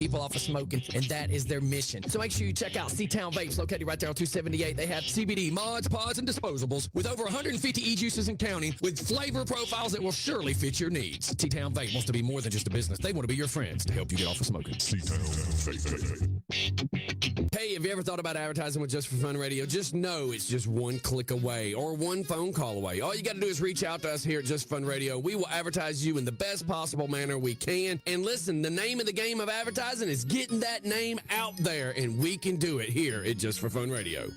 people off of smoking, and that is their mission. So make sure you check out C-Town Vapes, located right there on 278. They have CBD mods, pods, and disposables with over 150 e-juices and counting with flavor profiles that will surely fit your needs. C-Town Vape wants to be more than just a business. They want to be your friends to help you get off of smoking. C-Town Vape. Hey, have you ever thought about advertising with Just for Fun Radio? Just know it's just one click away or one phone call away. All you got to do is reach out to us here at Just Fun Radio. We will advertise you in the best possible manner we can. And listen, the name of the game of advertising is getting that name out there, and we can do it here at Just for Fun Radio.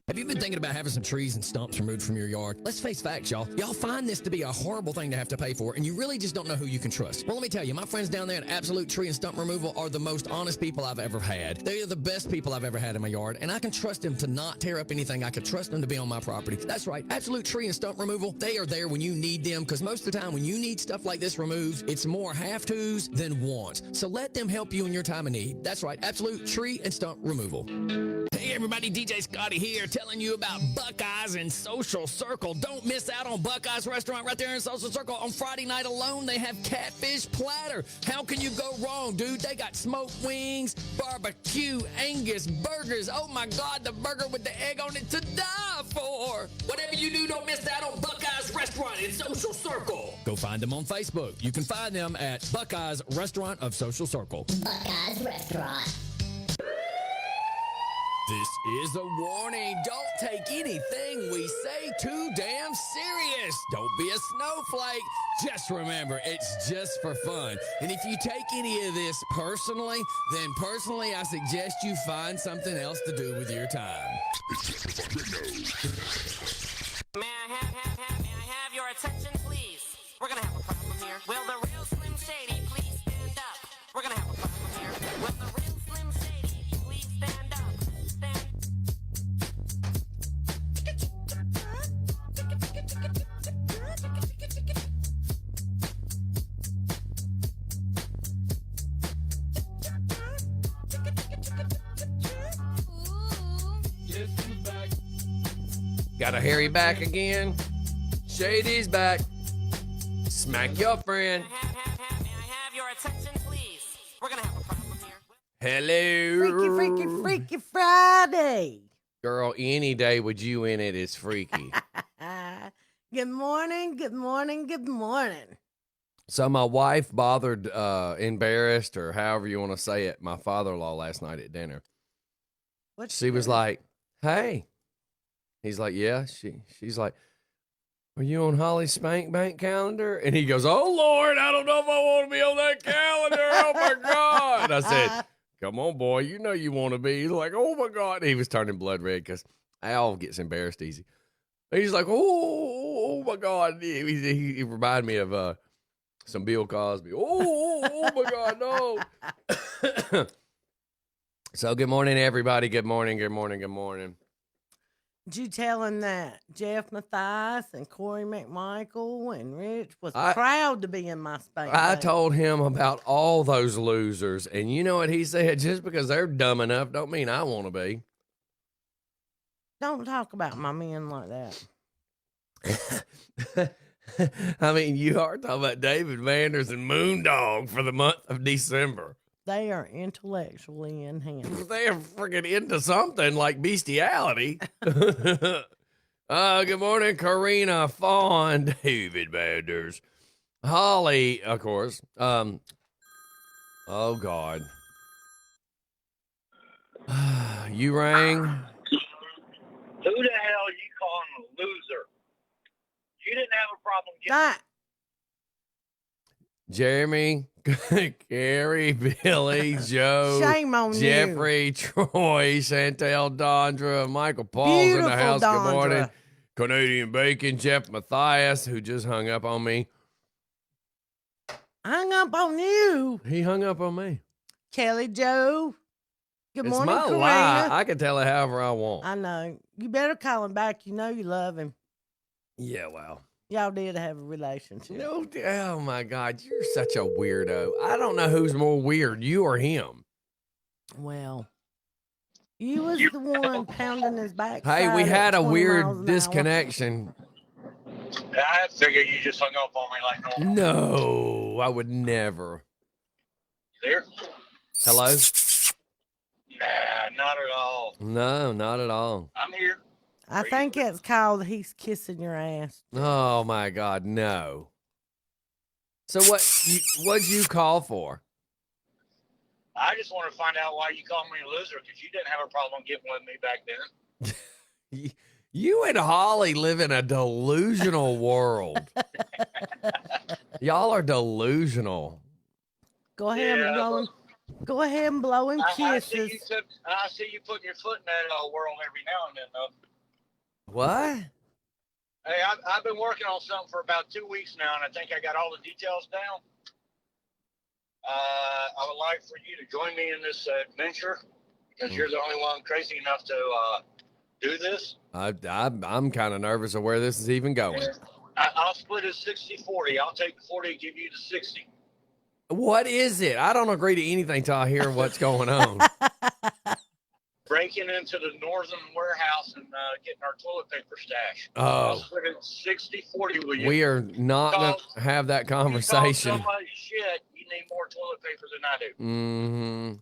Have you been thinking about having some trees and stumps removed from your yard? Let's face facts, y'all. Y'all find this to be a horrible thing to have to pay for, and you really just don't know who you can trust. Well, let me tell you, my friends down there at Absolute Tree and Stump Removal are the most honest people I've ever had. They are the best people I've ever had in my yard, and I can trust them to not tear up anything. I can trust them to be on my property. That's right. Absolute Tree and Stump Removal, they are there when you need them, because most of the time when you need stuff like this removed, it's more have-tos than wants. So let them help you in your time of need. That's right. Absolute Tree and Stump Removal. Hey everybody, DJ Scotty here, telling you about Buckeyes and Social Circle. Don't miss out on Buckeyes Restaurant right there in Social Circle. On Friday night alone, they have catfish platter. How can you go wrong, dude? They got smoked wings, barbecue, Angus burgers. Oh my God, the burger with the egg on it to die for. Whatever you do, don't miss out on Buckeyes Restaurant in Social Circle. Go find them on Facebook. You can find them at Buckeyes Restaurant of Social Circle. Buckeyes Restaurant. This is a warning. Don't take anything we say too damn serious. Don't be a snowflake. Just remember, it's just for fun. And if you take any of this personally, then personally I suggest you find something else to do with your time. May I have your attention, please? We're gonna have a problem here. Will the real Slim Shady please stand up? We're gonna have a problem here. Will the real Slim Shady please stand up? Got a hairy back again. Shady's back. Smack your friend. May I have your attention, please? We're gonna have a problem here. Hello. Freaky Friday. Girl, any day with you in it is freaky. Good morning, good morning, good morning. So my wife bothered, embarrassed, or however you want to say it, my father-in-law last night at dinner. She was like, hey. He's like, yeah. She's like, are you on Holly's Spank Bank calendar? And he goes, oh, Lord, I don't know if I want to be on that calendar. Oh, my God. I said, come on, boy. You know you want to be. He's like, oh, my God. He was turning blood red because Al gets embarrassed easy. He's like, oh my God. He reminded me of some Bill Cosby. Oh, my God, no. So good morning, everybody. Good morning, good morning, good morning. Did you tell him that Jeff Mathias and Corey McMichael and Rich was proud to be in my space? I told him about all those losers, and you know what he said? Just because they're dumb enough don't mean I want to be. Don't talk about my men like that. I mean, you are talking about David Vanders and Moondog for the month of December. They are intellectually enhanced. They're freaking into something like bestiality. Good morning, Karina, Fawn, David Vanders, Holly, of course. Oh, God. You rang? Who the hell are you calling a loser? You didn't have a problem getting Jeremy, Gary, Billy, Joe, Shame on Jeffrey, Troy, Chantel, Dondra, Michael Paul's in the house. Dondra. Good morning. Canadian Bacon, Jeff Mathias, who just hung up on me. Hung up on you. He hung up on me. Kelly Joe. Good It's morning, my Karina. lie. I can tell it however I want. I know. You better call him back. You know you love him. Yeah, well. Y'all did have a relationship. No, oh my God, you're such a weirdo. I don't know who's more weird, you or him. Well, you was the one pounding his back. Hey, we had a weird disconnection. I figured you just hung up on me like normal. No, I would never. You there? Hello? Nah, not at all. No, not at all. I'm here. I think it's called he's kissing your ass. Oh my God, no. So what'd you call for? I just want to find out why you called me a loser, because you didn't have a problem getting with me back then. You and Holly live in a delusional world. Y'all are delusional. Go ahead and blow him. Go ahead and blow him kisses. I see you putting your foot in that world every now and then, though. What? Hey, I've been working on something for about 2 weeks now, and I think I got all the details down. I would like for you to join me in this adventure, because you're the only one crazy enough to do this. I'm kind of nervous of where this is even going. I'll split it 60-40. I'll take the 40 and give you the 60. What is it? I don't agree to anything till I hear what's going on. Breaking into the northern warehouse and getting our toilet paper stash. Oh. I'll split it 60-40 with you. We are not going to have that conversation. You talk so much shit, you need more toilet paper than I do. Mm-hmm.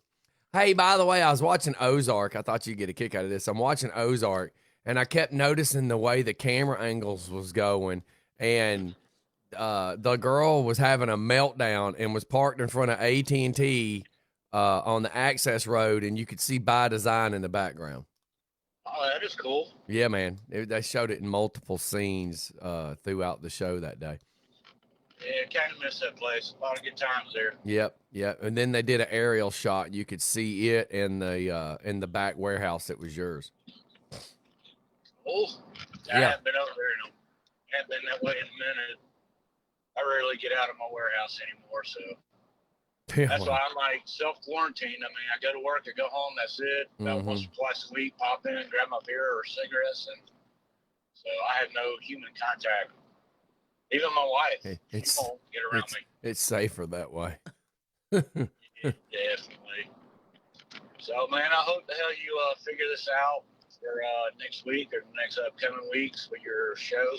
Hey, by the way, I was watching Ozark. I thought you'd get a kick out of this. I'm watching Ozark, and I kept noticing the way the camera angles was going, and the girl was having a meltdown and was parked in front of AT&T on the access road, and you could see By Design in the background. Oh, that is cool. Yeah, man. They showed it in multiple scenes throughout the show that day. Yeah, kind of miss that place. A lot of good times there. Yep. And then they did an aerial shot. You could see it in the back warehouse that was yours. Oh, I Yeah. haven't been over there. I haven't been that way in a minute. I rarely get out of my warehouse anymore, so that's why I'm like self-quarantined. I mean, I go to work, I go home, that's it. About once or twice a week, pop in, grab my beer or cigarettes, and so I have no human contact. Even my wife, she won't get around me. It's safer that way. Definitely. So, man, I hope the hell you figure this out for next week or the next upcoming weeks with your show.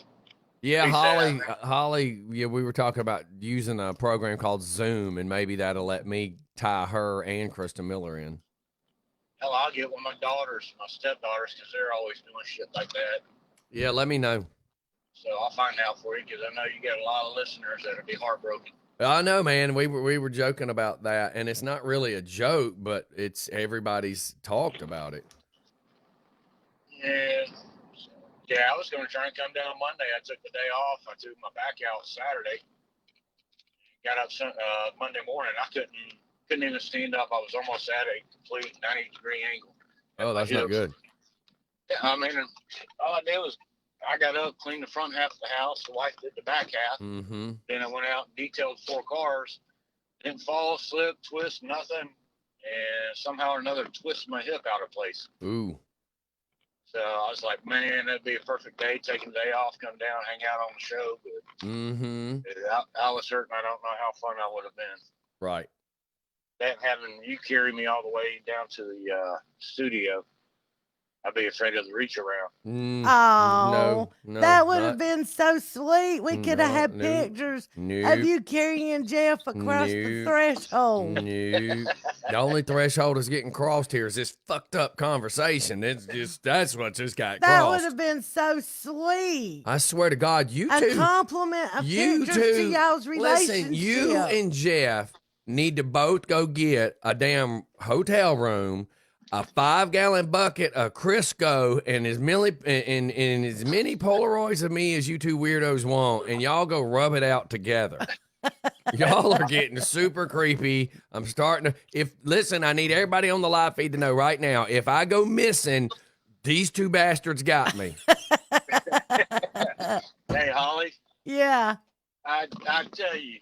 Yeah, Please Holly. Yeah, we were talking about using a program called Zoom, and maybe that'll let me tie her and Krista Miller in. Hell, I'll get one of my daughters, my stepdaughters, because they're always doing shit like that. Yeah, let me know. So I'll find out for you, because I know you got a lot of listeners that'll be heartbroken. I know, man. We were joking about that, and it's not really a joke, but it's everybody's talked about it. Yeah, I was going to try and come down Monday. I took the day off. I took my back out Saturday. Got up Monday morning. I couldn't even stand up. I was almost at a complete 90-degree angle. Oh, that's not good. Yeah, I mean, all I did was I got up, cleaned the front half of the house. The wife did the back half. Mm-hmm. Then I went out and detailed 4 cars. Didn't fall, slip, twist, nothing. And somehow or another twisted my hip out of place. Ooh. So I was like, man, that'd be a perfect day. Taking the day off, come down, hang out on the show. But I was certain I don't know how fun I would have been. Right. That having you carry me all the way down to the studio, I'd be afraid of the reach around. Oh, no, that would have been so sweet. We could have had pictures of you carrying Jeff across the threshold. No. The only threshold is getting crossed here is this fucked up conversation. That's what just got That crossed. would have been so sweet. I swear to God, you two. A compliment of pictures to y'all's relationship. Listen, you and Jeff need to both go get a damn hotel room, a 5-gallon bucket of Crisco, and as many Polaroids of me as you two weirdos want, and y'all go rub it out together. Y'all are getting super creepy. I'm starting to. Listen, I need everybody on the live feed to know right now. If I go missing, these two bastards got me. Hey, Holly. Yeah. I tell you,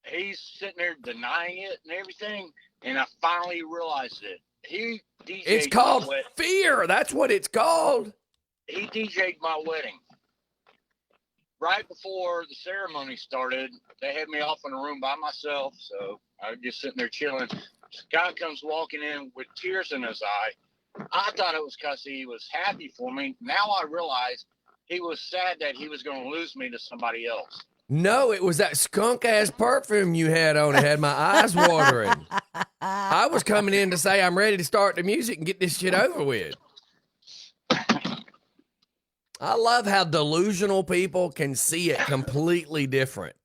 he's sitting there denying it and everything. And I finally realized it. He DJ'd It's called my wedding. fear. That's what it's called. He DJ'd my wedding. Right before the ceremony started, they had me off in a room by myself, so I was just sitting there chilling. This guy comes walking in with tears in his eye. I thought it was because he was happy for me. Now I realize he was sad that he was going to lose me to somebody else. No, it was that skunk ass perfume you had on. It had my eyes watering. I was coming in to say I'm ready to start the music and get this shit over with. I love how delusional people can see it completely different.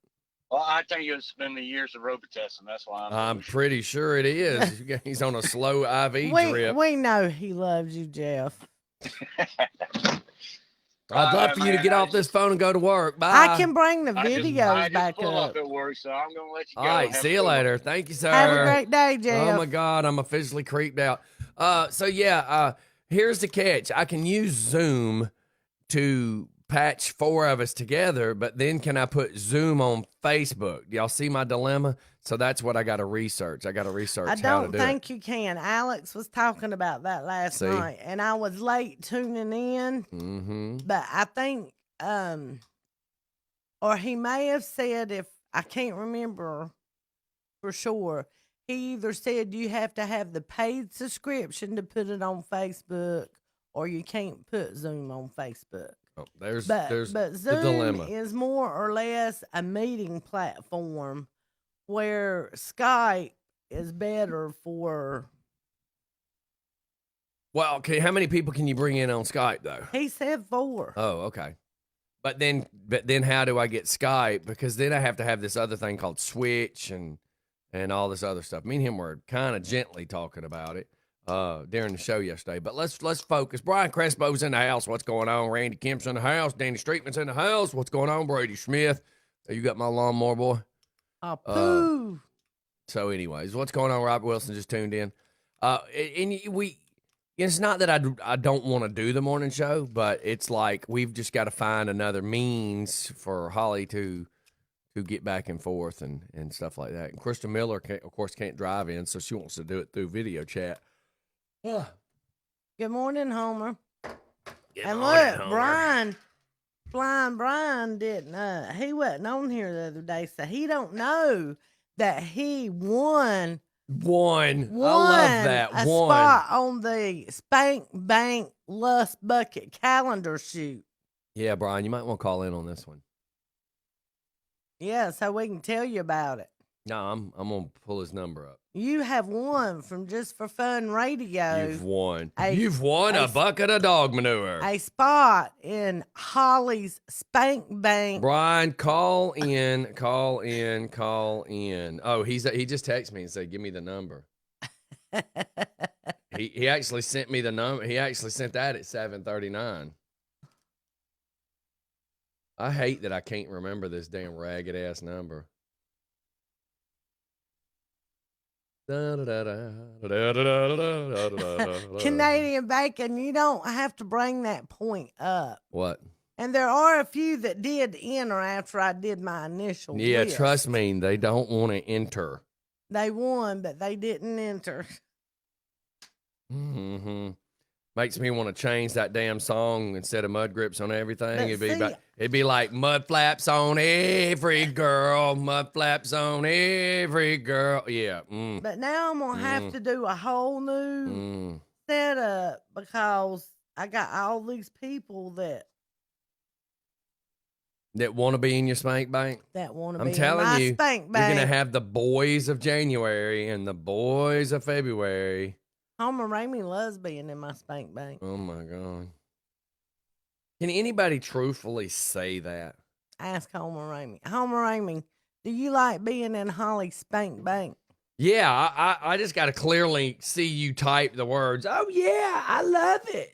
Well, I think it's been the years of Robitussin. That's why I'm pretty sure it is. He's on a slow IV drip. We know he loves you, Jeff. I'd love for you to get off this phone and go to work. Bye. I can bring the videos back pull up. up at work, so I'm going to let you go. All right, see you later. Thank you, sir. Have a great day, Jeff. Oh, my God, I'm officially creeped out. Here's the catch. I can use Zoom to patch 4 of us together, but then can I put Zoom on Facebook? Do y'all see my dilemma? So that's what I got to research. I got to research how to do it. I don't think you can. Alex was talking about that last night, and I was late tuning in. Mm-hmm. But I think, or he may have said, if I can't remember for sure, he either said you have to have the paid subscription to put it on Facebook, or you can't put Zoom on Facebook. Oh, there's but the Zoom dilemma. is more or less a meeting platform, where Skype is better for. Well, okay, how many people can you bring in on Skype though? He said 4. Oh, okay. But then how do I get Skype? Because then I have to have this other thing called Switch and all this other stuff. Me and him were kind of gently talking about it during the show yesterday. But let's focus. Brian Crespo's in the house. What's going on? Randy Kemp's in the house. Danny Streetman's in the house. What's going on? Brady Smith. You got my lawnmower, boy? Pooh. So anyways, what's going on? Robert Wilson just tuned in. It's not that I don't want to do the morning show, but it's like we've just got to find another means for Holly to get back and forth and stuff like that. And Krista Miller, of course, can't drive in, so she wants to do it through video chat. Good morning, Homer. Good morning, look, Homer. Brian didn't. He wasn't on here the other day, so he don't know that he won. I love that. A spot on the Spank Bank Lust Bucket calendar shoot. Yeah, Brian, you might want to call in on this one. Yeah, so we can tell you about it. No, I'm gonna pull his number up. You have won from Just for Fun Radio. You've won. You've won a bucket of dog manure. A spot in Holly's Spank Bank. Brian, call in. Oh, he just texted me and said, "Give me the number." he actually sent me the number. He actually sent that at 7:39. I hate that I can't remember this damn ragged ass number. Canadian bacon, you don't have to bring that point up. What? And there are a few that did enter after I did my initial list. Trust me, they don't want to enter. They won, but they didn't enter. Mm-hmm. Makes me want to change that damn song instead of mud grips on everything. It'd be like mud flaps on every girl, mud flaps on every girl. Yeah. But now I'm gonna have to do a whole new setup because I got all these people that want to be in your spank bank. That want to I'm be telling in my you, spank bank. You're gonna have the boys of January and the boys of February. Homer Ramey loves being in my spank bank. Oh my God. Can anybody truthfully say that? Ask Homer Ramey. Homer Ramey, do you like being in Holly's spank bank? Yeah, I just got to clearly see you type the words. Oh yeah, I love it.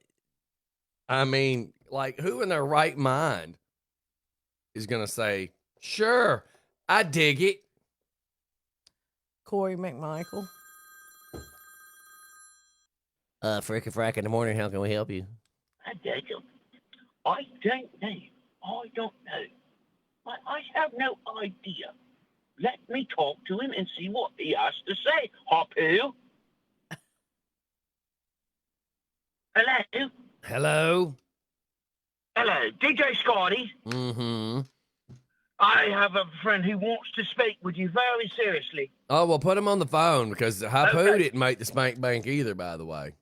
I mean, like, who in their right mind is gonna say, sure, I dig it? Corey McMichael. Frick and Frack in the morning, how can we help you? I don't know. I don't know. I have no idea. Let me talk to him and see what he has to say. Hopu. Hello? Hello? Hello, DJ Scotty. Mm-hmm. I have a friend who wants to speak with you very seriously. Oh, well, put him on the phone because Hopu Okay. didn't make the spank bank either, by the way.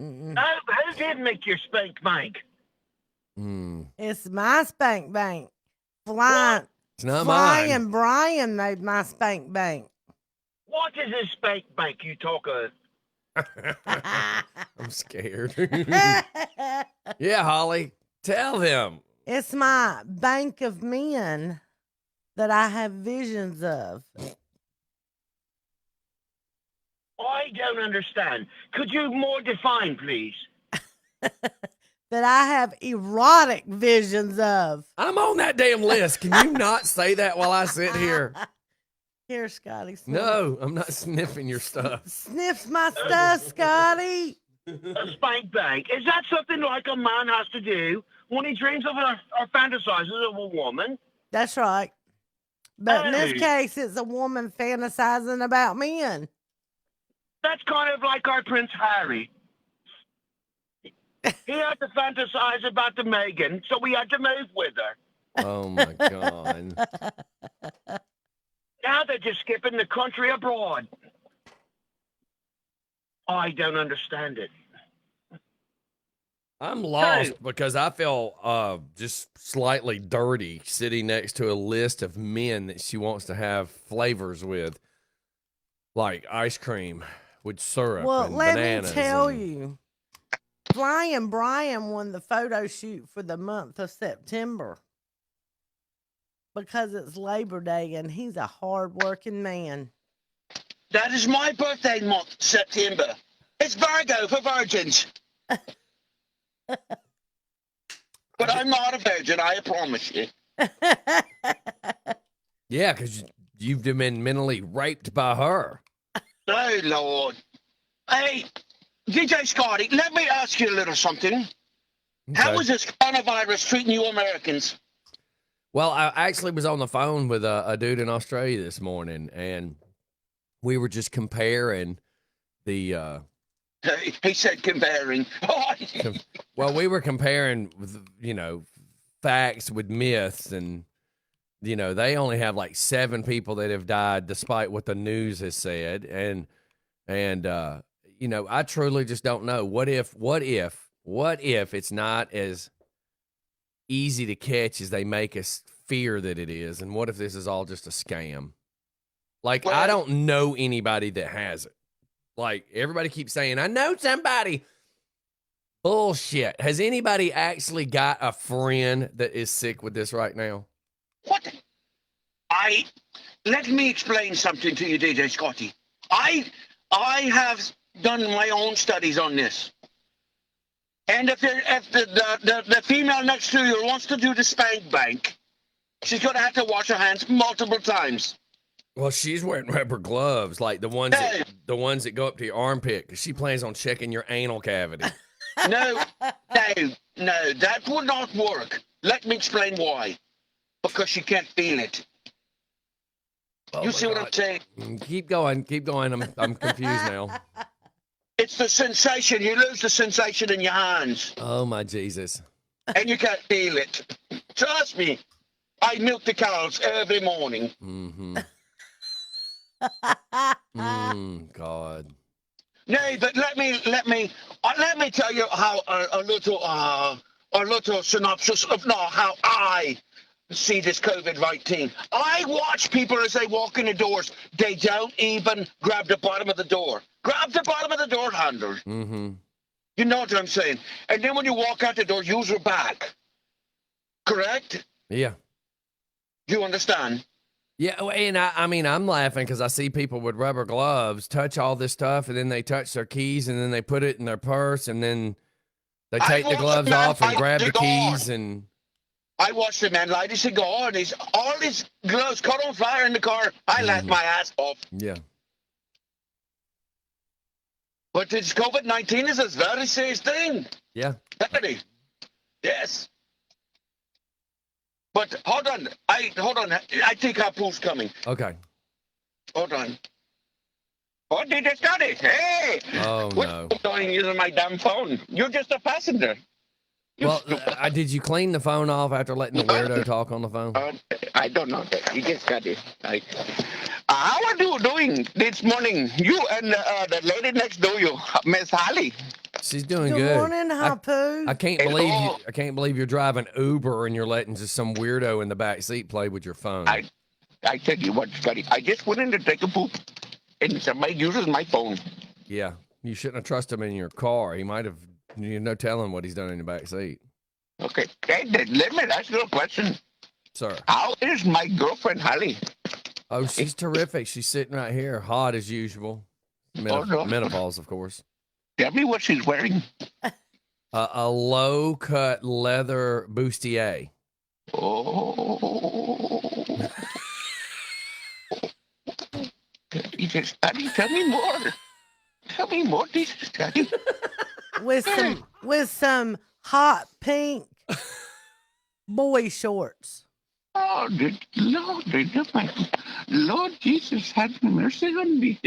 No, who did make your spank bank? It's my spank bank. Flying It's not mine. Brian made my spank bank. What is this spank bank you talk of? I'm scared. Yeah, Holly, tell them. It's my bank of men that I have visions of. I don't understand. Could you more define, please? That I have erotic visions of. I'm on that damn list. Can you not say that while I sit here? Here, Scotty. No, I'm not sniffing your stuff. Sniffs my stuff, Scotty. A spank bank. Is that something like a man has to do when he dreams of or fantasizes of a woman? That's right. But in this Hey. case, it's a woman fantasizing about men. That's kind of like our Prince Harry. He had to fantasize about the Meghan, so we had to move with her. Oh my God. Now they're just skipping the country abroad. I don't understand it. I'm lost because I feel just slightly dirty sitting next to a list of men that she wants to have flavors with, like ice cream with syrup. Well, and let me bananas tell and- you, Flying Brian won the photo shoot for the month of September because it's Labor Day and he's a hard-working man. That is my birthday month, September. It's Virgo for virgins. But I'm not a virgin, I promise you. Yeah, because you've been mentally raped by her. Oh, Lord. Hey, DJ Scotty, let me ask you a little something. How Okay. is this coronavirus treating you Americans? Well, I actually was on the phone with a dude in Australia this morning, and we were just comparing the. He said comparing. Well, we were comparing, facts with myths, and they only have like 7 people that have died, despite what the news has said, and I truly just don't know. What if it's not as easy to catch as they make us fear that it is, and what if this is all just a scam? Like, I don't know anybody that has it. Like, everybody keeps saying, I know somebody. Bullshit. Has anybody actually got a friend that is sick with this right now? What? Let me explain something to you, DJ Scotty. I have done my own studies on this. And if the female next to you wants to do the spank bank, she's going to have to wash her hands multiple times. Well, she's wearing rubber gloves, like the ones that go up to your armpit, because she plans on checking your anal cavity. No, that would not work. Let me explain why. Because she can't feel it. Oh You see what I'm saying? Keep going. I'm confused now. It's the sensation. You lose the sensation in your hands. Oh my Jesus. And you can't feel it. Trust me. I milk the cows every morning. Mm-hmm. God. No, but let me tell you how a little synopsis of how I see this COVID-19. I watch people as they walk in the doors. They don't even grab the bottom of the door. Grab the bottom of the door handle. Mm-hmm. You know what I'm saying? And then when you walk out the door, use your back. Correct? Yeah. You understand? Yeah, and I'm laughing because I see people with rubber gloves touch all this stuff, and then they touch their keys, and then they put it in their purse, and then they take the gloves off and grab the keys, and I watched the man light a cigar, and all his gloves caught on fire in the car. I laughed my ass off. Yeah. But this COVID-19 is a very serious thing. Yeah. Definitely. Yes. But hold on. I think our pool's coming. Okay. Hold on. What did you study? Hey! Oh, What no. are you doing using my damn phone? You're just a passenger. Well, did you clean the phone off after letting the weirdo talk on the phone? I don't know. You just got it. How are you doing this morning? You and the lady next door, you, Miss Holly. She's doing Good good. morning, Hapu. I can't believe you're driving Uber and you're letting just some weirdo in the back seat play with your phone. I tell you what, Scotty, I just went in to take a poop. and somebody uses my phone. Yeah, you shouldn't have trusted him in your car. He might have, no telling what he's done in the back seat. Okay, hey, let me ask you a question. Sir. How is my girlfriend, Holly? Oh, she's terrific. She's sitting right here, hot as usual. Menopause, of course. Tell me what she's wearing. A low-cut leather bustier. Oh. Daddy, tell me more. Tell me more, Jesus, Daddy. With some hot pink boy shorts. Oh, Lord Jesus, have mercy on me.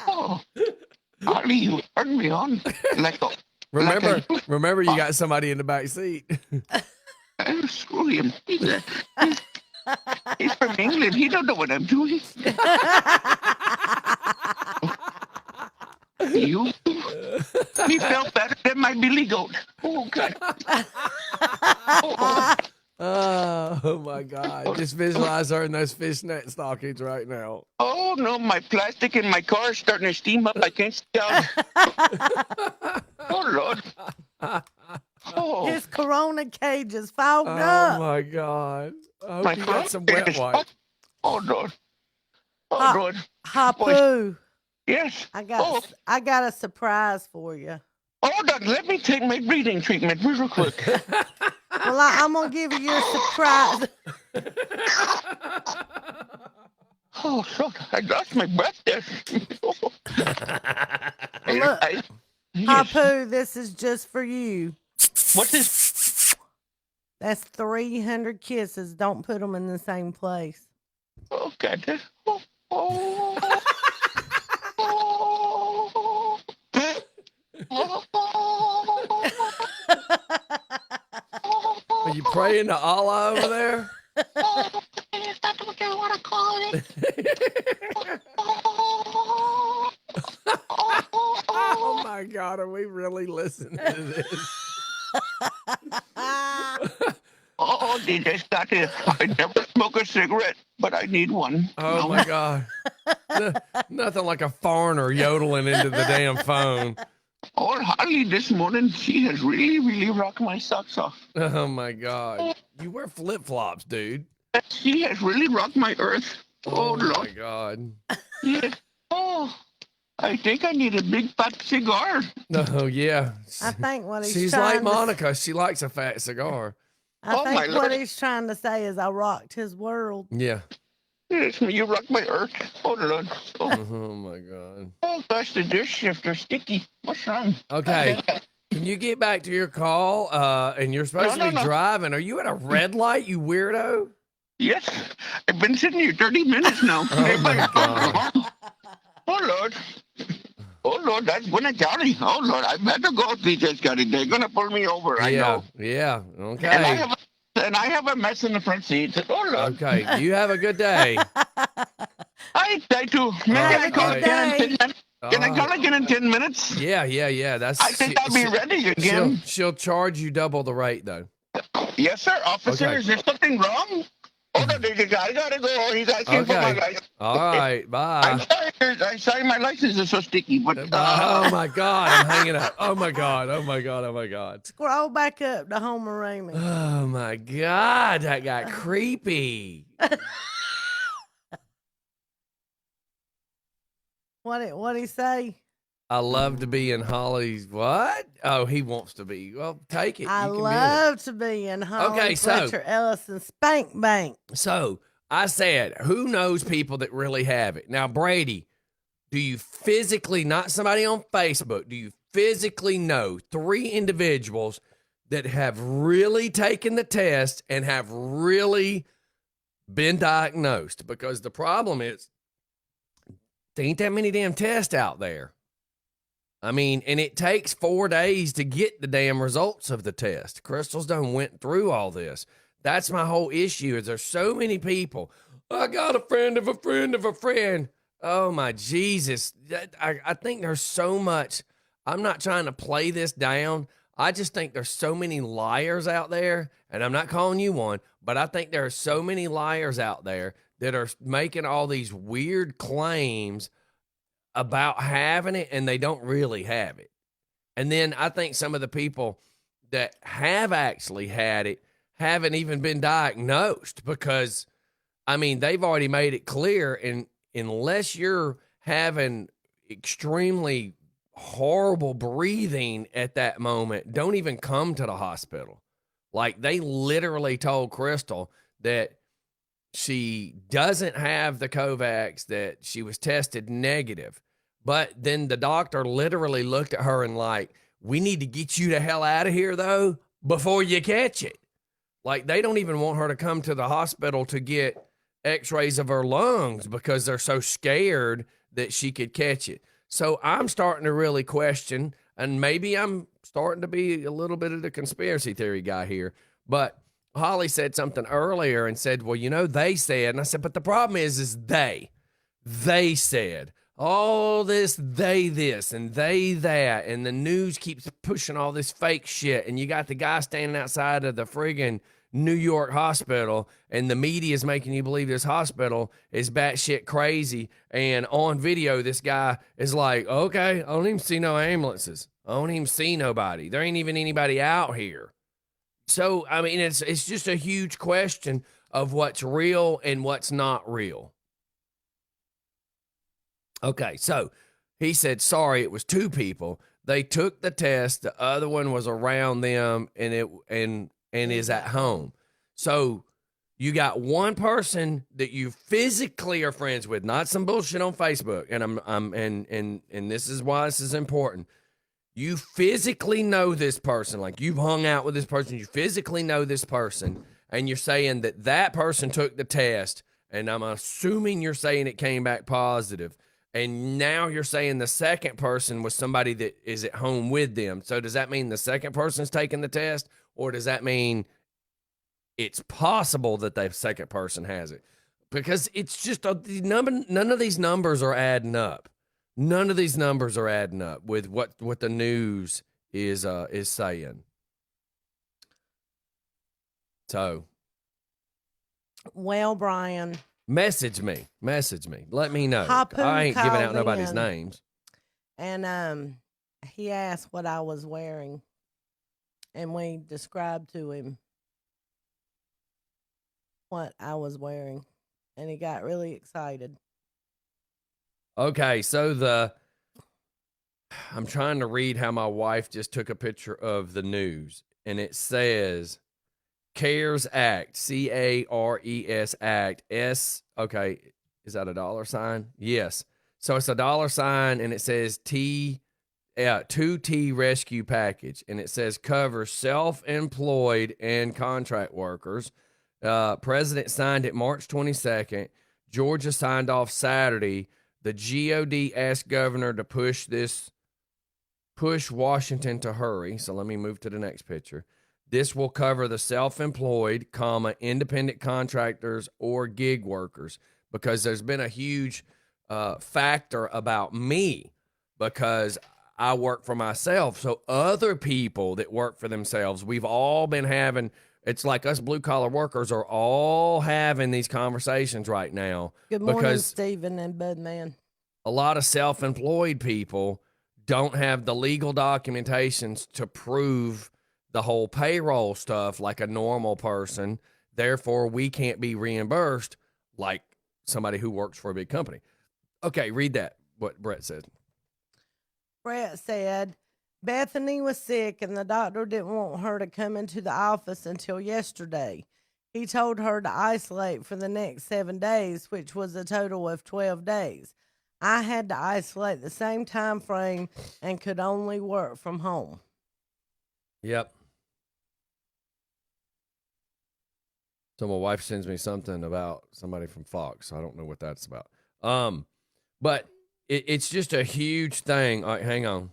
Oh, Holly, you turned me on. Remember, you got somebody in the back seat. Screw him. He's from England. He don't know what I'm doing. He felt better than my billy goat. Oh, God. Oh my God. Just visualize her in those fishnet stockings right now. Oh, no, my plastic in my car is starting to steam up. I can't see out. Oh, Lord. Oh. His Corona cage is fogged Oh, up. my God. I hope you got some wet wipe. Oh, Lord. Oh, Lord. Hapu. Yes. I got a surprise for you. Hold on, let me take my breathing treatment real quick. Well, I'm going to give you your surprise. Oh, Lord, I lost my breath there. Look, Hapu, this is just for you. What's this? That's 300 kisses. Don't put them in the same place. Oh, God. Oh. Are you praying to Allah over there? Is that what you want to call it? Oh my God, are we really listening to this? Oh, DJ Scotty, I never smoke a cigarette, but I need one. Oh my God. Nothing like a foreigner yodeling into the damn phone. Oh, Holly, this morning, she has really, really rocked my socks off. Oh my God. You wear flip-flops, dude. She has really rocked my earth. Oh Lord. My God. Yes. Oh, I think I need a big fat cigar. Oh yeah. I think what She's like Monica. She likes a fat cigar. I think what he's trying to say is I rocked his world. Yeah. Yes, you rocked my earth. Oh Lord. Oh my God. Oh gosh, the dish shifter's sticky. What's wrong? Okay. Can you get back to your call? And you're supposed to be driving. Are you at a red light, you weirdo? Yes. I've been sitting here 30 minutes now. Oh my God. Oh Lord. Oh Lord, that's Winnie County. Oh Lord, I better go, DJ Scotty. They're gonna pull me over. I know. Yeah. Okay. And I have a mess in the front seat. Oh Lord. Okay. You have a good day. I too. Can I call again in 10 minutes? Can I call again in 10 minutes? Yeah. I think I'll be ready again. She'll charge you double the rate though. Yes, sir. Officer, is there something wrong? Hold on, I gotta go. He's asking for my license. All right, bye. I'm sorry, my license is so sticky. But oh my God, I'm hanging up. Oh my God. Scroll back up to Homer Raymond. Oh my God, that got creepy. What'd he say? I love to be in Holly's what? Oh, he wants to be. Well, take it. I love to be in Holly Fletcher Ellison Spank Bank. So I said, who knows people that really have it? Now, Brady, do you physically, not somebody on Facebook, do you physically know 3 individuals that have really taken the test and have really been diagnosed? Because the problem is, there ain't that many damn tests out there. I mean, and it takes 4 days to get the damn results of the test. Crystal's done went through all this. That's my whole issue is there's so many people. I got a friend of a friend of a friend. Oh, my Jesus. I think there's so much. I'm not trying to play this down. I just think there's so many liars out there, and I'm not calling you one, but I think there are so many liars out there that are making all these weird claims about having it and they don't really have it. And then I think some of the people that have actually had it haven't even been diagnosed because, I mean, they've already made it clear. And unless you're having extremely horrible breathing at that moment, don't even come to the hospital. Like, they literally told Crystal that she doesn't have the Kovacs, that she was tested negative. But then the doctor literally looked at her and like, we need to get you the hell out of here, though, before you catch it. Like, they don't even want her to come to the hospital to get x-rays of her lungs because they're so scared that she could catch it. So I'm starting to really question, and maybe I'm starting to be a little bit of the conspiracy theory guy here, but Holly said something earlier and said, well, you know, they said, and I said, but the problem is they said, all this, and they that, and the news keeps pushing all this fake shit, and you got the guy standing outside of the friggin' New York hospital, and the media is making you believe this hospital is batshit crazy, and on video, this guy is like, okay, I don't even see no ambulances. I don't even see nobody. There ain't even anybody out here. So, I mean, it's just a huge question of what's real and what's not real. Okay, so he said, sorry, it was two people. They took the test. The other one was around them and is at home. So you got one person that you physically are friends with, not some bullshit on Facebook. And this is why this is important. You physically know this person, like you've hung out with this person, you physically know this person, and you're saying that person took the test, and I'm assuming you're saying it came back positive. And now you're saying the second person was somebody that is at home with them. So does that mean the second person's taking the test? Or does that mean it's possible that the second person has it? Because it's just none of these numbers are adding up. None of these numbers are adding up with what the news is saying. So. Well, Brian. Message me. Let me know. Hapu I ain't giving out nobody's in, names. And he asked what I was wearing. And we described to him what I was wearing. And he got really excited. Okay, so I'm trying to read how my wife just took a picture of the news. And it says, CARES Act, CARES Act, okay, is that a $? Yes. So it's a $, and it says 2T rescue package, and it says covers self-employed and contract workers. President signed it March 22nd. Georgia signed off Saturday. The GOD asked governor to push Washington to hurry. So let me move to the next picture. This will cover the self-employed, independent contractors or gig workers, because there's been a huge factor about me because I work for myself. So other people that work for themselves, we've all been having, it's like us blue-collar workers are all having these conversations right now. Good morning, Stephen and Budman. A lot of self-employed people don't have the legal documentations to prove the whole payroll stuff like a normal person. Therefore, we can't be reimbursed like somebody who works for a big company. Okay, read that, what Brett said. Brett said, Bethany was sick and the doctor didn't want her to come into the office until yesterday. He told her to isolate for the next 7 days, which was a total of 12 days. I had to isolate the same time frame and could only work from home. Yep. So my wife sends me something about somebody from Fox. I don't know what that's about. But it's just a huge thing. All right, hang on.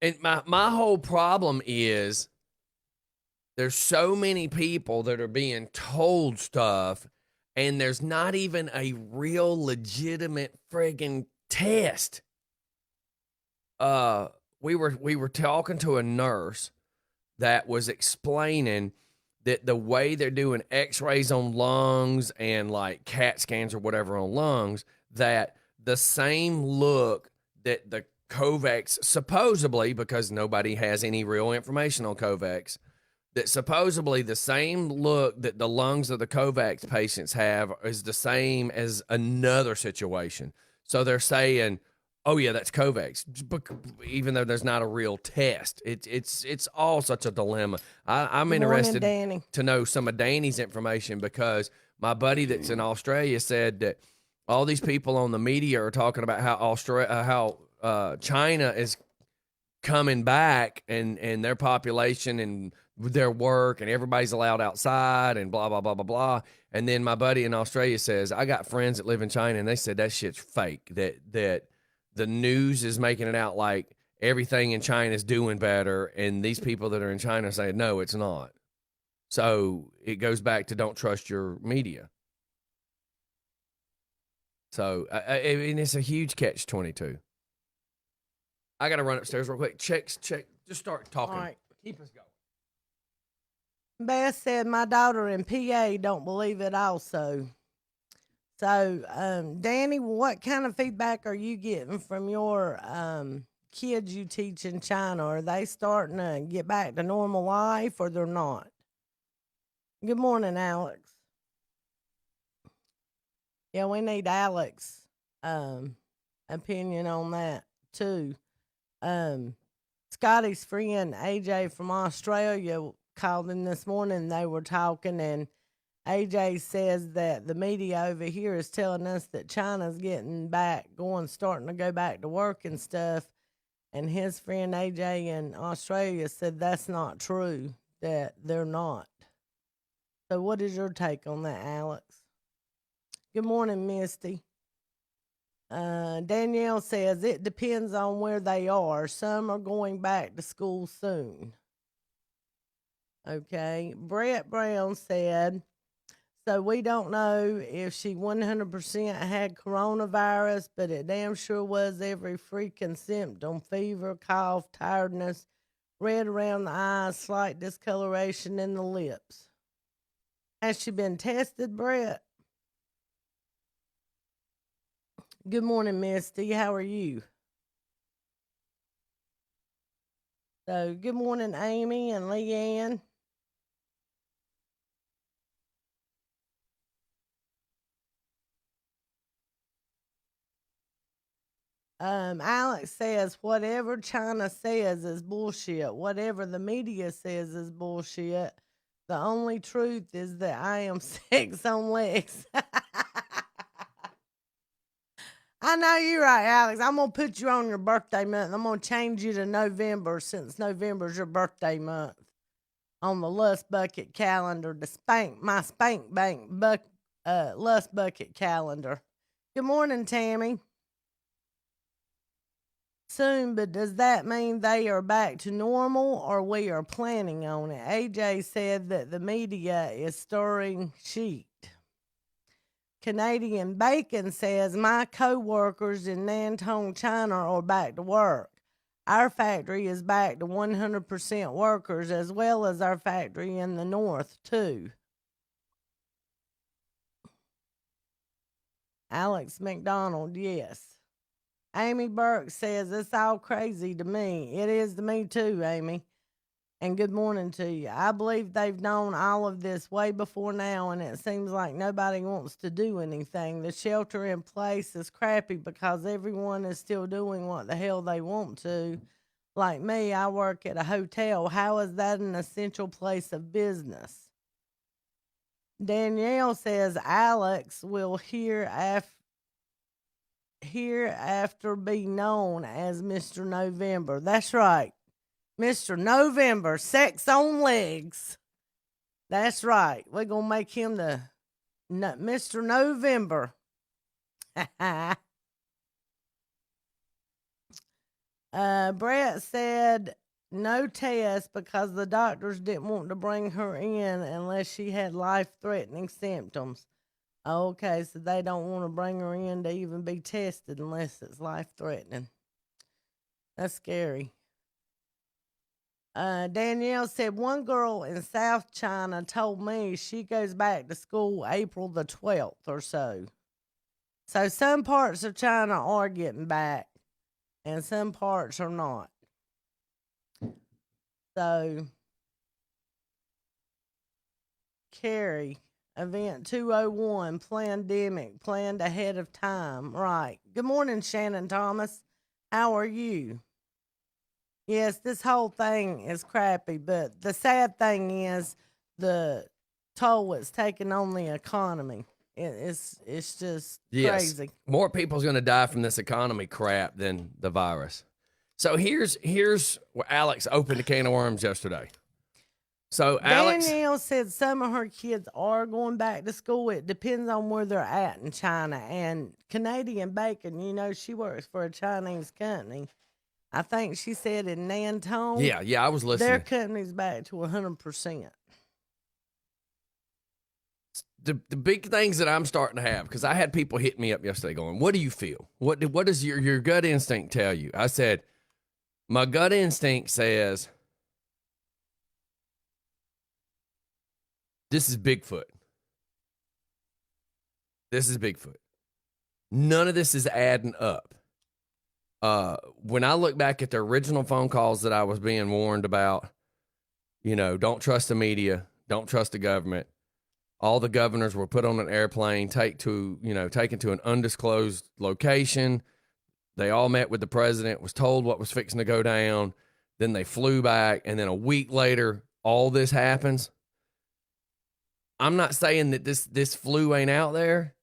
And my whole problem is there's so many people that are being told stuff, and there's not even a real legitimate friggin' test. We were talking to a nurse that was explaining that the way they're doing x-rays on lungs and like CAT scans or whatever on lungs, that the same look that the Kovacs supposedly, because nobody has any real information on Kovacs, that supposedly the same look that the lungs of the Kovacs patients have is the same as another situation. So they're saying, oh yeah, that's Kovacs, even though there's not a real test. It's all such a dilemma. I'm Good morning, interested Danny. to know some of Danny's information, because my buddy that's in Australia said that all these people on the media are talking about how China is coming back and their population and their work and everybody's allowed outside and blah, blah, blah, blah, blah. And then my buddy in Australia says, I got friends that live in China and they said that shit's fake, that the news is making it out like everything in China is doing better. And these people that are in China say, no, it's not. So it goes back to don't trust your media. So I mean, it's a huge catch-22. I got to run upstairs real quick. Check. Just start talking. All right. Keep us going. Beth said, my daughter in PA don't believe it also. So, Danny, what kind of feedback are you getting from your kids you teach in China? Are they starting to get back to normal life or they're not? Good morning, Alex. Yeah, we need Alex's opinion on that, too. Scotty's friend, AJ from Australia, called in this morning. They were talking, and AJ says that the media over here is telling us that China's getting back, starting to go back to work and stuff. And his friend AJ in Australia said that's not true, that they're not. So what is your take on that, Alex? Good morning, Misty. Danielle says it depends on where they are. Some are going back to school soon. Okay. Brett Brown said, so we don't know if she 100% had coronavirus, but it damn sure was every freaking symptom: fever, cough, tiredness, red around the eyes, slight discoloration in the lips. Has she been tested, Brett? Good morning, Misty. How are you? So, good morning, Amy and Leanne. Alex says, whatever China says is bullshit. Whatever the media says is bullshit. The only truth is that I am sex on legs. I know you're right, Alex. I'm going to put you on your birthday month. I'm going to change you to November, since November's your birthday month, on the Lust Bucket calendar, my Spank Bank Lust Bucket calendar. Good morning, Tammy. Soon, but does that mean they are back to normal, or we are planning on it? AJ said that the media is stirring shit. Canadian Bacon says, my co-workers in Nantong, China are back to work. Our factory is back to 100% workers, as well as our factory in the north, too. Alex McDonald, yes. Amy Burke says, it's all crazy to me. It is to me too, Amy. And good morning to you. I believe they've known all of this way before now, and it seems like nobody wants to do anything. The shelter in place is crappy because everyone is still doing what the hell they want to. Like me, I work at a hotel. How is that an essential place of business? Danielle says, Alex will hereafter be known as Mr. November. That's right. Mr. November, sex on legs. That's right. We're going to make him the Mr. November. Brett said no test because the doctors didn't want to bring her in unless she had life-threatening symptoms. Okay, so they don't want to bring her in to even be tested unless it's life-threatening. That's scary. Danielle said one girl in South China told me she goes back to school April the 12th or so. So some parts of China are getting back and some parts are not. So, Carrie, event 201, pandemic, planned ahead of time. Right. Good morning, Shannon Thomas. How are you? Yes, this whole thing is crappy, but the sad thing is the toll it's taking on the economy. It's just crazy. More people's going to die from this economy crap than the virus. So here's where Alex opened a can of worms yesterday. So Alex, Danielle said some of her kids are going back to school. It depends on where they're at in China. And Canadian Bacon, you know, she works for a Chinese company. I think she said in Nantong. Yeah, I was listening. Their company's back to 100%. The big things that I'm starting to have, because I had people hit me up yesterday going, what do you feel? What does your gut instinct tell you? I said, my gut instinct says, this is Bigfoot. This is Bigfoot. None of this is adding up. When I look back at the original phone calls that I was being warned about, you know, don't trust the media, don't trust the government. All the governors were put on an airplane, taken to an undisclosed location. They all met with the president, was told what was fixing to go down. Then they flew back, and then a week later, all this happens. I'm not saying that this flu ain't out there,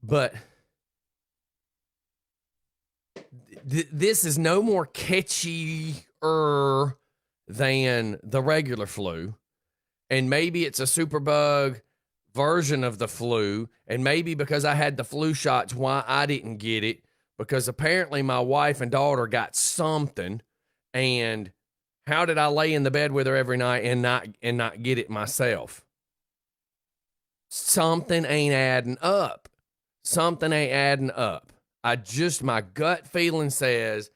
but this is no more catchier than the regular flu. And maybe it's a superbug version of the flu. And maybe because I had the flu shots, why I didn't get it. Because apparently my wife and daughter got something. And how did I lay in the bed with her every night and not get it myself? Something ain't adding up. Something ain't adding up. My gut feeling says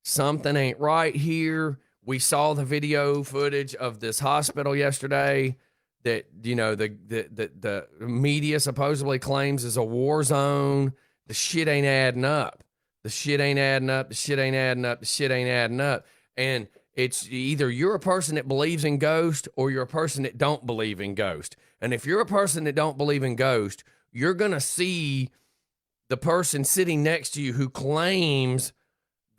something ain't right here. We saw the video footage of this hospital yesterday that, you know, the media supposedly claims is a war zone. The shit ain't adding up. The shit ain't adding up. The shit ain't adding up. The shit ain't adding up. And it's either you're a person that believes in ghosts or you're a person that don't believe in ghosts. And if you're a person that don't believe in ghosts, you're going to see the person sitting next to you who claims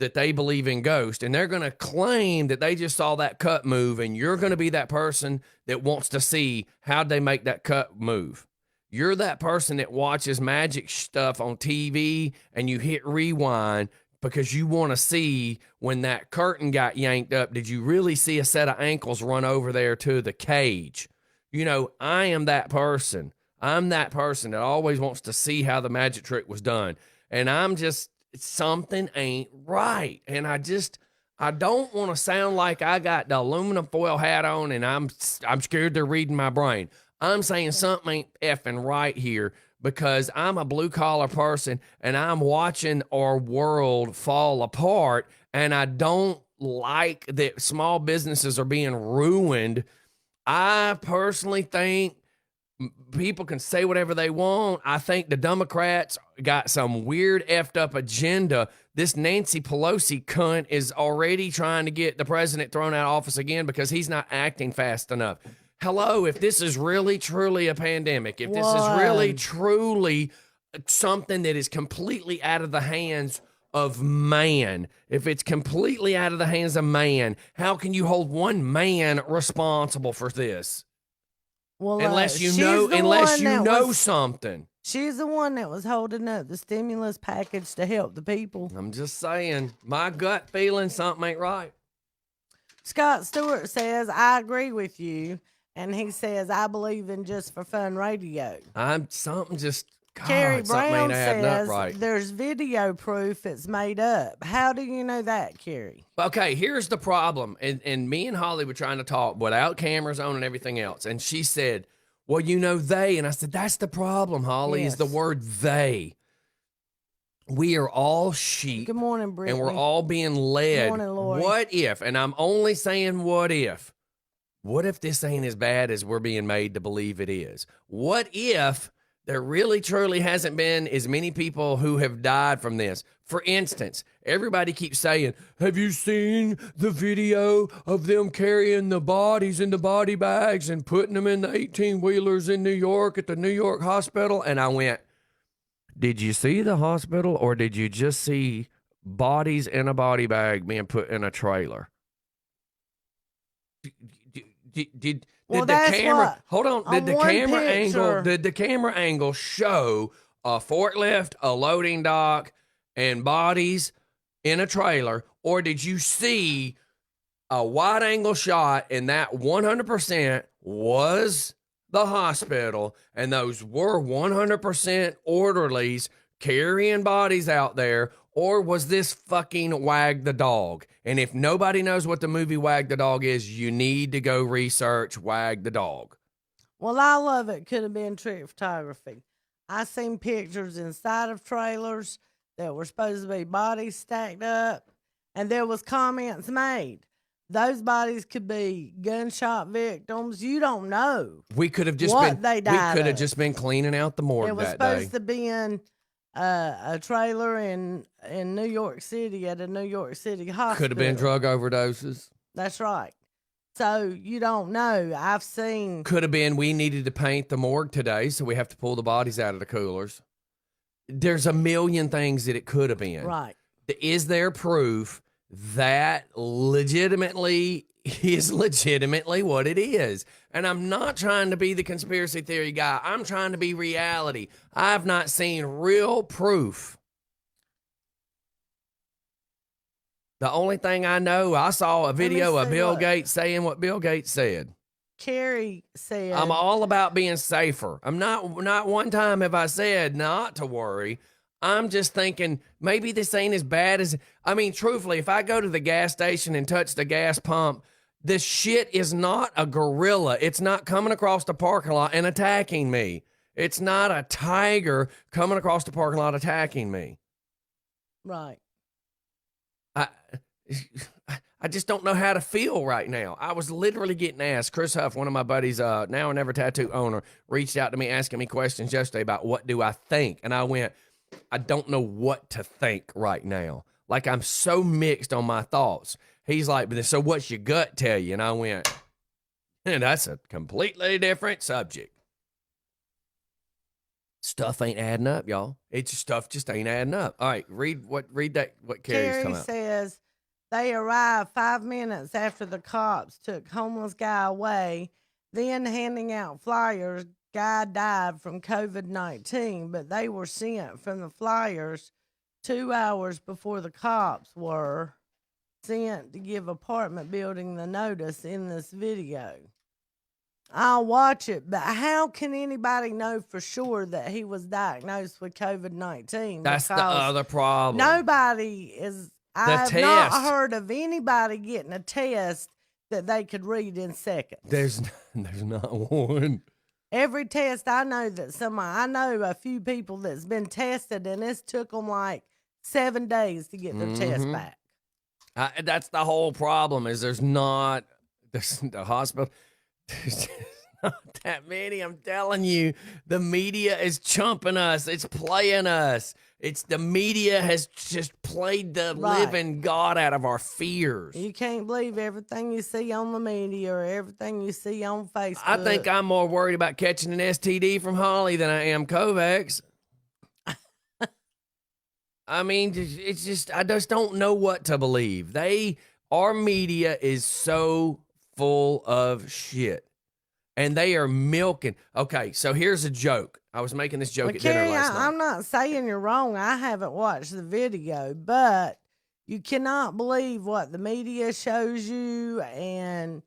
that they believe in ghosts, and they're going to claim that they just saw that cut move, and you're going to be that person that wants to see how'd they make that cut move. You're that person that watches magic stuff on TV, and you hit rewind because you want to see when that curtain got yanked up, did you really see a set of ankles run over there to the cage? You know, I am that person. I'm that person that always wants to see how the magic trick was done. And something ain't right. And I don't want to sound like I got the aluminum foil hat on and I'm scared they're reading my brain. I'm saying something ain't effing right here because I'm a blue collar person and I'm watching our world fall apart, and I don't like that small businesses are being ruined. I personally think people can say whatever they want. I think the Democrats got some weird effed up agenda. This Nancy Pelosi cunt is already trying to get the president thrown out of office again because he's not acting fast enough. Hello, if this is really truly a pandemic, if this is really truly something that is completely out of the hands of man, if it's completely out of the hands of man, how can you hold one man responsible for this? Well, unless you know something. She's the one that was holding up the stimulus package to help the people. I'm just saying, my gut feeling something ain't right. Scott Stewart says, I agree with you. And he says, I believe in Just for Fun radio. Carrie Brown says, right. There's video proof it's made up. How do you know that, Carrie? Okay, here's the problem. And me and Holly were trying to talk without cameras on and everything else. And she said, well, you know, they. And I said, that's the problem, Holly, is the word they. we are all sheep. Good morning, Brittany. And we're all being led. Morning, Lori. What if, and I'm only saying what if this ain't as bad as we're being made to believe it is? What if there really truly hasn't been as many people who have died from this? For instance, everybody keeps saying, have you seen the video of them carrying the bodies in the body bags and putting them in the 18-wheelers in New York at the New York hospital? And I went, did you see the hospital, or did you just see bodies in a body bag being put in a trailer? Did the camera hold on? Did the camera angle show a forklift, a loading dock, and bodies in a trailer, or did you see a wide angle shot and that 100% was the hospital, and those were 100% orderlies carrying bodies out there? Or was this fucking Wag the Dog? And if nobody knows what the movie Wag the Dog is, you need to go research Wag the Dog. Well, I love it. Could have been trick photography. I seen pictures inside of trailers that were supposed to be bodies stacked up, and there was comments made. Those bodies could be gunshot victims. You don't know. We could have just just been cleaning out the morgue it was that day. supposed to be in a trailer in New York City at a New York City hospital. Could have been drug overdoses. That's right. So you don't know. I've seen. Could have been we needed to paint the morgue today, so we have to pull the bodies out of the coolers. There's a million things that it could have been. Right. Is there proof that legitimately is legitimately what it is? And I'm not trying to be the conspiracy theory guy. I'm trying to be reality. I've not seen real proof. The only thing I know, I saw a video of Bill Gates saying what Bill Gates said. Carrie said, I'm all about being safer. I'm not one time have I said not to worry. I'm just thinking maybe this ain't as bad as, I mean, truthfully, if I go to the gas station and touch the gas pump, this shit is not a gorilla. It's not coming across the parking lot and attacking me. It's not a tiger coming across the parking lot attacking me. Right. I just don't know how to feel right now. I was literally getting asked. Chris Huff, one of my buddies, now and never tattoo owner, reached out to me asking me questions yesterday about what do I think. And I went, I don't know what to think right now. Like, I'm so mixed on my thoughts. He's like, so what's your gut tell you? And I went, and that's a completely different subject. Stuff ain't adding up, y'all. Stuff just ain't adding up. All right, read what Carrie's talking about. Says they arrived 5 minutes after the cops took homeless guy away, then handing out flyers. Guy died from COVID-19, but they were sent from the flyers 2 hours before the cops were sent to give apartment building the notice in this video. I'll watch it, but how can anybody know for sure that he was diagnosed with COVID-19? That's the other problem. Nobody is, I've not heard of anybody getting a test that they could read in seconds. There's not one. Every test I know I know a few people that's been tested, and it's took them like 7 days to get their test back. That's the whole problem. Is there's the hospital. There's not that many. I'm telling you, the media is chumping us. It's playing us. The media has just played the living God out of our fears. You can't believe everything you see on the media or everything you see on Facebook. I think I'm more worried about catching an STD from Holly than I am Kovacs. I mean, it's just, I just don't know what to believe. Our media is so full of shit. And they are milking. Okay, so here's a joke. I was making this joke at dinner last night. I'm not saying you're wrong. I haven't watched the video, but you cannot believe what the media shows you. And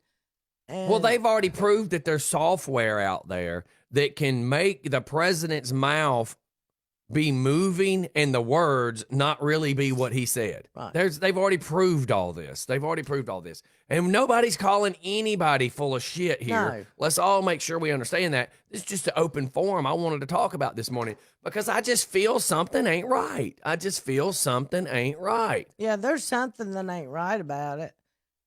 well, they've already proved that there's software out there that can make the president's mouth be moving and the words not really be what he said. Right. They've already proved all this. And nobody's calling anybody full of shit here. No. Let's all make sure we understand that. This is just an open forum I wanted to talk about this morning because I just feel something ain't right. Yeah, there's something that ain't right about it.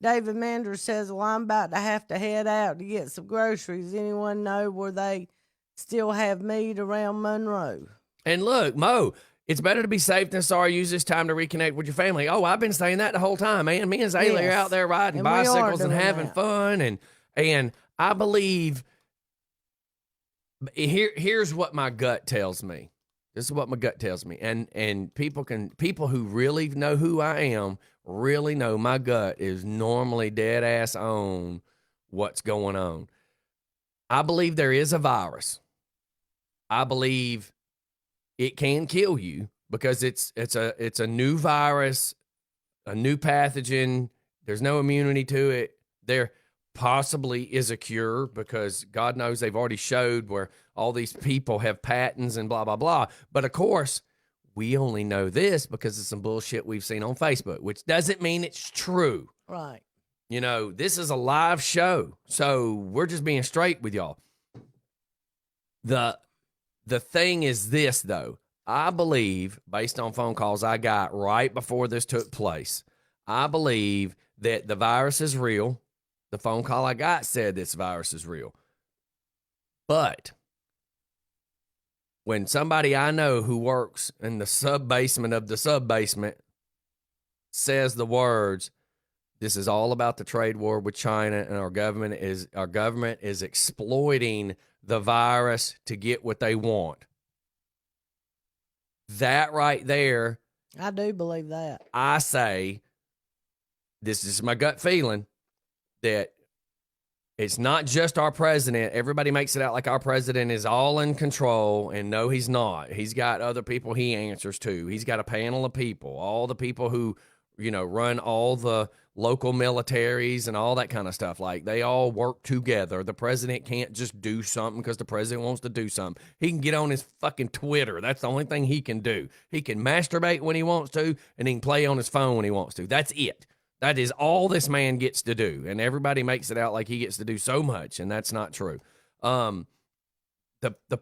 David Mander says, well, I'm about to have to head out to get some groceries. Anyone know where they still have meat around Monroe? And look, Mo, it's better to be safe than sorry. Use this time to reconnect with your family. Oh, I've been saying that the whole time, man. Me and Zaylee are out there riding bicycles and having fun. And I believe here's what my gut tells me. This is what my gut tells me. And people who really know who I am really know my gut is normally dead ass on what's going on. I believe there is a virus. I believe it can kill you because it's a new virus, a new pathogen. There's no immunity to it. There possibly is a cure because God knows they've already showed where all these people have patents and blah, blah, blah. But of course, we only know this because of some bullshit we've seen on Facebook, which doesn't mean it's true. Right. You know, this is a live show, so we're just being straight with y'all. The thing is this, though. I believe, based on phone calls I got right before this took place, I believe that the virus is real. The phone call I got said this virus is real. But when somebody I know who works in the sub-basement of the sub-basement says the words, this is all about the trade war with China, and our government is exploiting the virus to get what they want. That right there, I do believe that. I say, this is my gut feeling, that it's not just our president. Everybody makes it out like our president is all in control, and no, he's not. He's got other people he answers to. He's got a panel of people, all the people who, run all the local militaries and all that kind of stuff. Like, they all work together. The president can't just do something because the president wants to do something. He can get on his fucking Twitter. That's the only thing he can do. He can masturbate when he wants to, and he can play on his phone when he wants to. That's it. That is all this man gets to do. And everybody makes it out like he gets to do so much, and that's not true. The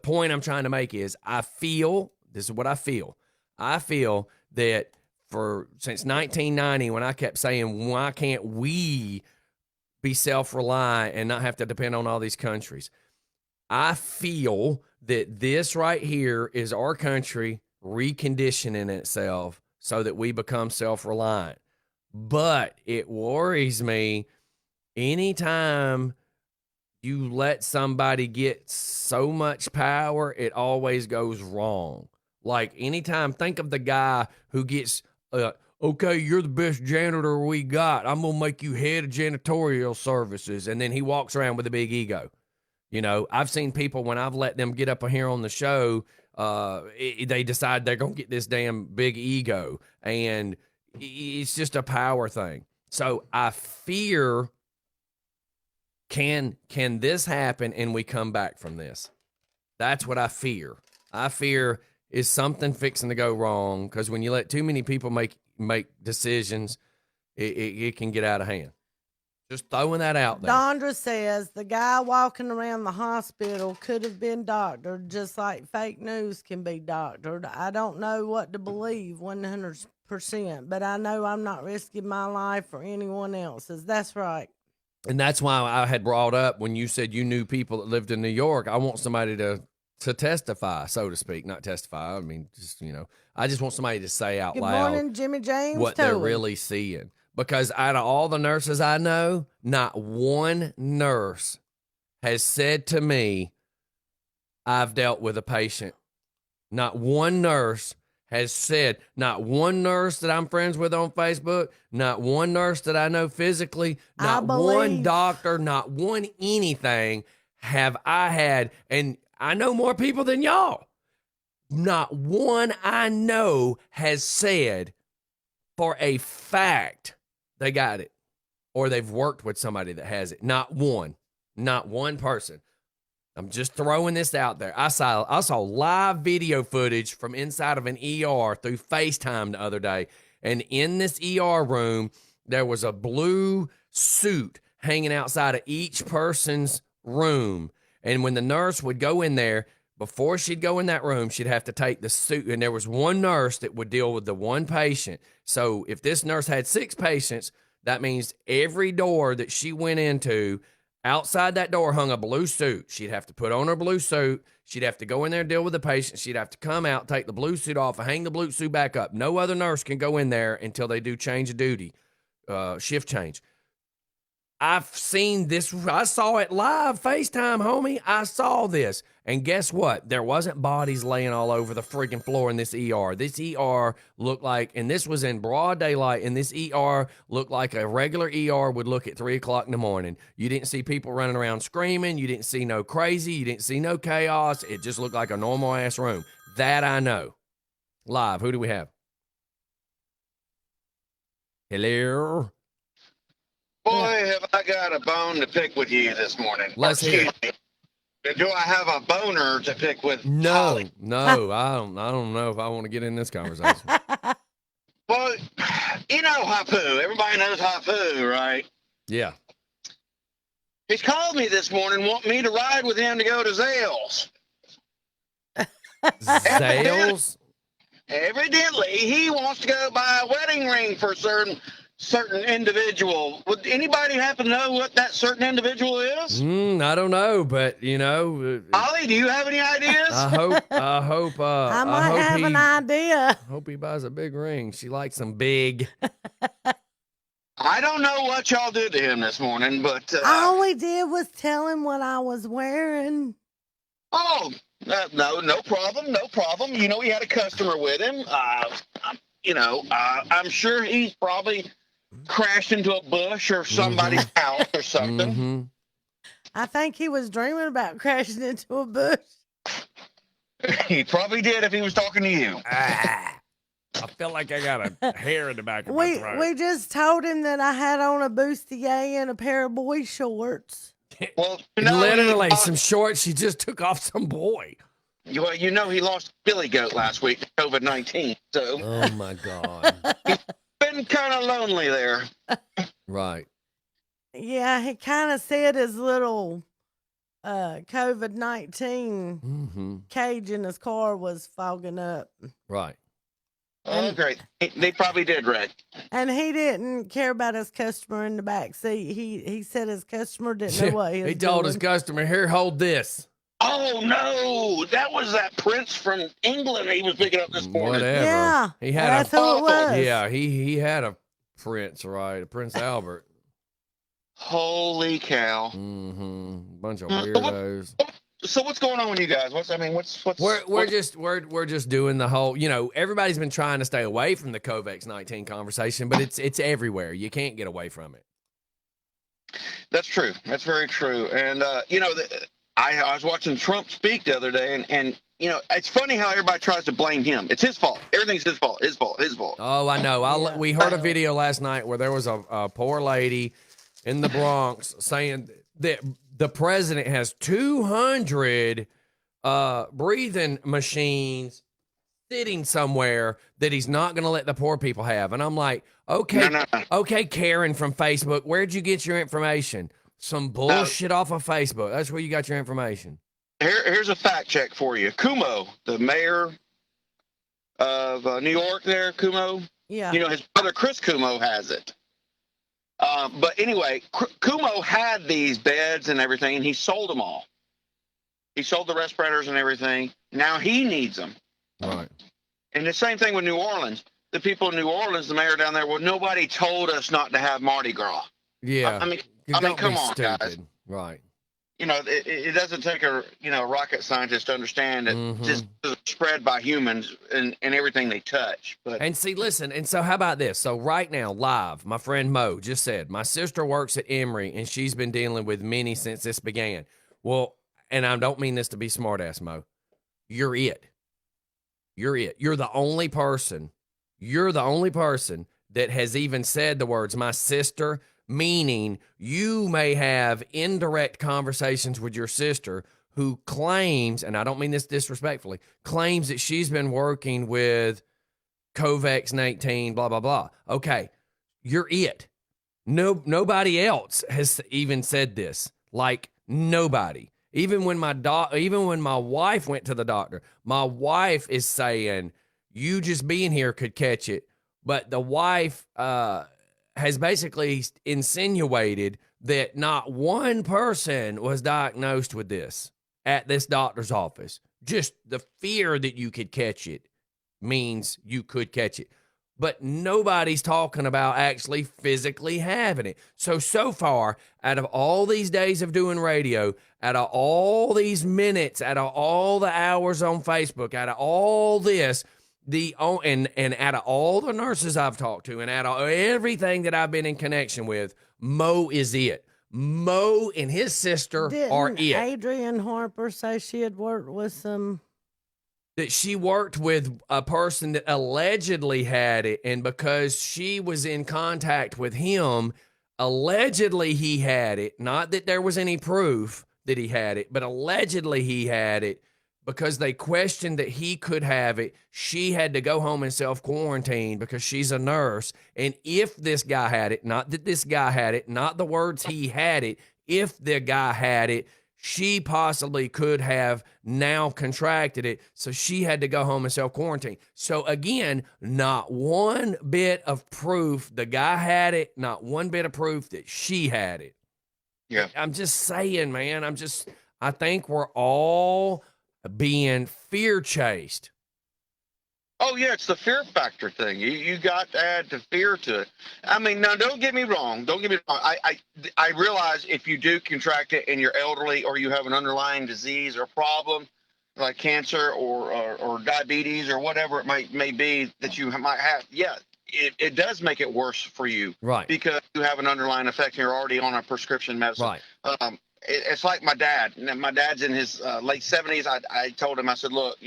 point I'm trying to make is this is what I feel. I feel that since 1990, when I kept saying, why can't we be self-reliant and not have to depend on all these countries? I feel that this right here is our country reconditioning itself so that we become self-reliant. But it worries me anytime you let somebody get so much power, it always goes wrong. Like, anytime, think of the guy who gets, okay, you're the best janitor we got. I'm going to make you head of janitorial services. And then he walks around with a big ego. I've seen people, when I've let them get up here on the show, they decide they're going to get this damn big ego. And it's just a power thing. So I fear, can this happen and we come back from this? That's what I fear. I fear is something fixing to go wrong, because when you let too many people make decisions, it can get out of hand. Just throwing that out there. Dondra says the guy walking around the hospital could have been doctored, just like fake news can be doctored. I don't know what to believe 100%, but I know I'm not risking my life or anyone else's. That's right. And that's why I had brought up, when you said you knew people that lived in New York, I want somebody to testify, so to speak. Not testify. I mean, just, I just want somebody to say out Good loud morning, Jimmy James, what they're really seeing. Because out of all the nurses I know, not one nurse has said to me, I've dealt with a patient. Not one nurse has said, not one nurse that I'm friends with on Facebook, not one nurse that I know physically, not one doctor, not one anything have I had. And I know more people than y'all. Not one I know has said for a fact they got it, or they've worked with somebody that has it. Not one person. I'm just throwing this out there. I saw live video footage from inside of an ER through FaceTime the other day. And in this ER room, there was a blue suit hanging outside of each person's room. And when the nurse would go in there, before she'd go in that room, she'd have to take the suit. And there was one nurse that would deal with the one patient. So if this nurse had 6 patients, that means every door that she went into, outside that door hung a blue suit. She'd have to put on her blue suit. She'd have to go in there and deal with the patient. She'd have to come out, take the blue suit off, and hang the blue suit back up. No other nurse can go in there until they do change of duty, shift change. I've seen this. I saw it live, FaceTime, homie. I saw this. And guess what? There wasn't bodies laying all over the freaking floor in this ER. This ER looked like, and this was in broad daylight, and this ER looked like a regular ER would look at 3 o'clock in the morning. You didn't see people running around screaming. You didn't see no crazy. You didn't see no chaos. It just looked like a normal-ass room. That I know. Live, who do we have? Hello? Boy, have I got a bone to pick with you this morning. Let's hear it. Excuse me. Do I have a boner to pick with No, Holly? no, I don't know if I want to get in this conversation. Well, you know Hapu. Everybody knows Hapu, right? Yeah. He's called me this morning, wanting me to ride with him to go to Zales. Sales? Evidently, he wants to go buy a wedding ring for a certain individual. Would anybody happen to know what that certain individual is? I don't know, but you know. Holly, do you have any ideas? I hope. I might have an idea. Hope he buys a big ring. She likes them big. I don't know what y'all did to him this morning, but All we did was tell him what I was wearing. oh, no problem, no problem. You know, he had a customer with him. I'm sure he's probably crashed into a bush or somebody's house or something. Mm-hmm. I think he was dreaming about crashing into a bush. He probably did if he was talking to you. I feel like I got a hair in the back of my throat. We just told him that I had on a bustier and a pair of boy shorts. Well, Literally, some shorts she just took off some boy. Well, you know he lost Billy Goat last week to COVID-19, so Oh my God. been kind of lonely there. Right. Yeah, he kind of said his little COVID-19 Mm-hmm. cage in his car was fogging up. Right. Oh, great. They probably did, Red. And he didn't care about his customer in the back seat. He said his customer didn't know what he was He told his doing. customer, "Here, hold this." Oh, no. That was that prince from England he was picking up this morning. Whatever. Yeah, He had that's who it was. Yeah, he had a prince, right? A Prince Albert. Holy cow. Mm-hmm. Bunch of weirdos. So what's going on with you guys? What's We're just doing the whole, everybody's been trying to stay away from the COVID-19 conversation, but it's everywhere. You can't get away from it. That's true. That's very true. And I was watching Trump speak the other day, and it's funny how everybody tries to blame him. It's his fault. Everything's his fault. His fault. His fault. Oh, I know. We heard a video last night where there was a poor lady in the Bronx saying that the president has 200 breathing machines sitting somewhere that he's not going to let the poor people have. And I'm like, okay, okay, Karen from Facebook, where'd you get your information? Some bullshit off of Facebook. That's where you got your information. Here's a fact check for you. Cuomo, the mayor of New York there, Cuomo. Yeah. His brother Chris Cuomo has it. But anyway, Cuomo had these beds and everything, and he sold them all. He sold the respirators and everything. Now he needs them. Right. And the same thing with New Orleans. The people in New Orleans, the mayor down there, well, nobody told us not to have Mardi Gras. Yeah. I mean, Don't come be on, stupid. guys. Right. It doesn't take a rocket scientist to understand that just spread by humans and everything they touch. But And see, listen, and so how about this? So right now, live, my friend Mo just said, my sister works at Emory, and she's been dealing with many since this began. Well, and I don't mean this to be smart-ass, Mo. You're it. You're it. You're the only person that has even said the words, my sister, meaning you may have indirect conversations with your sister who claims, and I don't mean this disrespectfully, claims that she's been working with Covax-19, blah, blah, blah. Okay, you're it. Nobody else has even said this. Like, nobody. Even when my wife went to the doctor, my wife is saying, you just being here could catch it. But the wife has basically insinuated that not one person was diagnosed with this at this doctor's office. Just the fear that you could catch it means you could catch it. But nobody's talking about actually physically having it. So far, out of all these days of doing radio, out of all these minutes, out of all the hours on Facebook, out of all this, and out of all the nurses I've talked to, and out of everything that I've been in connection with, Mo is it. Mo and his sister are it. Adrian Harper say she had worked with some... That she worked with a person that allegedly had it, and because she was in contact with him, allegedly he had it. Not that there was any proof that he had it, but allegedly he had it. Because they questioned that he could have it, she had to go home and self-quarantine because she's a nurse. And if this guy had it, not that this guy had it, not the words he had it, if the guy had it, she possibly could have now contracted it. So she had to go home and self-quarantine. So again, not one bit of proof the guy had it, not one bit of proof that she had it. Yeah. I'm just saying, man, I think we're all being fear chased. Oh yeah, it's the fear factor thing. You got to add the fear to it. I mean, now don't get me wrong. I realize if you do contract it and you're elderly or you have an underlying disease or problem like cancer or diabetes or whatever it may be that you might have, yeah, it does make it worse for you, right? Because you have an underlying effect and you're already on a prescription medicine, right? It's like my dad. My dad's in his late 70s. I told him, I said, look,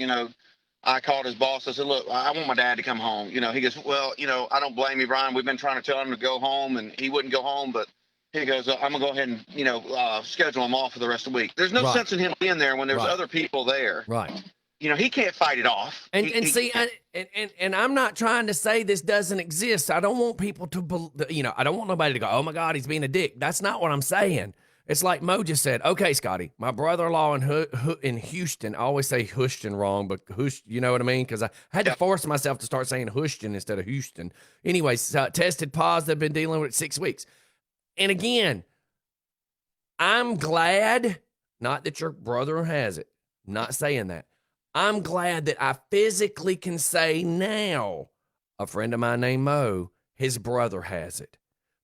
I called his boss. I said, look, I want my dad to come home. He goes, well, I don't blame you, Brian. We've been trying to tell him to go home, and he wouldn't go home. But he goes, I'm going to go ahead and, schedule him off for the rest of the week. There's no sense in him being there when there's other people there. Right. He can't fight it off. And I'm not trying to say this doesn't exist. I don't want people to, I don't want nobody to go, oh, my God, he's being a dick. That's not what I'm saying. It's like Mo just said, okay, Scotty, my brother-in-law in Houston, I always say Houston wrong, but you know what I mean? Because I had to force myself to start saying Houston instead of Houston. Anyways, tested positive, been dealing with it 6 weeks. And again, I'm glad, not that your brother has it, not saying that. I'm glad that I physically can say now, a friend of mine named Mo, his brother has it.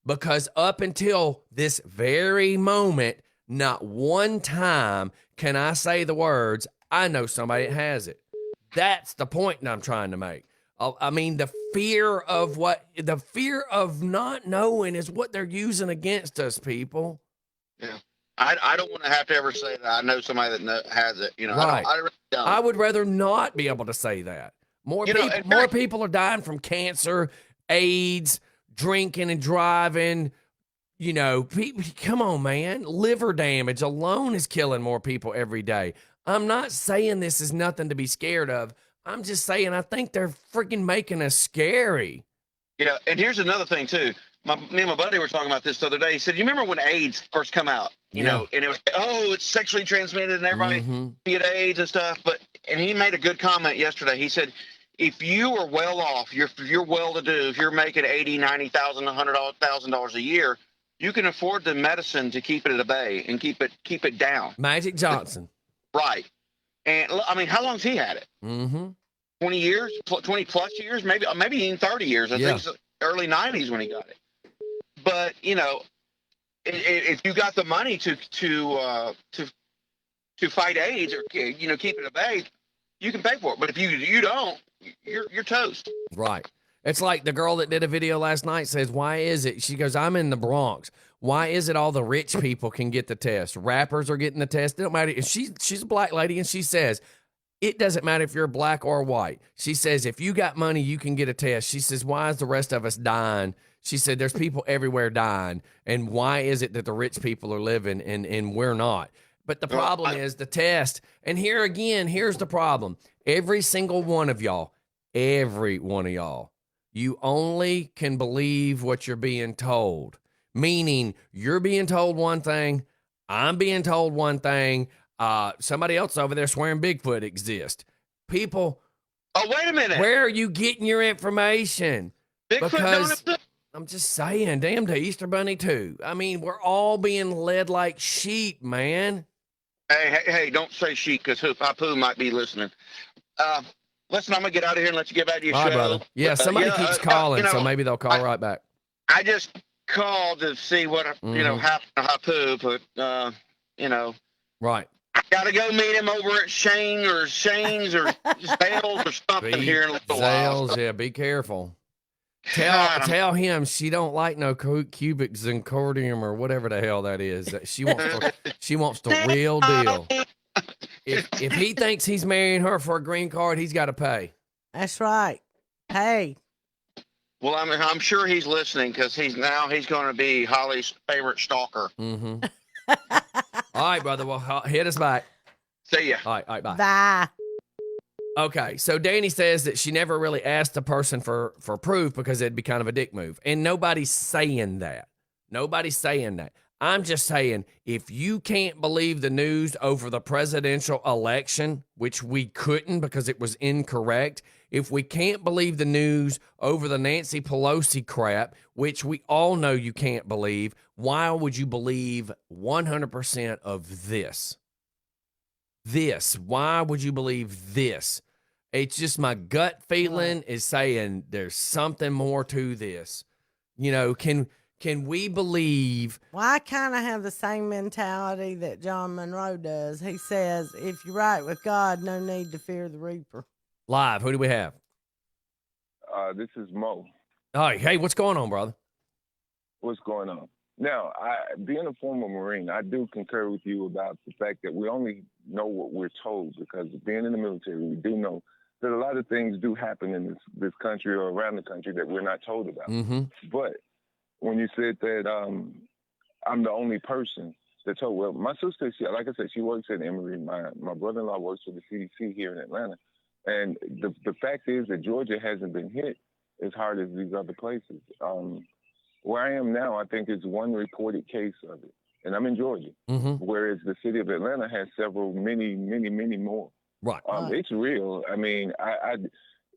Because up until this very moment, not one time can I say the words, I know somebody that has it. That's the point that I'm trying to make. I mean, the fear of not knowing is what they're using against us, people. Yeah. I don't want to have to ever say that I know somebody that has it. Right. I really don't. I would rather not be able to say that. More people are dying from cancer, AIDS, drinking and driving, come on, man. Liver damage alone is killing more people every day. I'm not saying this is nothing to be scared of. I'm just saying I think they're freaking making us scary. Yeah, and here's another thing, too. Me and my buddy were talking about this the other day. He said, you remember when AIDS first come out? And it was, it's sexually transmitted and everybody get AIDS and stuff. And he made a good comment yesterday. He said, if you are well off, you're well-to-do, if you're making $80,000, $90,000, $100,000 a year, you can afford the medicine to keep it at bay and keep it down. Magic Johnson. Right. And I mean, how long's he had it? 20 years, 20 plus years, maybe even 30 years. I think it's early 90s when he got it. But if you got the money to fight AIDS or keep it at bay, you can pay for it. But if you don't, you're toast. Right. It's like the girl that did a video last night says, why is it? She goes, I'm in the Bronx. Why is it all the rich people can get the test? Rappers are getting the test. It don't matter. She's a black lady, and she says, it doesn't matter if you're black or white. She says, if you got money, you can get a test. She says, why is the rest of us dying? She said, there's people everywhere dying. And why is it that the rich people are living and we're not? But the problem is the test. And here again, here's the problem. Every single one of y'all, you only can believe what you're being told. Meaning you're being told one thing, I'm being told one thing, somebody else over there swearing Bigfoot exists. People, oh, wait a minute. Where are you getting your information? Bigfoot Because don't I'm just saying, damn the Easter Bunny too. I mean, we're all being led like sheep, man. Hey, don't say sheep because Papu might be listening. Listen, I'm going to get out of here and let you get back to your All show. right, brother. Yeah, somebody keeps calling, so maybe they'll call right back. I just called to see what, happened to Papu, but, Right. I got to go meet him over at Shane's or Zales or something here in a little while. Zales, yeah, be careful. Tell him she don't like no cubic zirconium or whatever the hell that is. She wants the real deal. If he thinks he's marrying her for a green card, he's got to pay. That's right. Hey. Well, I'm sure he's listening because he's going to be Holly's favorite stalker. Mm-hmm. All right, brother. Well, hit us back. See ya. All right, bye. Bye. Okay, so Danny says that she never really asked the person for proof because it'd be kind of a dick move. And nobody's saying that. I'm just saying, if you can't believe the news over the presidential election, which we couldn't because it was incorrect, if we can't believe the news over the Nancy Pelosi crap, which we all know you can't believe, why would you believe 100% of this? Why would you believe this? It's just my gut feeling is saying there's something more to this. Can we believe? Well, I kind of have the same mentality that John Monroe does. He says, if you're right with God, no need to fear the Reaper. Live, who do we have? This is Mo. Oh, hey, what's going on, brother? What's going on? Now, being a former Marine, I do concur with you about the fact that we only know what we're told because being in the military, we do know that a lot of things do happen in this country or around the country that we're not told about. Mm-hmm. But when you said that I'm the only person that's told, well, my sister, like I said, she works at Emory. My brother-in-law works for the CDC here in Atlanta. And the fact is that Georgia hasn't been hit as hard as these other places. Where I am now, I think it's one reported case of it. And I'm in Georgia, whereas the city of Atlanta has many, many more. Right. It's real. I mean,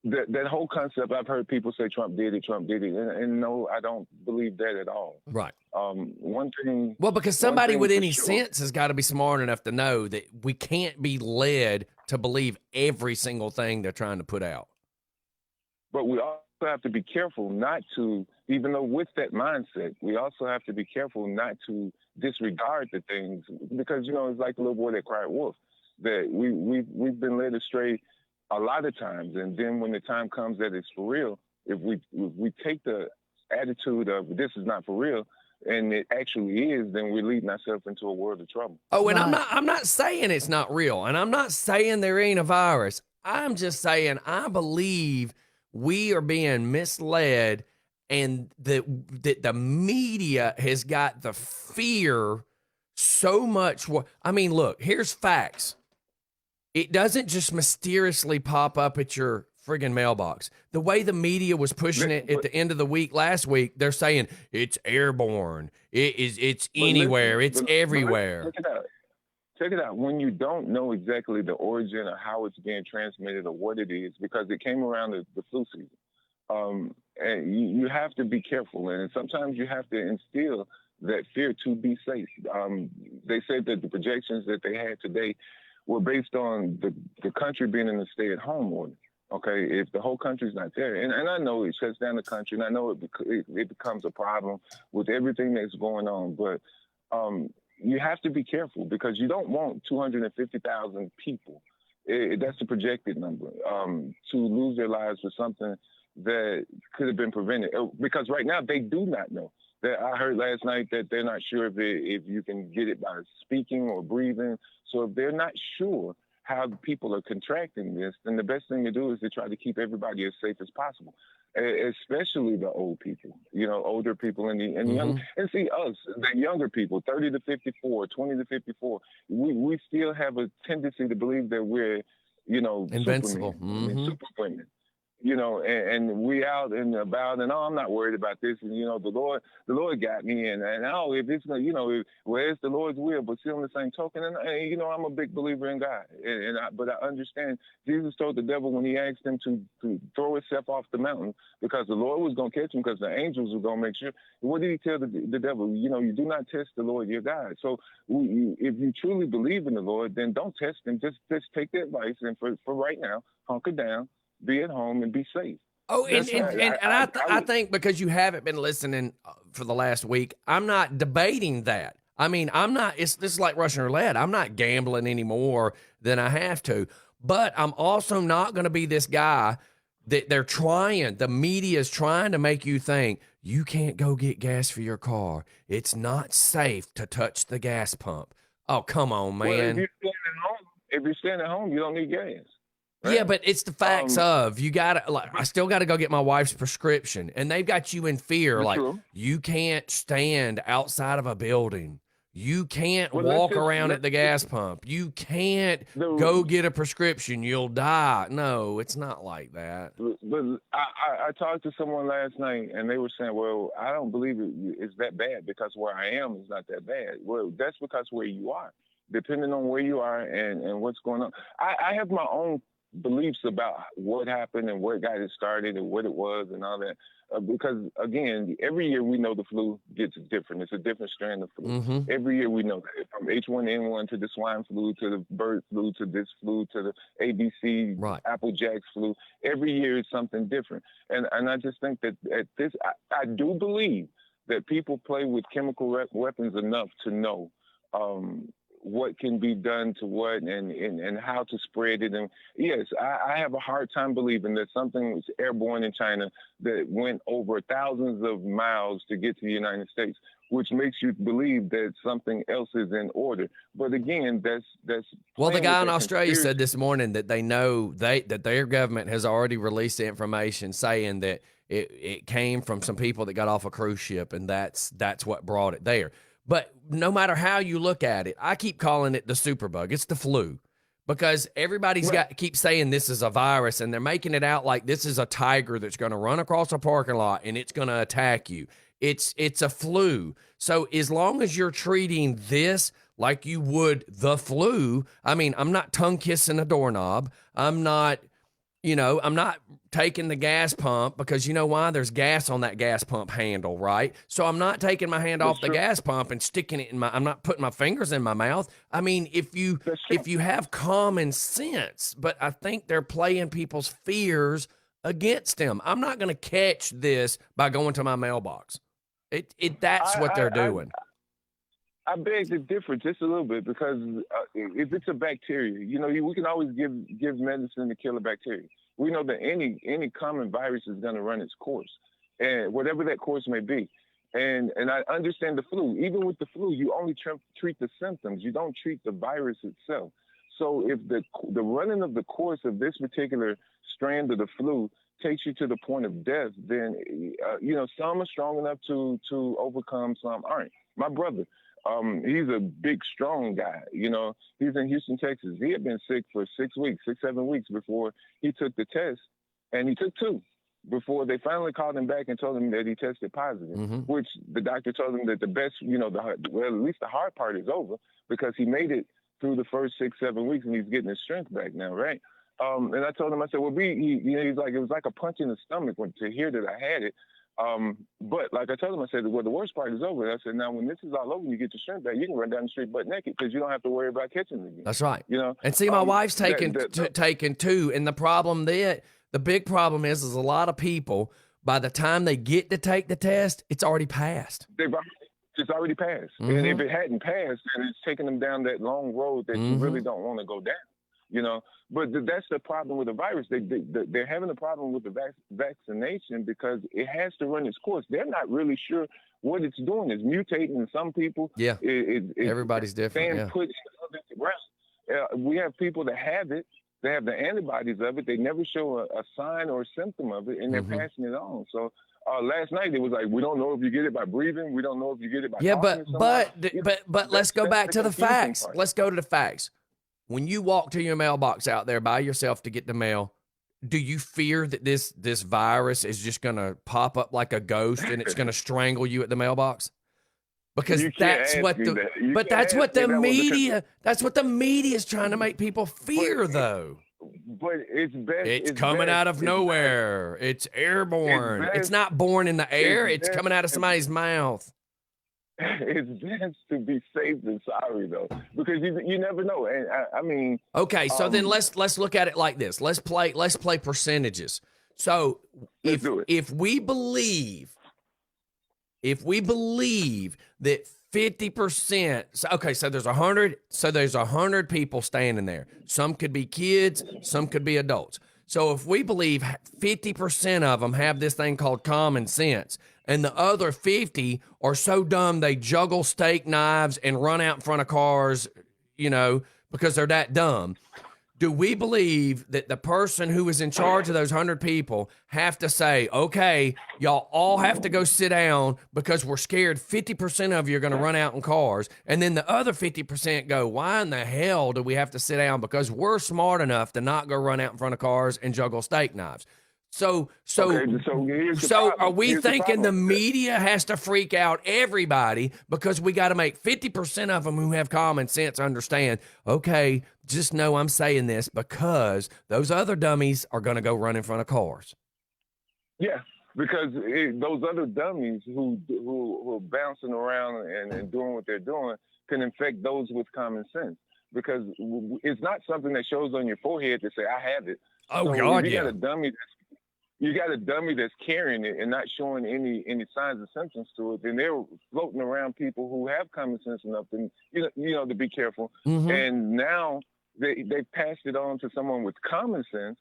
that whole concept, I've heard people say Trump did it. And no, I don't believe that at all. Right. One thing. Well, because somebody with any sure. sense has got to be smart enough to know that we can't be led to believe every single thing they're trying to put out. But we also have to be careful not to, even though with that mindset, we also have to be careful not to disregard the things because, it's like the little boy that cried wolf, that we've been led astray a lot of times. And then when the time comes that it's for real, if we take the attitude of this is not for real, and it actually is, then we're leading ourselves into a world of trouble. Oh, and I'm not saying it's not real, and I'm not saying there ain't a virus. I'm just saying I believe we are being misled, and that the media has got the fear so much. I mean, look, here's facts. It doesn't just mysteriously pop up at your friggin' mailbox. The way the media was pushing it at the end of the week last week, they're saying it's airborne. It's anywhere. It's everywhere. Check it out. When you don't know exactly the origin or how it's being transmitted or what it is, because it came around the flu season, and you have to be careful. And sometimes you have to instill that fear to be safe. They said that the projections that they had today were based on the country being in a stay-at-home order. Okay, if the whole country's not there, and I know it shuts down the country, and I know it becomes a problem with everything that's going on, but you have to be careful because you don't want 250,000 people, that's the projected number, to lose their lives for something that could have been prevented. Because right now they do not know. I heard last night that they're not sure if you can get it by speaking or breathing. So if they're not sure how people are contracting this, then the best thing to do is to try to keep everybody as safe as possible, especially the old people, older people and the young. And see us, the younger people, 30 to 54, 20 to 54, we still have a tendency to believe that we're, invincible, super women. And we out and about, and I'm not worried about this. And the Lord got me, and if it's it's the Lord's will. But still, on the same token, and I'm a big believer in God, but I understand Jesus told the devil when he asked him to throw himself off the mountain because the Lord was going to catch him because the angels were going to make sure. What did he tell the devil? You do not test the Lord your God. So if you truly believe in the Lord, then don't test him. Just take the advice, and for right now, hunker down. Be at home and be safe. Oh, I think because you haven't been listening for the last week, I'm not debating that. I mean, this is like Russian roulette. I'm not gambling any more than I have to. But I'm also not going to be this guy that the media is trying to make you think you can't go get gas for your car. It's not safe to touch the gas pump. Oh, come on, man. Well, if you're staying at home, you don't need gas. Right? Yeah, but it's the facts of you gotta I still gotta go get my wife's prescription, and they've got you in fear. You can't stand outside of a building. You can't walk around at the gas pump. You can't go get a prescription. You'll die. No, it's not like that. But I talked to someone last night, and they were saying, well, I don't believe it's that bad because where I am is not that bad. Well, that's because where you are. Depending on where you are and what's going on. I have my own beliefs about what happened and what got it started and what it was and all that. Because, again, every year we know the flu gets different. It's a different strand of flu. Every year we know that. From H1N1 to the swine flu to the bird flu to this flu to the ABC, Applejack's flu. Every year is something different. And I just think that at this, I do believe that people play with chemical weapons enough to know what can be done to what and how to spread it. And yes, I have a hard time believing that something was airborne in China that went over thousands of miles to get to the United States, which makes you believe that something else is in order. But again, that's well, the guy in Australia said this morning that they know that their government has already released the information saying that it came from some people that got off a cruise ship, and that's what brought it there. But no matter how you look at it, I keep calling it the superbug. It's the flu because everybody's keeps saying this is a virus, and they're making it out like this is a tiger that's going to run across a parking lot and it's going to attack you. It's a flu. So as long as you're treating this like you would the flu, I mean, I'm not tongue kissing a doorknob. I'm not taking the gas pump because you know why? There's gas on that gas pump handle, right? So I'm not taking my hand off the gas pump and sticking it I'm not putting my fingers in my mouth. I mean, if you have common sense, but I think they're playing people's fears against them. I'm not going to catch this by going to my mailbox. That's what they're doing. I beg to differ just a little bit because if it's a bacteria, we can always give medicine to kill a bacteria. We know that any common virus is going to run its course, and whatever that course may be. And I understand the flu. Even with the flu, you only treat the symptoms. You don't treat the virus itself. So if the running of the course of this particular strand of the flu takes you to the point of death, then some are strong enough to overcome, some aren't. My brother. He's a big, strong guy. He's in Houston, Texas. He had been sick for 7 weeks before he took the test, and he took 2 before they finally called him back and told him that he tested positive, which the doctor told him that the best, at least the hard part is over because he made it through the first 6-7 weeks and he's getting his strength back now, right? And I told him, I said, well, he's like, it was like a punch in the stomach to hear that I had it. But like I told him, I said, well, the worst part is over. I said, now when this is all over, you get your strength back, you can run down the street butt naked because you don't have to worry about catching it again. That's right. And see, my wife's taken 2, and the big problem is a lot of people, by the time they get to take the test, it's already passed. It's already passed. And if it hadn't passed, then it's taking them down that long road that you really don't want to go down. But that's the problem with the virus. They're having a problem with the vaccination because it has to run its course. They're not really sure what it's doing. It's mutating in some people. Yeah, everybody's different. Put in others. We have people that have it. They have the antibodies of it. They never show a sign or a symptom of it, and they're passing it on. So last night it was like, we don't know if you get it by breathing. We don't know if you get it by talking to somebody. But let's go back to the facts. Let's go to the facts. When you walk to your mailbox out there by yourself to get the mail, do you fear that this virus is just going to pop up like a ghost and it's going to strangle you at the mailbox? Because that's what the media is trying to make people fear, though. But it's coming out of nowhere. It's airborne. It's not born in the air. It's coming out of somebody's mouth. It's best to be safe than sorry, though, because you never know. And I mean, okay, so then let's look at it like this. Let's play percentages. So if we believe that 50%, so there's 100 people standing there. Some could be kids, some could be adults. So if we believe 50% of them have this thing called common sense, and the other 50 are so dumb they juggle steak knives and run out in front of cars, because they're that dumb, do we believe that the person who is in charge of those 100 people have to say, okay, y'all all have to go sit down because we're scared 50% of you are going to run out in cars, and then the other 50% go, why in the hell do we have to sit down? Because we're smart enough to not go run out in front of cars and juggle steak knives. So are we thinking the media has to freak out everybody because we got to make 50% of them who have common sense understand, okay, just know I'm saying this because those other dummies are going to go run in front of cars? Yeah, because those other dummies who are bouncing around and doing what they're doing can infect those with common sense, because it's not something that shows on your forehead to say, I have it. Oh, so God, yeah. You got a dummy that's carrying it and not showing any signs and symptoms to it, then they're floating around people who have common sense enough to be careful. Mm-hmm. And now they passed it on to someone with common sense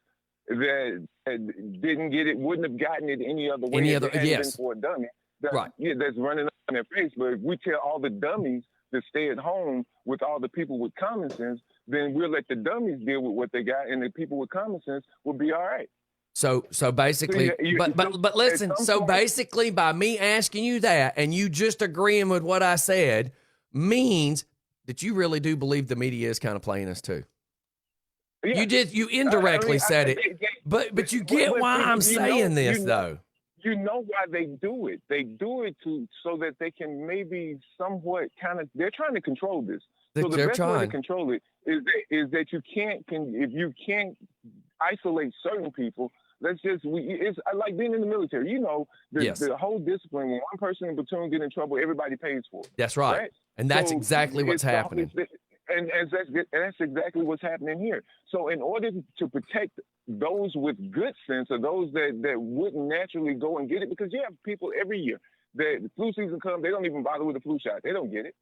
that didn't get it, wouldn't have gotten it any other way. Been for a dummy that's running up in their face. But if we tell all the dummies to stay at home with all the people with common sense, then we'll let the dummies deal with what they got, and the people with common sense will be all right. So basically, but listen, so basically by me asking you that and you just agreeing with what I said means that you really do believe the media is kind of playing us too. Yeah. You indirectly said it, but you get why I'm saying this though. You know why they do it. They do it so that they can maybe somewhat they're trying to control this. So the best way to control it is that if you can't isolate certain people, it's like being in the military. The whole discipline, when one person in platoon get in trouble, everybody pays for it. That's right. And that's exactly what's happening. And that's exactly what's happening here. So in order to protect those with good sense, or those that wouldn't naturally go and get it, because you have people every year, the flu season comes, they don't even bother with the flu shot. They don't get it.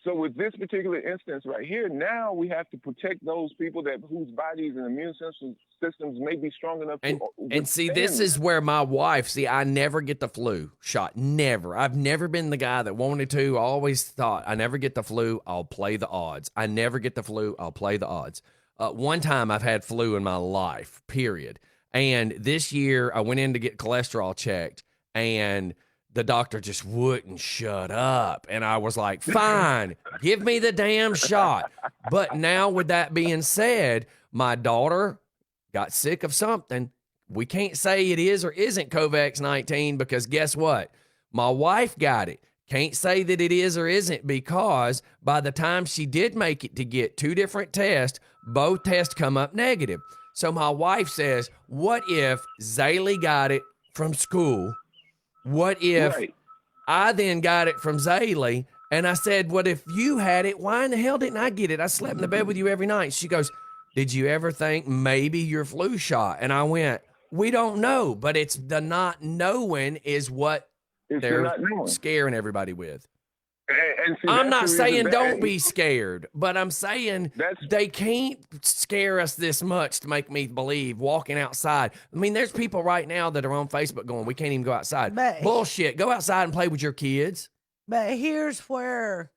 So with this particular instance right here, now we have to protect those people whose bodies and immune systems may be strong enough and see, this is where my wife, I never get the flu shot. Never. I've never been the guy that wanted to. I always thought, I never get the flu, I'll play the odds. I never get the flu, I'll play the odds. One time I've had flu in my life, period. And this year I went in to get cholesterol checked, and the doctor just wouldn't shut up. And I was like, fine, give me the damn shot. But now with that being said, my daughter got sick of something. We can't say it is or isn't COVID-19 because guess what? My wife got it. Can't say that it is or isn't because by the time she did make it to get 2 different tests, both tests come up negative. So my wife says, what if Zaylee got it from school? What if I then got it from Zaylee? And I said, what if you had it? Why in the hell didn't I get it? I slept in the bed with you every night. She goes, did you ever think maybe your flu shot? And I went, we don't know, but it's the not knowing is what they're scaring everybody with. And see, I'm not saying don't be scared, but I'm saying they can't scare us this much to make me believe walking outside. I mean, there's people right now that are on Facebook going, we can't even go outside. Bullshit. Go outside and play with your kids. But here's where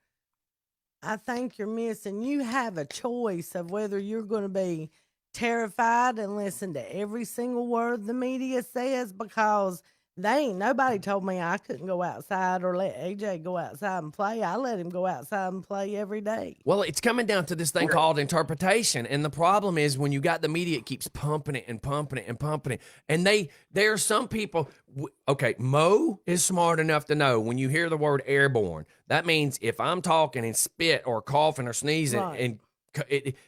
I think you're missing. You have a choice of whether you're going to be terrified and listen to every single word the media says, because nobody told me I couldn't go outside or let AJ go outside and play. I let him go outside and play every day. Well, it's coming down to this thing called interpretation. And the problem is when you got the media, it keeps pumping it and pumping it and pumping it. And there are some people, okay, Mo is smart enough to know when you hear the word airborne, that means if I'm talking and spit or coughing or sneezing and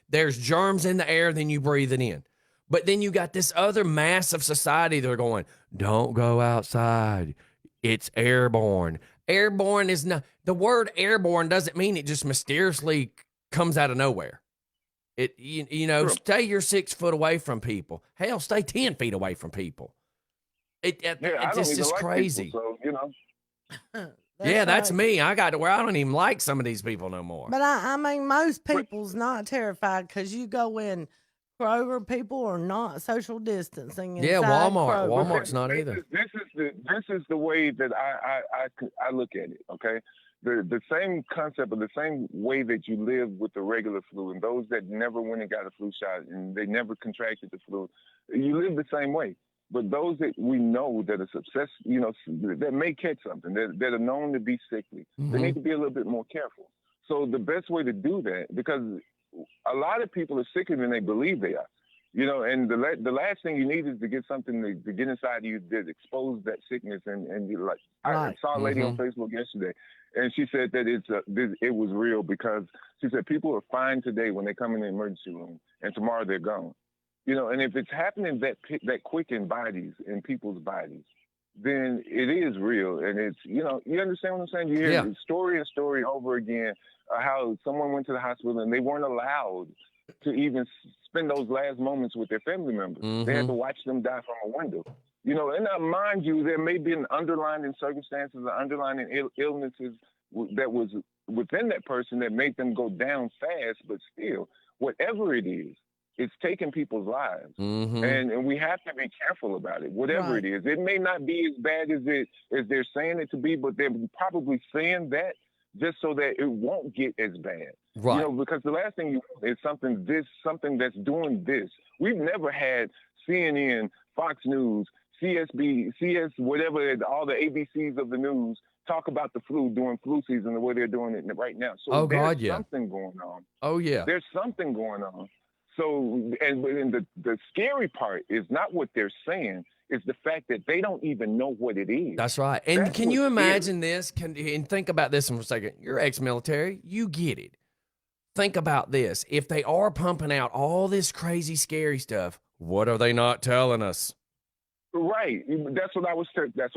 there's germs in the air, then you breathe it in. But then you got this other mass of society that are going, don't go outside. It's airborne. Airborne is not, the word airborne doesn't mean it just mysteriously comes out of nowhere. Stay your 6 foot away from people. Hell, stay 10 feet away from people. It's just crazy. People, so, that's me. I got to where I don't even like some of these people no more. But I mean, most people's not terrified because you go in Kroger, people are not social distancing. Yeah, Walmart. Walmart's not either. This is the way that I look at it. Okay, the same concept of the same way that you live with the regular flu, and those that never went and got a flu shot and they never contracted the flu, you live the same way. But those that we know that are obsessed, that may catch something, that are known to be sickly, they need to be a little bit more careful. So the best way to do that, because a lot of people are sicker than they believe they are, and the last thing you need is to get something to get inside you that expose that sickness. And you're like, I saw a lady on Facebook yesterday, and she said that it was real because she said people are fine today when they come in the emergency room, and tomorrow they're gone. And if it's happening that quick in people's bodies, then it is real. And it's, you understand what I'm saying? You hear story and story over again, how someone went to the hospital and they weren't allowed to even spend those last moments with their family members. They had to watch them die from a window. And mind you, there may be an underlying circumstances or underlying illnesses that was within that person that made them go down fast, but still, whatever it is, it's taking people's lives, and we have to be careful about it. Whatever it is, it may not be as bad as they're saying it to be, but they're probably saying that just so that it won't get as bad. Right. Because the last thing you want is something that's doing this. We've never had CNN, Fox News, CS, whatever, all the ABCs of the news talk about the flu during flu season the way they're doing it right now. So there's something going on. Oh yeah, there's something going on. So, and the scary part is not what they're saying, it's the fact that they don't even know what it is. That's right. And can you imagine this? And think about this for a second. You're ex-military. You get it. Think about this. If they are pumping out all this crazy, scary stuff, what are they not telling us? Right. That's what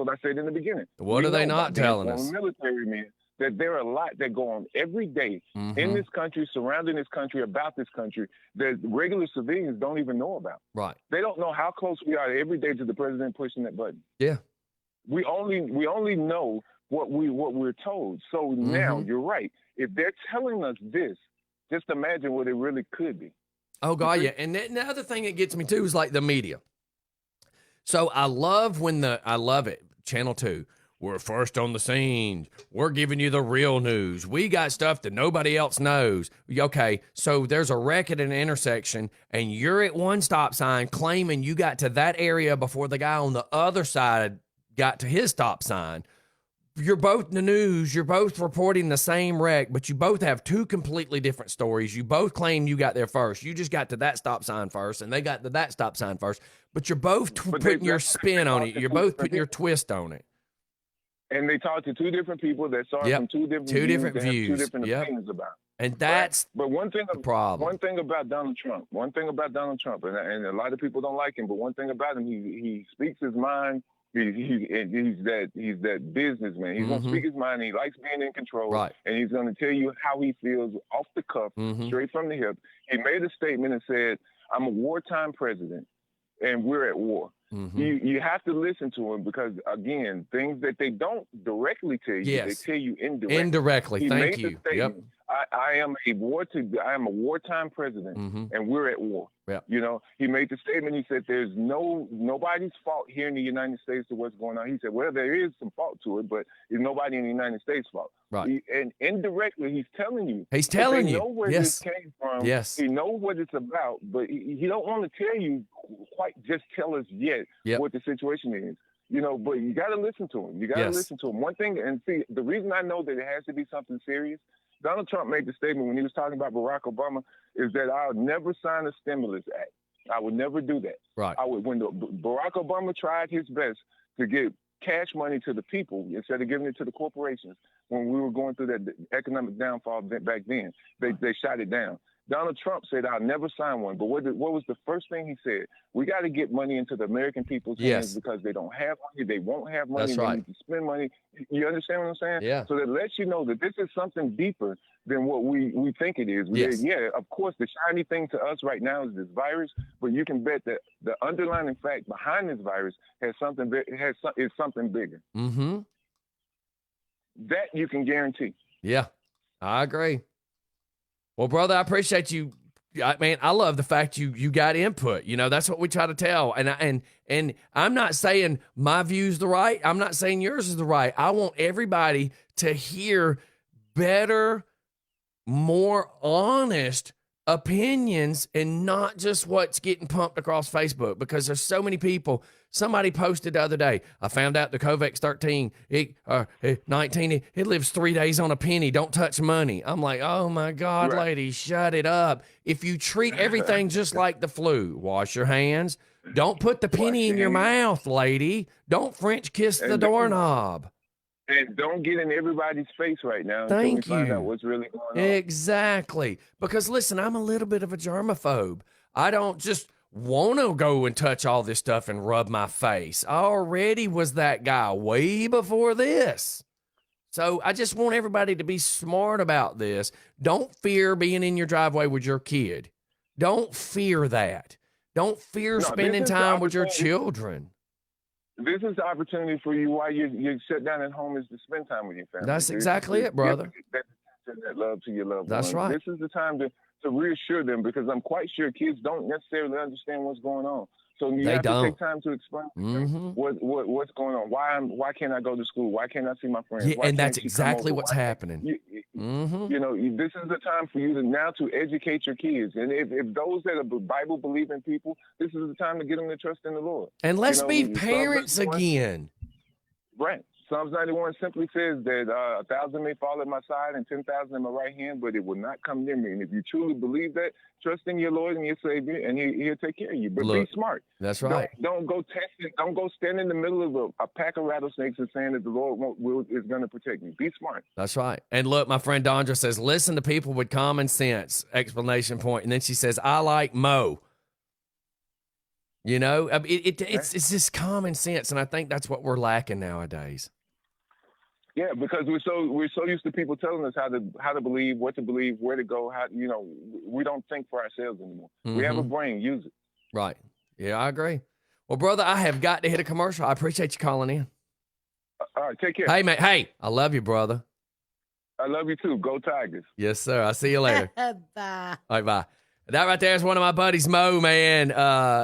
I said in the beginning. What are they not telling us? Military men. That there are a lot that go on every day in this country, surrounding this country, about this country, that regular civilians don't even know about. Right. They don't know how close we are every day to the president pushing that button. Yeah. We only know what we're told. So now you're right. If they're telling us this, just imagine what it really could be. Oh God, yeah. And the other thing that gets me too is like the media. So I love it. Channel 2. We're first on the scene. We're giving you the real news. We got stuff that nobody else knows. Okay, so there's a wreck at an intersection, and you're at one stop sign claiming you got to that area before the guy on the other side got to his stop sign. You're both in the news. You're both reporting the same wreck, but you both have two completely different stories. You both claim you got there first. You just got to that stop sign first, and they got to that stop sign first. But you're both putting your spin on it. You're both putting your twist on it. And they talked to two different people that saw it from two different views. Two different opinions about it. And that's but one thing the problem. One thing about Donald Trump, and a lot of people don't like him, but one thing about him, he speaks his mind. He's that businessman. He's gonna speak his mind. He likes being in control, and he's gonna tell you how he feels off the cuff, straight from the hip. He made a statement and said, "I'm a wartime president, and we're at war." You have to listen to him because, again, things that they don't directly tell you, they tell you indirectly. Indirectly, thank you. Yep. I am a wartime president, and we're at war. Yeah. You know, he made the statement. He said, "There's nobody's fault here in the United States to what's going on." He said, "Well, there is some fault to it, but it's nobody in the United States' fault." Right. And indirectly, he's telling you. He's telling they you. know where Yes. this came from. Yes. He knows what it's about, but he don't want to tell you quite. Just tell us yet what the situation is. You know, but you got to listen to him. You got to listen to him. One thing, and see, the reason I know that it has to be something serious. Donald Trump made the statement when he was talking about Barack Obama is that I'll never sign a stimulus act. I would never do that. Right. When Barack Obama tried his best to give cash money to the people instead of giving it to the corporations, when we were going through that economic downfall back then, they shot it down. Donald Trump said, "I'll never sign one." But what was the first thing he said? We got to get money into the American people's hands because they don't have money. They won't have money. That's they right. need to spend money. You understand what I'm saying? Yeah. So that lets you know that this is something deeper than what we think it is. Yes. Yeah, of course, the shiny thing to us right now is this virus, but you can bet that the underlying fact behind this virus is something bigger. Mm-hmm. That you can guarantee. Yeah, I agree. Well, brother, I appreciate you. Man, I love the fact you got input. You know, that's what we try to tell. And I'm not saying my view's the right. I'm not saying yours is the right. I want everybody to hear better, more honest opinions and not just what's getting pumped across Facebook, because there's so many people. Somebody posted the other day, I found out the Covax 13, 19, it lives 3 days on a penny. Don't touch money. I'm like, oh my God, lady, shut it up. If you treat everything just like the flu, wash your hands. Don't put the penny in your mouth, lady. Don't French kiss the doorknob. And don't get in everybody's face right now Thank until we find you. out what's really going on. Exactly. Because listen, I'm a little bit of a germaphobe. I don't just want to go and touch all this stuff and rub my face. I already was that guy way before this. So I just want everybody to be smart about this. Don't fear being in your driveway with your kid. Don't fear that. Don't fear spending time with your children. This is the opportunity for you while you're shut down at home, is to spend time with your family. That's exactly it, brother. That love to your loved That's ones. right. This is the time to reassure them, because I'm quite sure kids don't necessarily understand what's going on. So you have to take time to explain to them what's going on. Why can't I go to school? Why can't I see my friends? Yeah, and that's exactly what's happening. You know, this is the time for you to educate your kids. And if those that are Bible believing people, this is the time to get them to trust in the Lord. And let's be parents again. Right. Psalms 91 simply says that 1,000 may fall at my side and 10,000 at my right hand, but it will not come near me. And if you truly believe that, trust in your Lord and your Savior, and He'll take care of you. But be smart. That's right. Don't go testing. Don't go stand in the middle of a pack of rattlesnakes and saying that the Lord is going to protect me. Be smart. That's right. And look, my friend Dondra says, listen to people with common sense, exclamation point. And then she says, I like Mo. You know, it's just common sense. And I think that's what we're lacking nowadays. Yeah, because we're so used to people telling us how to believe, what to believe, where to go. We don't think for ourselves anymore. We have a brain, use it. Right. Yeah, I agree. Well, brother, I have got to hit a commercial. I appreciate you calling in. All right, take care. Hey, mate. Hey, I love you, brother. I love you too. Go Tigers. Yes, sir. I'll see you later. Bye. All right, bye. That right there is one of my buddies, Mo, man.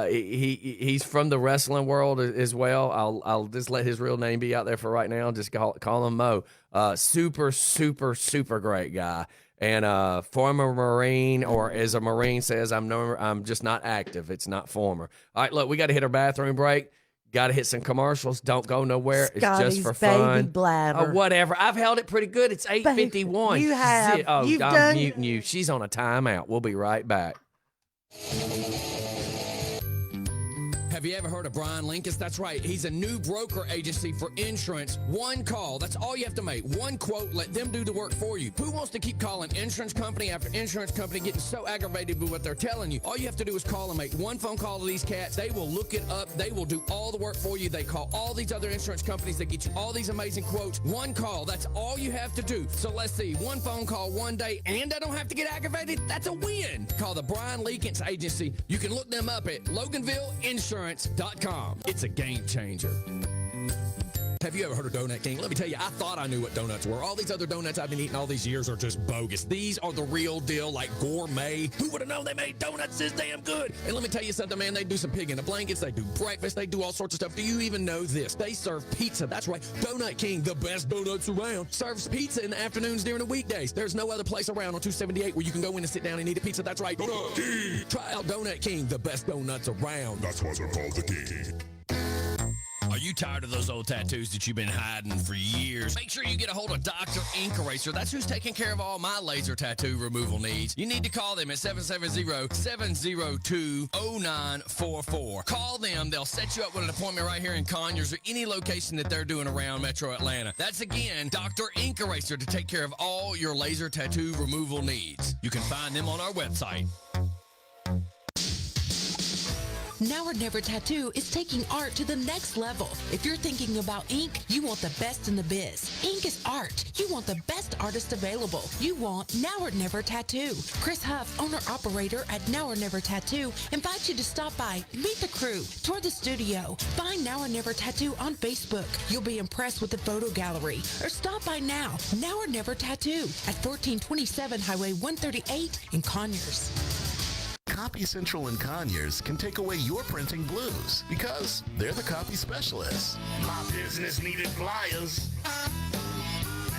He's from the wrestling world as well. I'll just let his real name be out there for right now. Just call him Mo. Super, super, super great guy. And former Marine, or as a Marine says, I'm just not active. It's not former. All right, look, we got to hit our bathroom break. Got to hit some commercials. Don't go nowhere. Scotty's it's just for fun. Baby bladder. Whatever. I've held it pretty good. It's 8:51. You have. Oh, You've I'm done. muting you. She's on a timeout. We'll be right back. Have you ever heard of Brian Linkus? That's right. He's a new broker agency for insurance. One call. That's all you have to make. One quote. Let them do the work for you. Who wants to keep calling insurance company after insurance company, getting so aggravated with what they're telling you? All you have to do is call and make one phone call to these cats. They will look it up. They will do all the work for you. They call all these other insurance companies. They get you all these amazing quotes. One call. That's all you have to do. So let's see. One phone call one day, and I don't have to get aggravated. That's a win. Call the Brian Linkus Agency. You can look them up at LoganvilleInsurance.com. It's a game changer. Have you ever heard of Donut King? Let me tell you, I thought I knew what donuts were. All these other donuts I've been eating all these years are just bogus. These are the real deal, like gourmet. Who would have known they made donuts this damn good? And let me tell you something, man. They do some pig in the blankets. They do breakfast. They do all sorts of stuff. Do you even know this? They serve pizza. That's right. Donut King, the best donuts around, serves pizza in the afternoons during the weekdays. There's no other place around on 278 where you can go in and sit down and eat a pizza. That's right. Donut King. Try out Donut King, the best donuts around. That's why they're called the King. Are you tired of those old tattoos that you've been hiding for years? Make sure you get a hold of Dr. Ink Eraser. That's who's taking care of all my laser tattoo removal needs. You need to call them at 770-702-0944. Call them. They'll set you up with an appointment right here in Conyers or any location that they're doing around Metro Atlanta. That's, again, Dr. Ink Eraser to take care of all your laser tattoo removal needs. You can find them on our website. Now or Never Tattoo is taking art to the next level. If you're thinking about ink, you want the best in the biz. Ink is art. You want the best artist available. You want Now or Never Tattoo. Chris Huff, owner-operator at Now or Never Tattoo, invites you to stop by, meet the crew, tour the studio. Find Now or Never Tattoo on Facebook. You'll be impressed with the photo gallery. Or stop by now. Now or Never Tattoo at 1427 Highway 138 in Conyers. Copy Central and Conyers can take away your printing blues because they're the copy specialists. My business needed flyers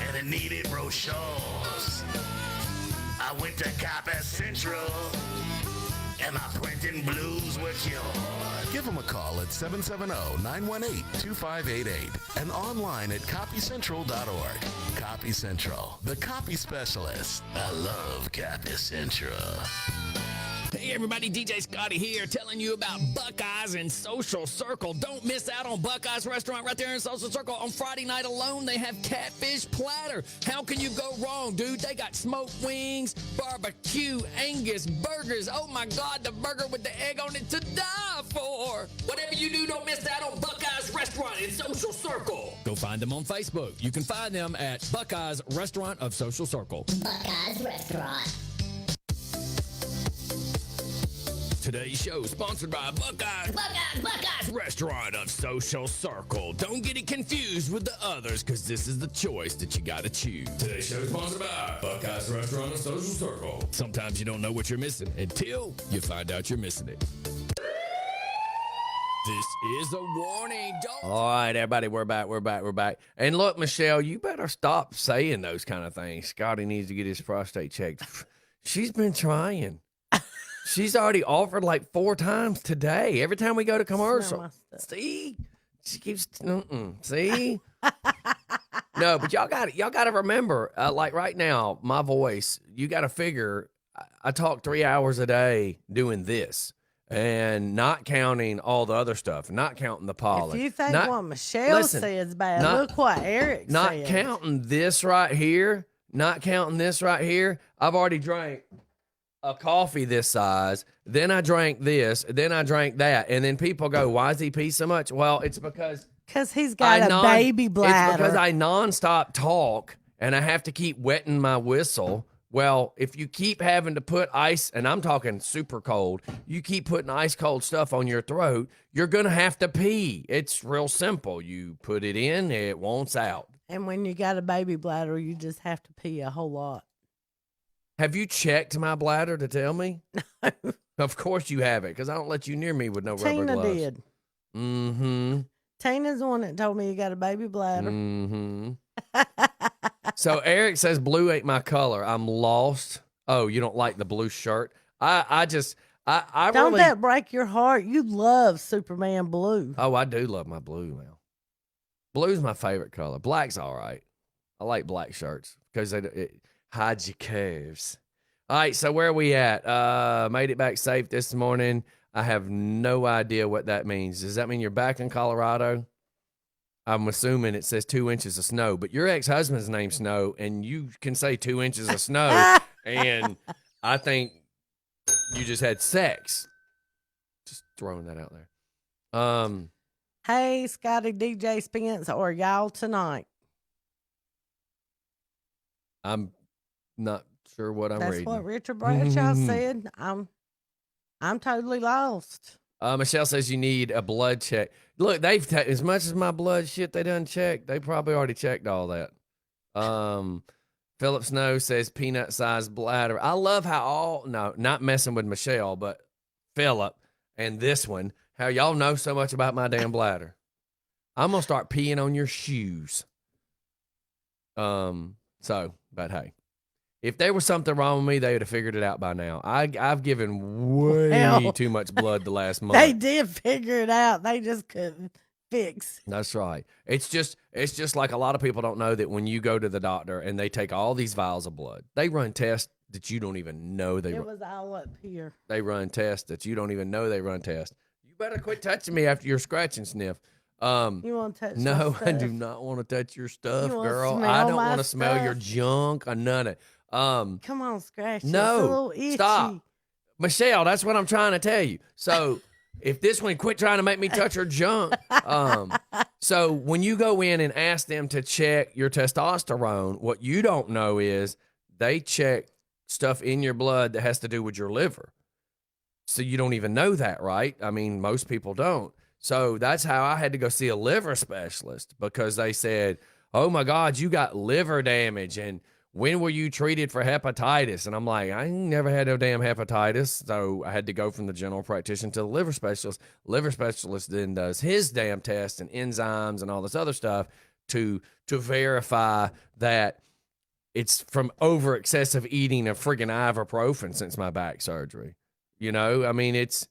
and it needed brochures. I went to Copy Central and my printing blues were cured. Give them a call at 770-918-2588 and online at copycentral.org. Copy Central, the copy specialist. I love Copy Central. Hey everybody, DJ Scotty here telling you about Buckeyes and Social Circle. Don't miss out on Buckeyes restaurant right there in Social Circle. On Friday night alone, they have catfish platter. How can you go wrong, dude? They got smoked wings, barbecue, Angus burgers. Oh my God, the burger with the egg on it to die for. Whatever you do, don't miss out on Buckeyes restaurant in Social Circle. Go find them on Facebook. You can find them at Buckeyes Restaurant of Social Circle. Buckeyes Restaurant. Today's show is sponsored by Buckeyes Restaurant of Social Circle. Don't get it confused with the others, because this is the choice that you gotta choose. Today's show is sponsored by Buckeyes Restaurant of Social Circle. Sometimes you don't know what you're missing until you find out you're missing it. This is a warning. Don't. All right, everybody, we're back. And look, Michelle, you better stop saying those kind of things. Scotty needs to get his prostate checked. She's been trying. She's already offered like 4 times today. Every time we go to commercial. See? She keeps, see? No, but y'all got to remember, like right now, my voice, you got to figure, I talk 3 hours a day doing this. And not counting all the other stuff, not counting the pollen. If you think what Michelle says bad, look what Eric said. Not counting this right here, I've already drank a coffee this size, then I drank this, then I drank that, and then people go, why does he pee so much? Well, it's because he's got a baby bladder. It's because I nonstop talk, and I have to keep wetting my whistle. Well, if you keep having to put ice, and I'm talking super cold, you keep putting ice cold stuff on your throat, you're going to have to pee. It's real simple. You put it in, it wants out. And when you got a baby bladder, you just have to pee a whole lot. Have you checked my bladder to tell me? No. Of course you haven't, because I don't let you near me with no rubber gloves. Tina did. Mm-hmm. Tina's the one that told me you got a baby bladder. Mm-hmm. So Eric says blue ain't my color. I'm lost. Oh, you don't like the blue shirt? I don't really... that break your heart? You love Superman blue. Oh, I do love my blue now. Blue's my favorite color. Black's all right. I like black shirts because it hides your curves. All right, so where are we at? Made it back safe this morning. I have no idea what that means. Does that mean you're back in Colorado? I'm assuming it says 2 inches of snow, but your ex-husband's name's Snow, and you can say 2 inches of snow, and I think you just had sex. Just throwing that out there. Hey, Scotty, DJ Spence, or y'all tonight? I'm not sure what I'm reading. That's what Richard Bradshaw said. I'm totally lost. Michelle says you need a blood check. Look, they've as much as my blood shit they done checked. They probably already checked all that. Philip Snow says peanut-sized bladder. I love how not messing with Michelle, but Philip and this one, how y'all know so much about my damn bladder. I'm going to start peeing on your shoes. But hey, if there was something wrong with me, they would have figured it out by now. I've given way too much blood the last month. They did figure it out. They just couldn't fix. That's right. It's just like a lot of people don't know that when you go to the doctor and they take all these vials of blood, they run tests that you don't even know they run. It was all up here. They run tests that you don't even know they run tests. You better quit touching me after your scratch and sniff. You want to touch No, my stuff? I do not want to touch your stuff, You wanna girl. smell I don't my want to smell your stuff? junk or none of it. Come on, scratch it. It's a No, little itchy. stop. Michelle, that's what I'm trying to tell you. So if this one quit trying to make me touch her junk. So when you go in and ask them to check your testosterone, what you don't know is they check stuff in your blood that has to do with your liver. So you don't even know that, right? I mean, most people don't. So that's how I had to go see a liver specialist, because they said, oh my God, you got liver damage. And when were you treated for hepatitis? And I'm like, I ain't never had no damn hepatitis. So I had to go from the general practitioner to the liver specialist. Liver specialist then does his damn test and enzymes and all this other stuff to verify that it's from over excessive eating of friggin' ibuprofen since my back surgery. You know, I mean, it's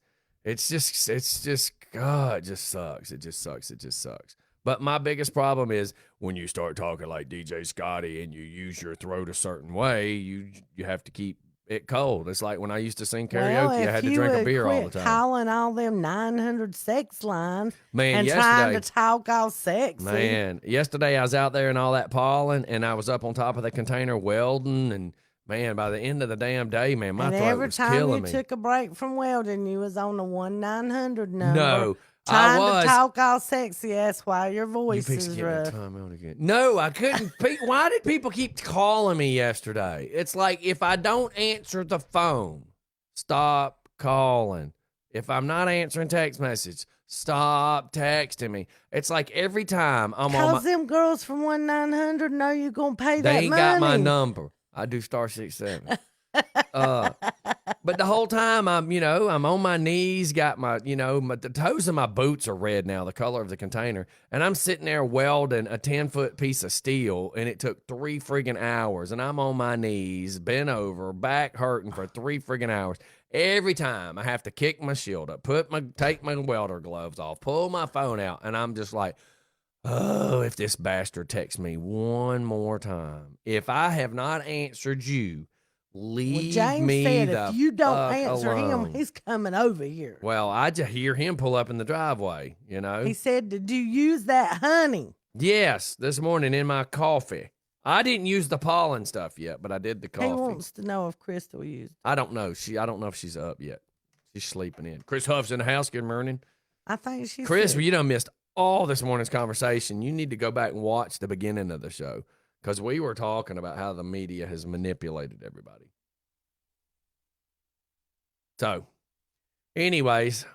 just, God, it just sucks. It just sucks. But my biggest problem is when you start talking like DJ Scotty and you use your throat a certain way, you have to keep it cold. It's like when I used to sing karaoke, I had to drink a beer all the time. Calling all them 900 sex lines, Man, and yesterday, trying to talk all sexy. Man, yesterday I was out there in all that pollen, and I was up on top of the container welding, and man, by the end of the damn day, man, my and throat every was time killing you me. took a break from welding, you was on the 1-900 number. No, trying I was. to talk all sexy. That's why your You voice fix is to get that rough. time out again. No, I couldn't. Why did people keep calling me yesterday? It's like if I don't answer the phone, stop calling. If I'm not answering text message, stop texting me. It's like every time I'm on Cause them girls from 1-900 know you're gonna pay that they ain't money. got my number. I do *67. But the whole time I'm on my knees, got the toes of my boots are red now, the color of the container. And I'm sitting there welding a 10-foot piece of steel, and it took 3 friggin' hours. And I'm on my knees, bent over, back hurting for 3 friggin' hours. Every time I have to kick my shield up, take my welder gloves off, pull my phone out, and I'm just like, oh, if this bastard texts me one more time. If I have not answered you, leave James me said the if you don't fuck answer alone. him, he's coming over here. Well, I just hear him pull up in the driveway, He said, did you use that honey? Yes, this morning in my coffee. I didn't use the pollen stuff yet, but I did the coffee. He wants to know if Crystal used it. I don't know. I don't know if she's up yet. She's sleeping in. Chris Huff's in the house. Good morning. I think she's Chris, sick. you done missed all this morning's conversation. You need to go back and watch the beginning of the show, because we were talking about how the media has manipulated everybody. So, anyways,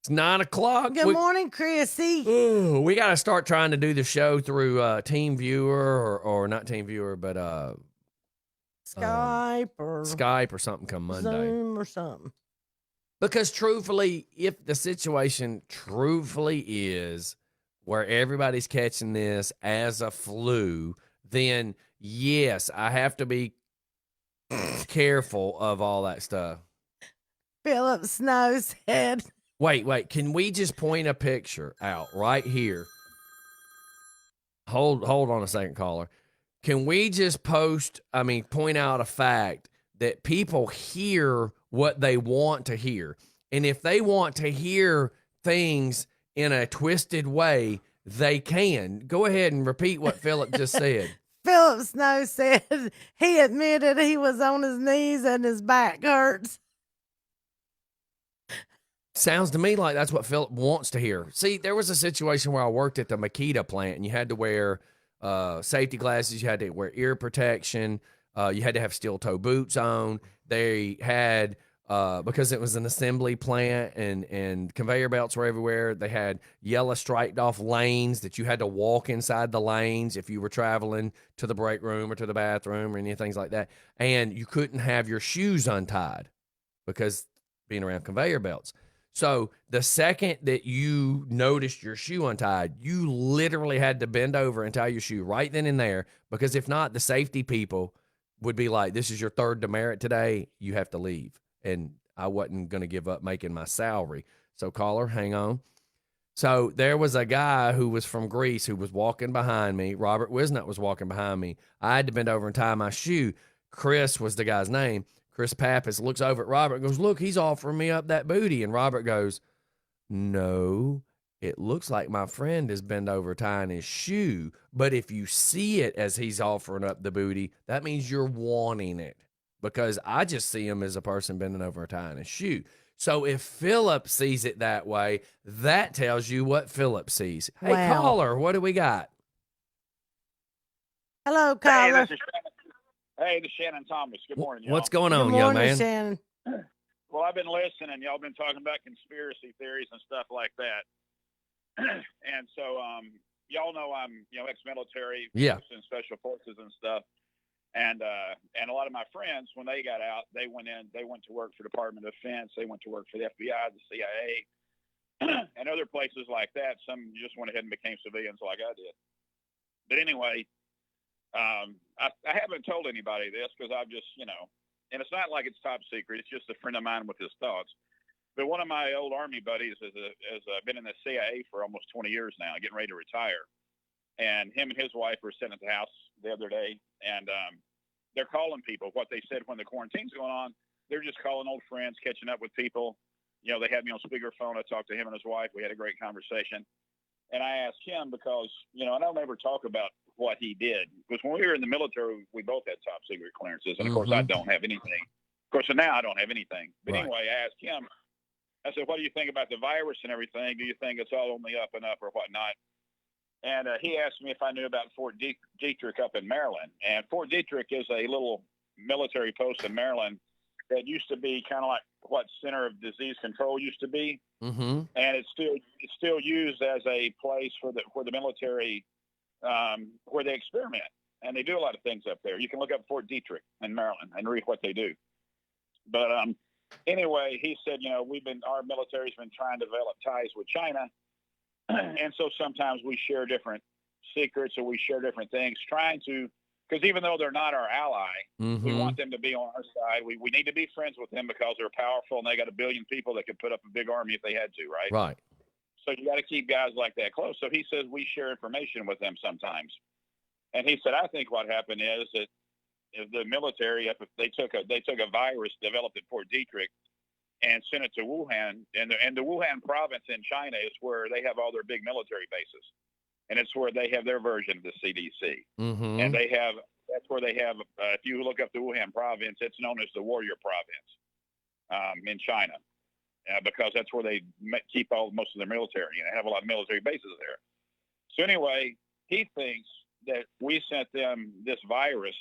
it's 9 o'clock. Good morning, Chrissy. Ooh, we got to start trying to do the show through Team Viewer or not Team Viewer, but Skype or something come Monday. Zoom or something. Because truthfully, if the situation truthfully is where everybody's catching this as a flu, then yes, I have to be careful of all that stuff. Philip Snow said. Wait. Can we just point a picture out right here? Hold on a second, caller. Can we just point out a fact that people hear what they want to hear? And if they want to hear things in a twisted way, they can. Go ahead and repeat what Philip just said. Philip Snow said he admitted he was on his knees and his back hurts. Sounds to me like that's what Philip wants to hear. See, there was a situation where I worked at the Makita plant, and you had to wear safety glasses. You had to wear ear protection. You had to have steel toe boots on. They had because it was an assembly plant and conveyor belts were everywhere. They had yellow striped off lanes that you had to walk inside the lanes if you were traveling to the break room or to the bathroom or any things like that. And you couldn't have your shoes untied because being around conveyor belts. So the second that you noticed your shoe untied, you literally had to bend over and tie your shoe right then and there, because if not, the safety people would be like, this is your third demerit today. You have to leave. And I wasn't going to give up making my salary. So caller, hang on. So there was a guy who was from Greece who was walking behind me. Robert Wisnut was walking behind me. I had to bend over and tie my shoe. Chris was the guy's name. Chris Pappas looks over at Robert and goes, look, he's offering me up that booty. And Robert goes, no, it looks like my friend is bent over tying his shoe. But if you see it as he's offering up the booty, that means you're wanting it. Because I just see him as a person bending over tying a shoe. So if Philip sees it that way, that tells you what Philip sees. Hey, Wow. caller, what do we got? Hello, caller. Hey, this is Shannon Thomas. Good morning, y'all. What's going on, Good young morning, man? Shannon. Well, I've been listening. Y'all been talking about conspiracy theories and stuff like that. And so, y'all know I'm, ex-military, Yeah. in special forces and stuff. And a lot of my friends, when they got out, they went to work for Department of Defense. They went to work for the FBI, the CIA, and other places like that. Some just went ahead and became civilians like I did. But anyway, I haven't told anybody this because I've just, and it's not like it's top secret. It's just a friend of mine with his thoughts. But one of my old Army buddies has been in the CIA for almost 20 years now, getting ready to retire. And him and his wife were sitting at the house the other day, and they're calling people. What they said when the quarantine's going on, they're just calling old friends, catching up with people. They had me on speakerphone. I talked to him and his wife. We had a great conversation. And I asked him because, I don't ever talk about what he did. Because when we were in the military, we both had top secret clearances. And, of course, I don't have anything. Of course, so now I don't have anything. But anyway, I asked him, I said, what do you think about the virus and everything? Do you think it's all on the up and up or whatnot? And he asked me if I knew about Fort Detrick up in Maryland. And Fort Detrick is a little military post in Maryland that used to be kind of like what Center of Disease Control used to be. Mm-hmm. And it's still used as a place where the military, where they experiment. And they do a lot of things up there. You can look up Fort Detrick in Maryland and read what they do. But anyway, he said, our military's been trying to develop ties with China. And so sometimes we share different secrets or we share different things, trying to, because even though they're not our ally, we want them to be on our side. We need to be friends with them because they're powerful and they got 1 billion people that could put up a big army if they had to, right? Right. So you got to keep guys like that close. So he says we share information with them sometimes. And he said, I think what happened is that if the military, if they took a virus developed at Fort Detrick and sent it to Wuhan, and the Wuhan province in China is where they have all their big military bases, and it's where they have their version of the CDC. Mm-hmm. And that's where they have. If you look up the Wuhan province, it's known as the Warrior Province in China, because that's where they keep most of their military, and they have a lot of military bases there. So anyway, he thinks that we sent them this virus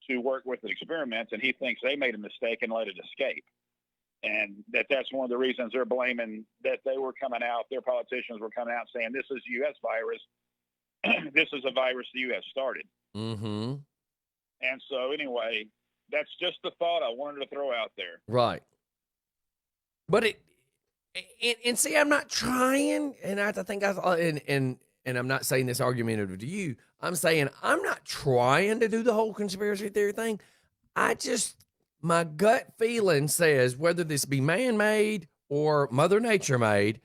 to work with the experiments, and he thinks they made a mistake and let it escape. And that's one of the reasons they're blaming that they were coming out, their politicians were coming out saying this is U.S. virus. This is a virus the U.S. started. Mm-hmm. And so anyway, that's just the thought I wanted to throw out there. Right. But and see, I'm not trying, and I think and I'm not saying this argumentative to you. I'm saying I'm not trying to do the whole conspiracy theory thing. My gut feeling says, whether this be man-made or Mother Nature made,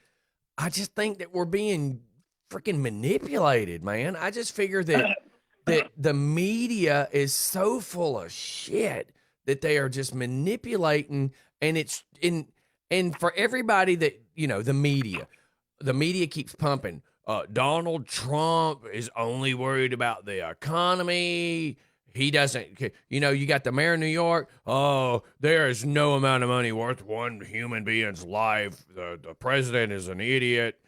I just think that we're being freaking manipulated, man. I just figure that the media is so full of shit that they are just manipulating, and it's and for everybody that, the media keeps pumping. Donald Trump is only worried about the economy. He doesn't, you got the mayor of New York. Oh, there is no amount of money worth one human being's life. The president is an idiot.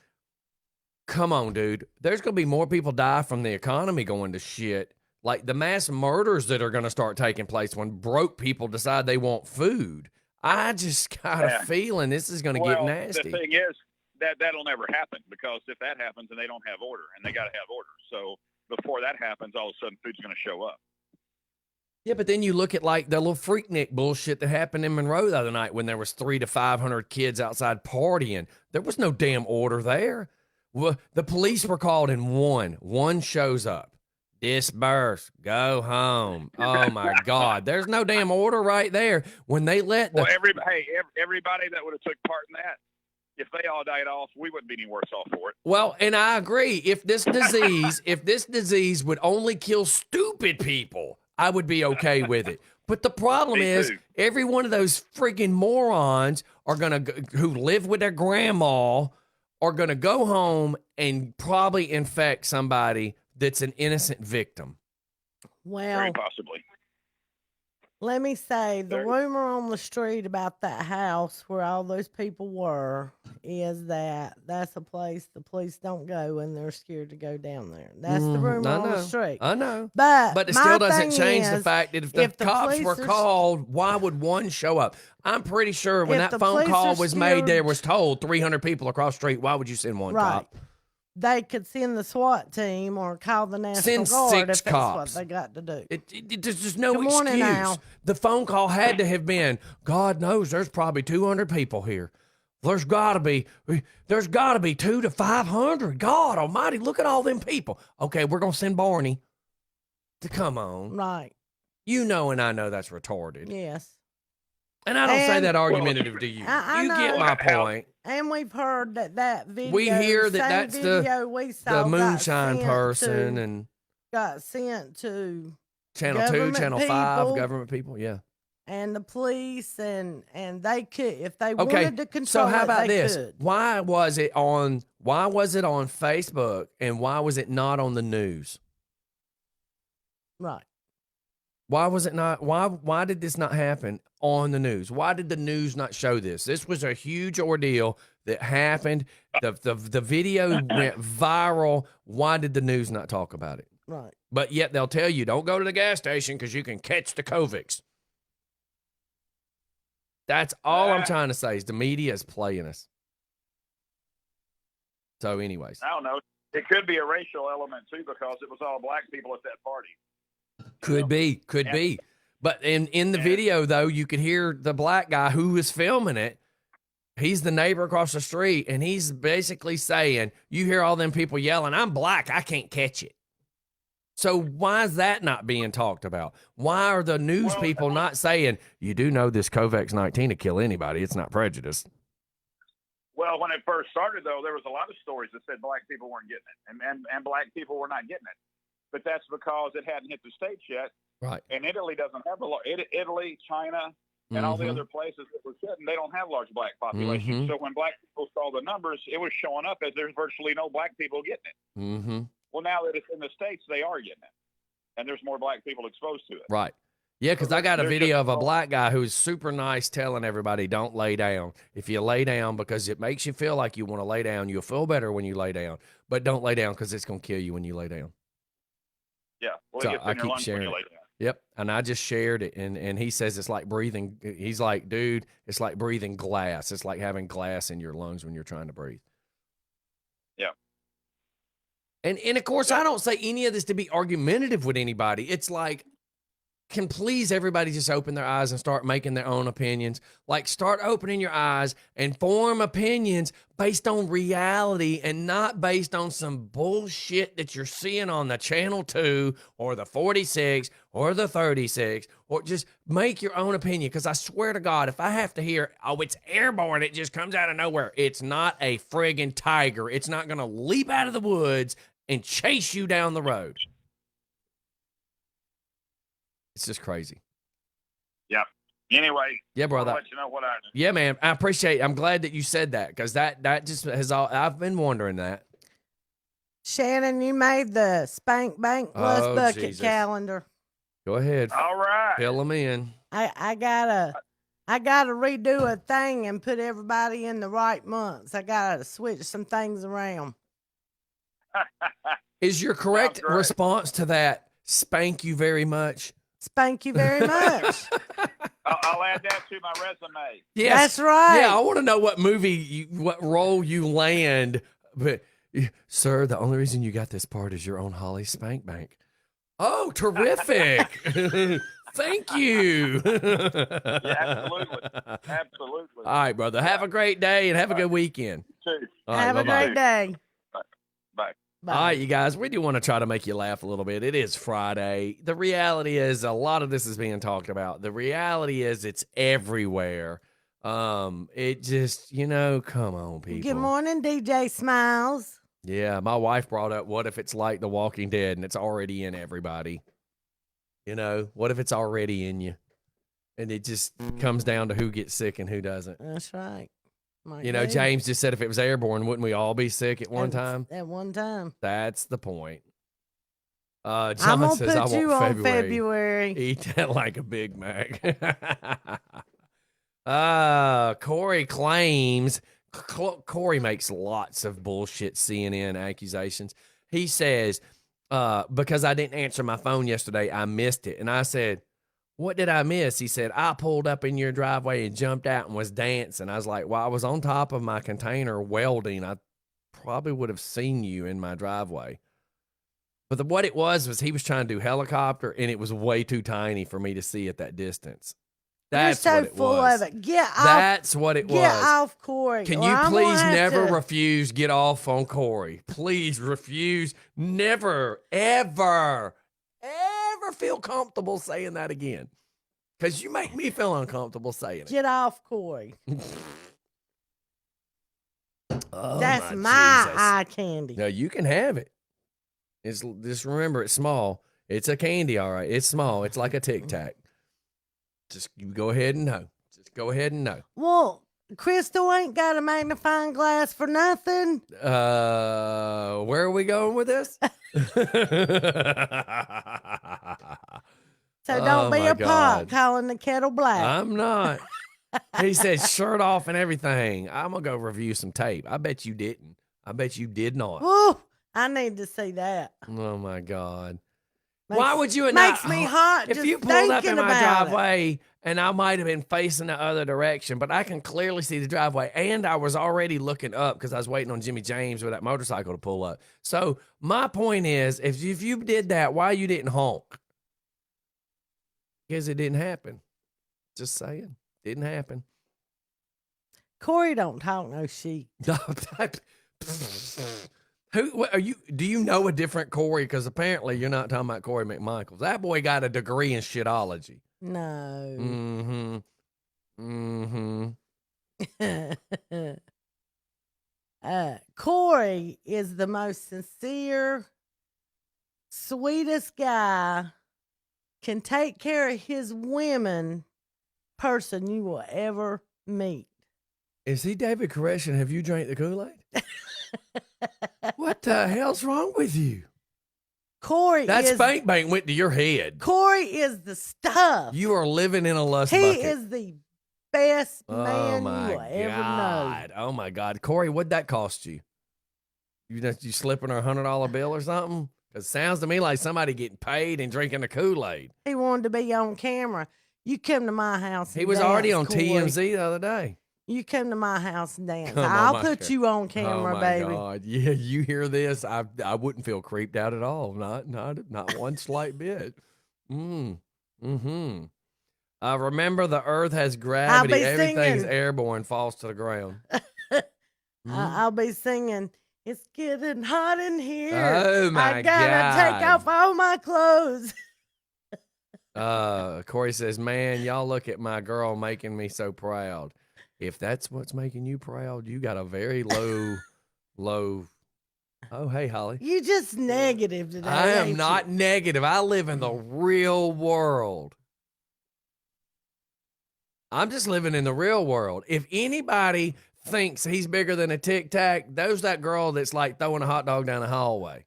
Come on, dude. There's going to be more people die from the economy going to shit. Like the mass murders that are going to start taking place when broke people decide they want food. I just got a feeling this is going to get nasty. The thing is that'll never happen, because if that happens, then they don't have order, and they got to have order. So before that happens, all of a sudden food's going to show up. Yeah, but then you look at like the little Freaknik bullshit that happened in Monroe the other night when there was 300 to 500 kids outside partying. There was no damn order there. Well, the police were called and one shows up. Disperse, go home. Oh my God, there's no damn order right there. When they let the everybody that would have took part in that, if they all died off, we wouldn't be any worse off for it. Well, and I agree. If this disease would only kill stupid people, I would be okay with it. But the problem is, every one of those freaking morons who live with their grandma are gonna go home and probably infect somebody that's an innocent victim. Well, very possibly. Let me say, the rumor on the street about that house where all those people were is that that's a place the police don't go and they're scared to go down there. That's the rumor on the street. I know. But it still doesn't change the fact that if the cops were called, why would one show up? I'm pretty sure when that phone call was made, there was told 300 people across the street. Why would you send one cop? They could send the SWAT team or call the National Guard if that's what they got to do. There's just no excuse. The phone call had to have been, God knows there's probably 200 people here. There's got to be 200 to 500. God almighty, look at all them people. Okay, we're going to send Barney. Come on. Right. You know and I know that's retarded. Yes. And I don't say that argumentative to you. I you know. get my point. And we've heard that video. We hear that's the moonshine person and got sent to Channel 2, Channel 5, government people. Yeah. And the police and they could, if they wanted to control so how about this? Could. Why was it on Facebook and why was it not on the news? Right. Why was it not? Why did this not happen on the news? Why did the news not show this? This was a huge ordeal that happened. The video went viral. Why did the news not talk about it? Right. But yet they'll tell you, don't go to the gas station because you can catch the COVIDs. That's all I'm trying to say is the media is playing us. So anyways. I don't know. It could be a racial element too, because it was all black people at that party. Could be. But in the video, though, you could hear the black guy who was filming it. He's the neighbor across the street, and he's basically saying, you hear all them people yelling, I'm black, I can't catch it. So why is that not being talked about? Why are the news people not saying, you do know this COVID-19 to kill anybody, it's not prejudice? Well, when it first started, though, there was a lot of stories that said black people weren't getting it, and black people were not getting it. But that's because it hadn't hit the States yet. Right. And Italy doesn't have Italy, China, and all the other places that were getting, they don't have large black populations. So when black people saw the numbers, it was showing up as there's virtually no black people getting it. Well, now that it's in the States, they are getting it. And there's more black people exposed to it. Right. Yeah, because I got a video of a black guy who's super nice telling everybody, don't lay down. If you lay down because it makes you feel like you want to lay down, you'll feel better when you lay down. But don't lay down because it's going to kill you when you lay down. Yeah, well, so I keep sharing it. Yep, and I just shared it, and he says it's like breathing. He's like, dude, it's like breathing glass. It's like having glass in your lungs when you're trying to breathe. Yeah. And of course, I don't say any of this to be argumentative with anybody. It's like, can please everybody just open their eyes and start making their own opinions? Like, start opening your eyes and form opinions based on reality and not based on some bullshit that you're seeing on the Channel 2 or the 46 or the 36, or just make your own opinion. Because I swear to God, if I have to hear, oh, it's airborne, it just comes out of nowhere. It's not a friggin' tiger. It's not going to leap out of the woods and chase you down the road. It's just crazy. Yeah. Anyway. Yeah, brother. I'll let you know what I do. Yeah, man. I appreciate it. I'm glad that you said that because that just has all. I've been wondering that. Shannon, you made the Spank Bank Plus Bucket calendar. Go ahead. All right. Fill them in. I gotta redo a thing and put everybody in the right months. I gotta switch some things around. Is your correct response to that spank you very much? Spank you very much. I'll add that to my resume. Yes. That's right. Yeah, I want to know what what role you land. But, sir, the only reason you got this part is your own Holly Spank Bank. Oh, terrific. Thank you. Yeah, absolutely. All right, brother. Have a great day and have a good weekend. You too. All right, Have a bye-bye. great day. Bye. Bye. All right, you guys, we do want to try to make you laugh a little bit. It is Friday. The reality is a lot of this is being talked about. The reality is it's everywhere. It just, come on, people. Good morning, DJ Smiles. Yeah, my wife brought up, what if it's like The Walking Dead and it's already in everybody? What if it's already in you? And it just comes down to who gets sick and who doesn't. That's right. James just said if it was airborne, wouldn't we all be sick at one time? At one time. That's the point. I'm John going to says, put you on February. Eat that like a Big Mac. Corey claims, Corey makes lots of bullshit CNN accusations. He says, because I didn't answer my phone yesterday, I missed it. And I said, what did I miss? He said, I pulled up in your driveway and jumped out and was dancing. I was like, well, I was on top of my container welding. I probably would have seen you in my driveway. But what it was he was trying to do helicopter, and it was way too tiny for me to see at that distance. That's You're so what it full was. of it. Get off. That's what it was. Get off, Corey. Can or you I'm please gonna have never to- refuse get off on Corey? Please refuse. Never, ever feel comfortable saying that again. Because you make me feel uncomfortable saying it. Get off, Corey. Oh, That's my Jesus. eye candy. No, you can have it. Just remember, it's small. It's a candy, all right. It's small. It's like a Tic Tac. Just you go ahead and know. Just go ahead and know. Well, Crystal ain't got a magnifying glass for nothing. Where are we going with this? So don't be my a pot God. calling the kettle black. I'm not. He said shirt off and everything. I'm going to go review some tape. I bet you didn't. I bet you did not. Woo, I need to see that. Oh, my God. Makes- Why would you makes me hot If just you pulled up in thinking my about it. driveway and I might have been facing the other direction, but I can clearly see the driveway, and I was already looking up because I was waiting on Jimmy James with that motorcycle to pull up. So my point is, if you did that, why you didn't honk? Because it didn't happen. Just saying. Didn't happen. Corey don't talk no shit. What are you? Do you know a different Corey? Because apparently you're not talking about Corey McMichaels. That boy got a degree in shitology. No. Corey is the most sincere, sweetest guy, can take care of his women person you will ever meet. Is he David Koresh and have you drank the Kool-Aid? What the hell's wrong with you? Corey That is spank bank went to your head. Corey is the stuff. You are living in a lust He bucket. is the best Oh man my you will ever know. God. Oh my God. Corey, what'd that cost you? You slipping her $100 bill or something? Because it sounds to me like somebody getting paid and drinking the Kool-Aid. He wanted to be on camera. You come to my house. He and was already on dance, Corey. TMZ the other day. You come to my house and dance. Come on, I'll my put God. you on camera, oh my baby. God. Yeah, you hear this? I wouldn't feel creeped out at all. Not one slight bit. Remember, the earth has gravity. be Everything's singing. airborne, falls to the ground. I'll be singing. It's getting hot in here. Oh, my I gotta take God. off all my clothes. Corey says, man, y'all look at my girl making me so proud. If that's what's making you proud, you got a very low. Oh, hey, Holly. You just negative today. I am ain't not you? negative. I live in the real world. I'm just living in the real world. If anybody thinks he's bigger than a Tic Tac, there's that girl that's like throwing a hot dog down the hallway.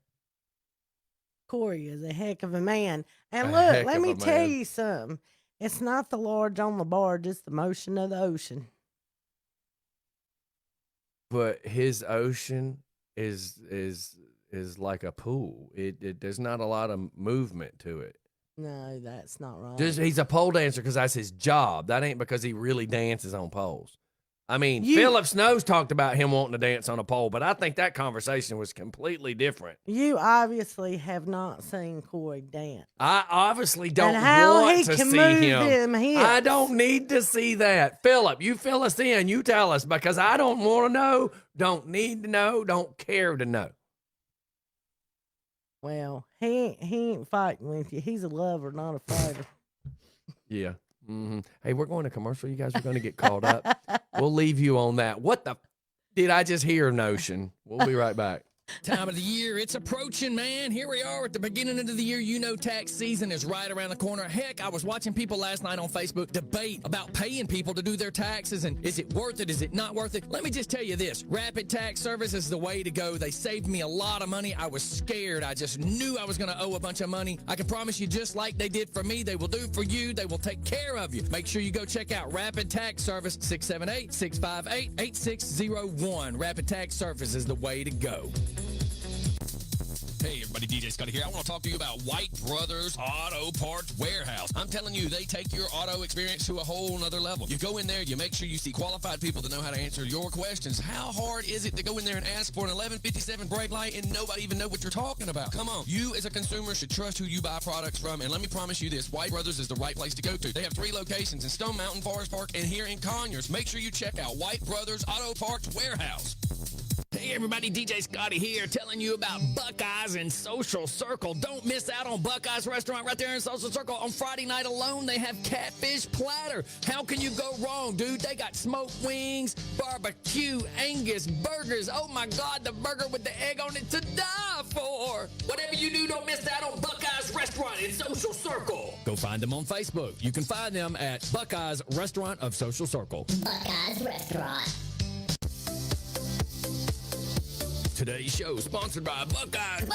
Corey is a heck of a man. And A look, heck let of me a tell man. you something. It's not the large on the barge, it's the motion of the ocean. But his ocean is like a pool. There's not a lot of movement to it. No, that's not right. He's a pole dancer because that's his job. That ain't because he really dances on poles. I mean, Philip Snow's talked about him wanting to dance on a pole, but I think that conversation was completely different. You obviously have not seen Corey dance. I obviously don't and how want he to can see move him. them hips. I don't need to see that. Philip, you fill us in. You tell us because I don't want to know, don't need to know, don't care to know. Well, he ain't fighting with you. He's a lover, not a fighter. Yeah. Mm-hmm. Hey, we're going to commercial. You guys are going to get caught up. We'll leave you on that. What the did I just hear, Notion? We'll be right back. Time of the year, it's approaching, man. Here we are at the beginning of the year. You know tax season is right around the corner. Heck, I was watching people last night on Facebook debate about paying people to do their taxes and is it worth it, is it not worth it? Let me just tell you this. Rapid Tax Service is the way to go. They saved me a lot of money. I was scared. I just knew I was going to owe a bunch of money. I can promise you, just like they did for me, they will do for you. They will take care of you. Make sure you go check out Rapid Tax Service, 678-658-8601. Rapid Tax Service is the way to go. Hey everybody, DJ Scotty here. I want to talk to you about White Brothers Auto Parts Warehouse. I'm telling you, they take your auto experience to a whole nother level. You go in there, you make sure you see qualified people that know how to answer your questions. How hard is it to go in there and ask for an 1157 brake light and nobody even know what you're talking about? Come on. You as a consumer should trust who you buy products from, and let me promise you this, White Brothers is the right place to go to. They have 3 locations in Stone Mountain, Forest Park, and here in Conyers. Make sure you check out White Brothers Auto Parts Warehouse. Hey everybody, DJ Scotty here telling you about Buckeyes and Social Circle. Don't miss out on Buckeyes restaurant right there in Social Circle. On Friday night alone, they have catfish platter. How can you go wrong, dude? They got smoked wings, barbecue, Angus burgers. Oh my God, the burger with the egg on it to die for. Whatever you do, don't miss out on Buckeyes restaurant in Social Circle. Go find them on Facebook. You can find them at Buckeyes Restaurant of Social Circle. Buckeyes Restaurant. Today's show sponsored by Buckeyes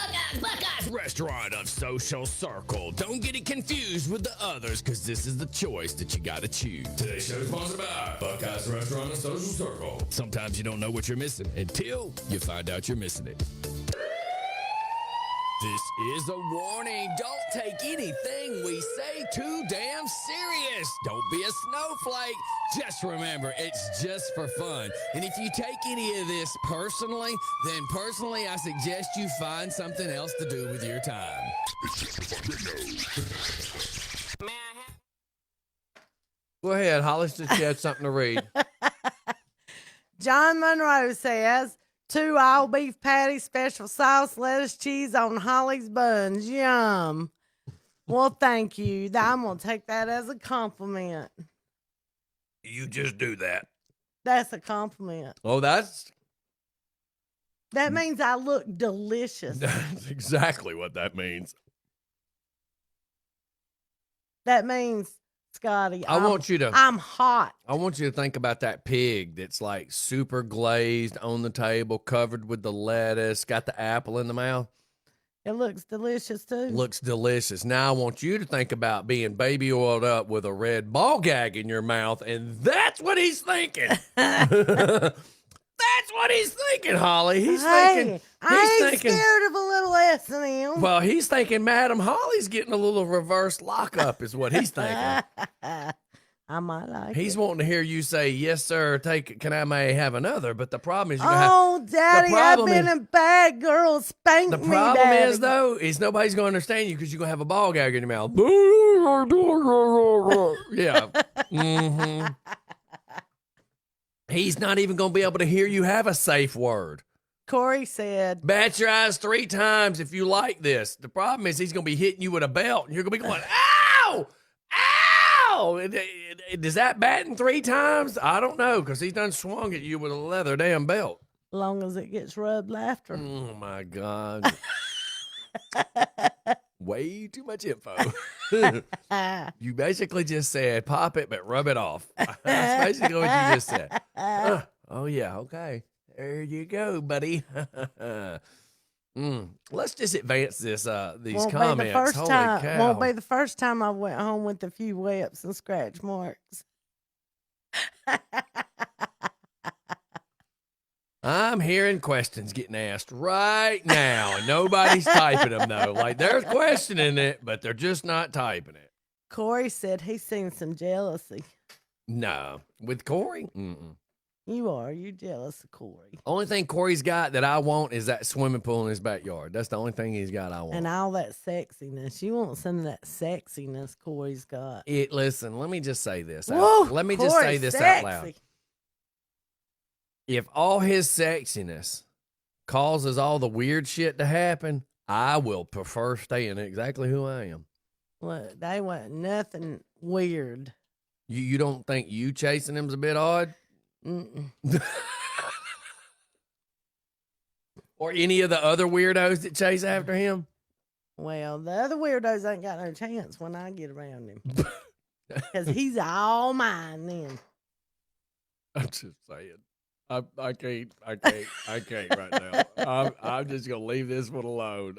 Restaurant of Social Circle. Don't get it confused with the others, because this is the choice that you gotta choose. Today's show is sponsored by Buckeyes Restaurant of Social Circle. Sometimes you don't know what you're missing until you find out you're missing it. This is a warning. Don't take anything we say too damn serious. Don't be a snowflake. Just remember, it's just for fun. And if you take any of this personally, then personally I suggest you find something else to do with your time. Go ahead, Hollis, just had something to read. John Monroe says, 2 all beef patties, special sauce, lettuce, cheese on Holly's buns. Yum. Well, thank you. I'm going to take that as a compliment. You just do that. That's a compliment. Oh, That means I look delicious. That's exactly what that means. That means, Scotty, I'm hot. I want you to think about that pig that's like super glazed on the table, covered with the lettuce, got the apple in the mouth. It looks delicious too. Looks delicious. Now I want you to think about being baby oiled up with a red ball gag in your mouth, and that's what he's thinking. That's what he's thinking, Holly. He's thinking. I ain't scared of a little S&M. Well, he's thinking Madam Holly's getting a little reverse lockup is what he's thinking. I might like He's it. wanting to hear you say, yes, sir, can I may have another? But the problem is you're going to have... Daddy, I've been a bad girl. Spank me, The problem Daddy. is, though, is nobody's going to understand you because you're going to have a ball gag in your mouth. Yeah. Mm-hmm. He's not even going to be able to hear you have a safe word. Corey said, bat your eyes 3 times if you like this. The problem is he's going to be hitting you with a belt, and you're going to be going, ow! Ow! Does that batting 3 times? I don't know, because he's done swung at you with a leather damn belt. Long as it gets rubbed after. Oh, my God. Way too much info. You basically just said, pop it, but rub it off. That's basically what you just said. Oh, yeah, okay. There you go, buddy. Let's just advance this. These comments. Holy cow. Won't be the first time I went home with a few webs and scratch marks. I'm hearing questions getting asked right now, and nobody's typing them, though. Like, they're questioning it, but they're just not typing it. Corey said he's seen some jealousy. No. With Corey? You are. You jealous of Corey. Only thing Corey's got that I want is that swimming pool in his backyard. That's the only thing he's got I want. And all that sexiness. You want some of that sexiness Corey's got. Listen, let me just say this. Whoa, Let me just say this out loud. If all his sexiness causes all the weird shit to happen, I will prefer staying exactly who I am. Look, they want nothing weird. You don't think you chasing him's a bit odd? Or any of the other weirdos that chase after him? Well, the other weirdos ain't got no chance when I get around him. Because he's all mine then. I'm just saying. I can't right now. I'm just gonna leave this one alone.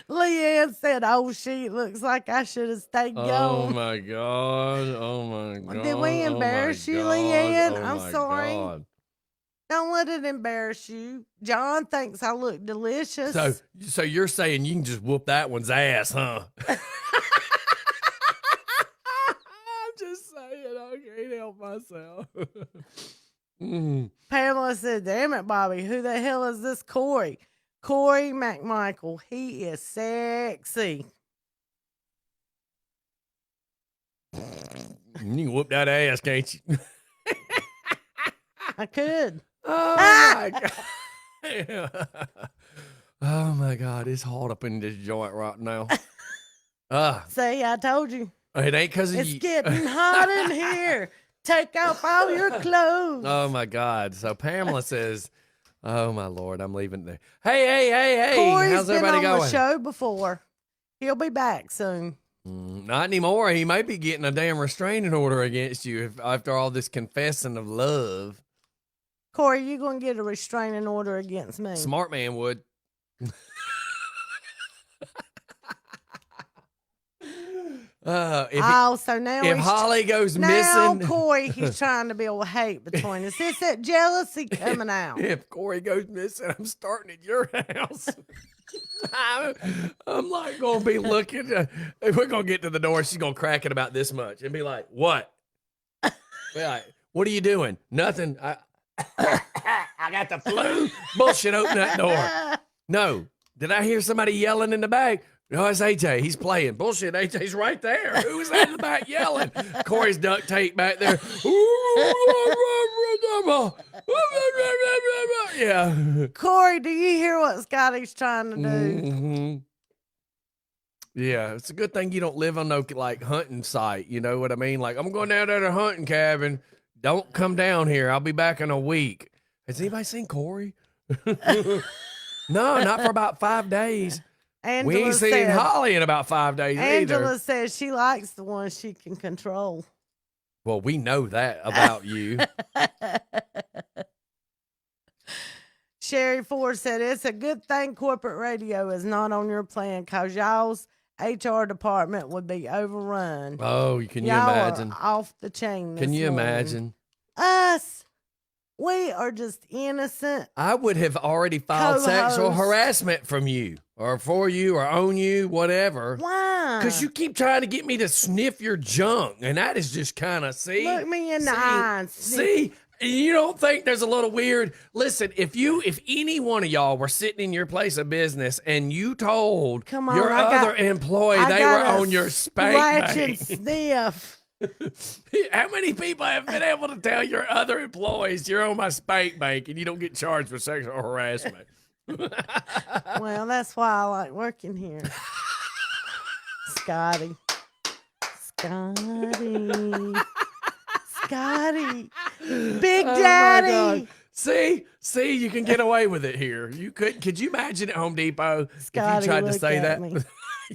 Leanne said, "Oh, she looks like I should have stayed Oh gone." my god! Did we embarrass you, Leanne? Oh I'm my sorry. God. Don't let it embarrass you. John thinks I look delicious. So you're saying you can just whoop that one's ass, huh? I'm just saying, I can't help myself. Pamela said, "Damn it, Bobby, who the hell is this Corey? Corey McMichael. He is sexy." You can whoop that ass, can't you? I could. Oh my god! Oh my god! It's hot up in this joint right now. See, I told you. It ain't because it's getting hot in here. Take off all your clothes. Oh my god! So Pamela says, "Oh my lord, I'm leaving there." Hey! Corey's How's everybody been on going? the show before. He'll be back soon. Not anymore. He may be getting a damn restraining order against you after all this confessing of love. Corey, you gonna get a restraining order against me? Smart man would. If Holly goes now missing, Corey, he's trying to build hate between us. It's that jealousy coming out. If Corey goes missing, I'm starting at your house. I'm like gonna be looking. We're gonna get to the door. She's gonna crack it about this much and be like, "What? Be like, what are you doing? Nothing. I got the flu. Bullshit. Open that door. No. Did I hear somebody yelling in the back? No, it's AJ. He's playing. Bullshit. AJ's right there. Who was that in the back yelling? Corey's duct tape back there. Yeah. Corey, do you hear what Scotty's trying to do? Mm-hmm. Yeah, it's a good thing you don't live on no like hunting site. You know what I mean? Like, I'm going down there to the hunting cabin. Don't come down here. I'll be back in a week. Has anybody seen Corey? No, not for about 5 days. Angela we ain't seen Holly in about 5 days Angela either. says she likes the one she can control. Well, we know that about you. Sherry Ford said, "It's a good thing corporate radio is not on your plan because y'all's HR department would be overrun." Oh, can you Y'all imagine? Are off the chain. Can you morning. imagine? Us? We are just innocent. I would have already filed sexual harassment from you or for you or on you, whatever. Why? Because you keep trying to get me to sniff your junk. And that is just kind of, see? Look me in the eye. See? You don't think there's a little weird? Listen, if any one of y'all were sitting in your place of business and you told your other employee they were on your spank bank. Sniff. How many people have been able to tell your other employees you're on my spank bank and you don't get charged for sexual harassment? Well, that's why I like working here. Scotty. Big Daddy. See, you can get away with it here. You could you imagine at Home Depot Scotty, if you tried to say that? Me.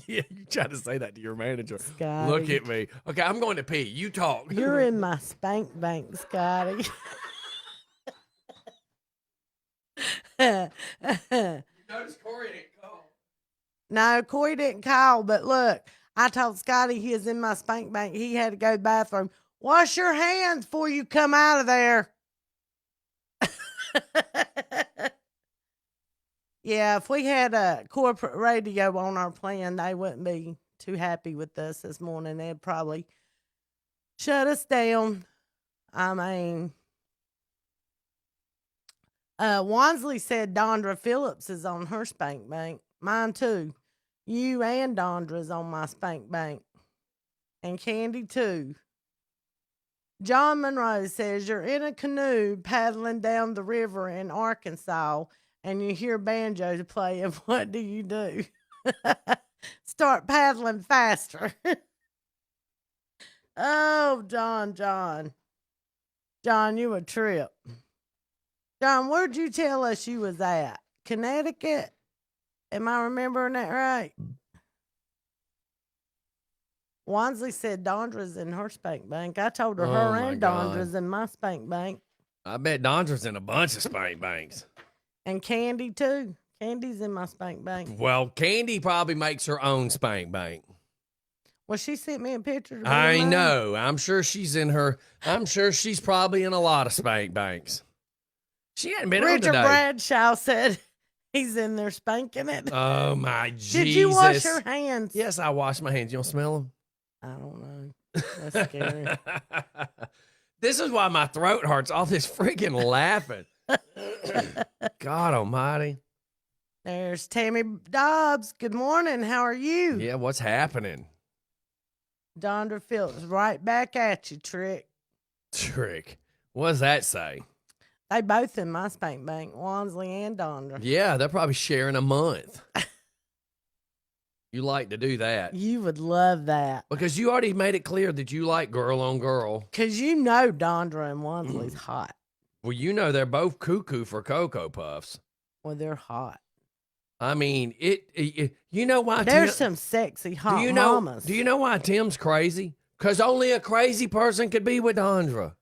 Yeah, you tried to say that to your manager. Scotty. Look at me. Okay, I'm going to pee. You talk. You're in my spank bank, Scotty. You notice Corey didn't call. No, Corey didn't call, but look, I told Scotty he was in my spank bank. He had to go to the bathroom. Wash your hands before you come out of there. Yeah, if we had a corporate radio on our plan, they wouldn't be too happy with us this morning. They'd probably shut us down. I mean, Wansley said Dondra Phillips is on her spank bank. Mine too. You and Dondra's on my spank bank. And Candy too. John Monroe says you're in a canoe paddling down the river in Arkansas and you hear banjos playing. What do you do? Start paddling faster. Oh, John, you a trip. John, where'd you tell us you was at? Connecticut? Am I remembering that right? Wansley said Dondra's in her spank bank. I told her her and Dondra's in my spank bank. I bet Dondra's in a bunch of spank banks. And Candy, too. Candy's in my spank bank. Well, Candy probably makes her own spank bank. Well, she sent me a picture. I know. I'm sure she's probably in a lot of spank banks. She hadn't been Richard on today. Bradshaw said he's in there spanking it. Oh, my Jesus. Did you wash your hands? Yes, I washed my hands. You don't smell them? I don't know. That's scary. This is why my throat hurts. All this freaking laughing. God almighty. There's Tammy Dobbs. Good morning. How are you? Yeah, what's happening? Dondra Phillips, right back at you, Trick. Trick. What does that say? They both in my spank bank, Wansley and Dondra. Yeah, they're probably sharing a month. You like to do that. You would love that. Because you already made it clear that you like girl on girl. Because you know Dondra and Wansley's hot. Well, you know they're both cuckoo for Cocoa Puffs. Well, they're hot. I mean, you know why there's some sexy hot mamas. Do you know why Tim's crazy? Because only a crazy person could be with Dondra.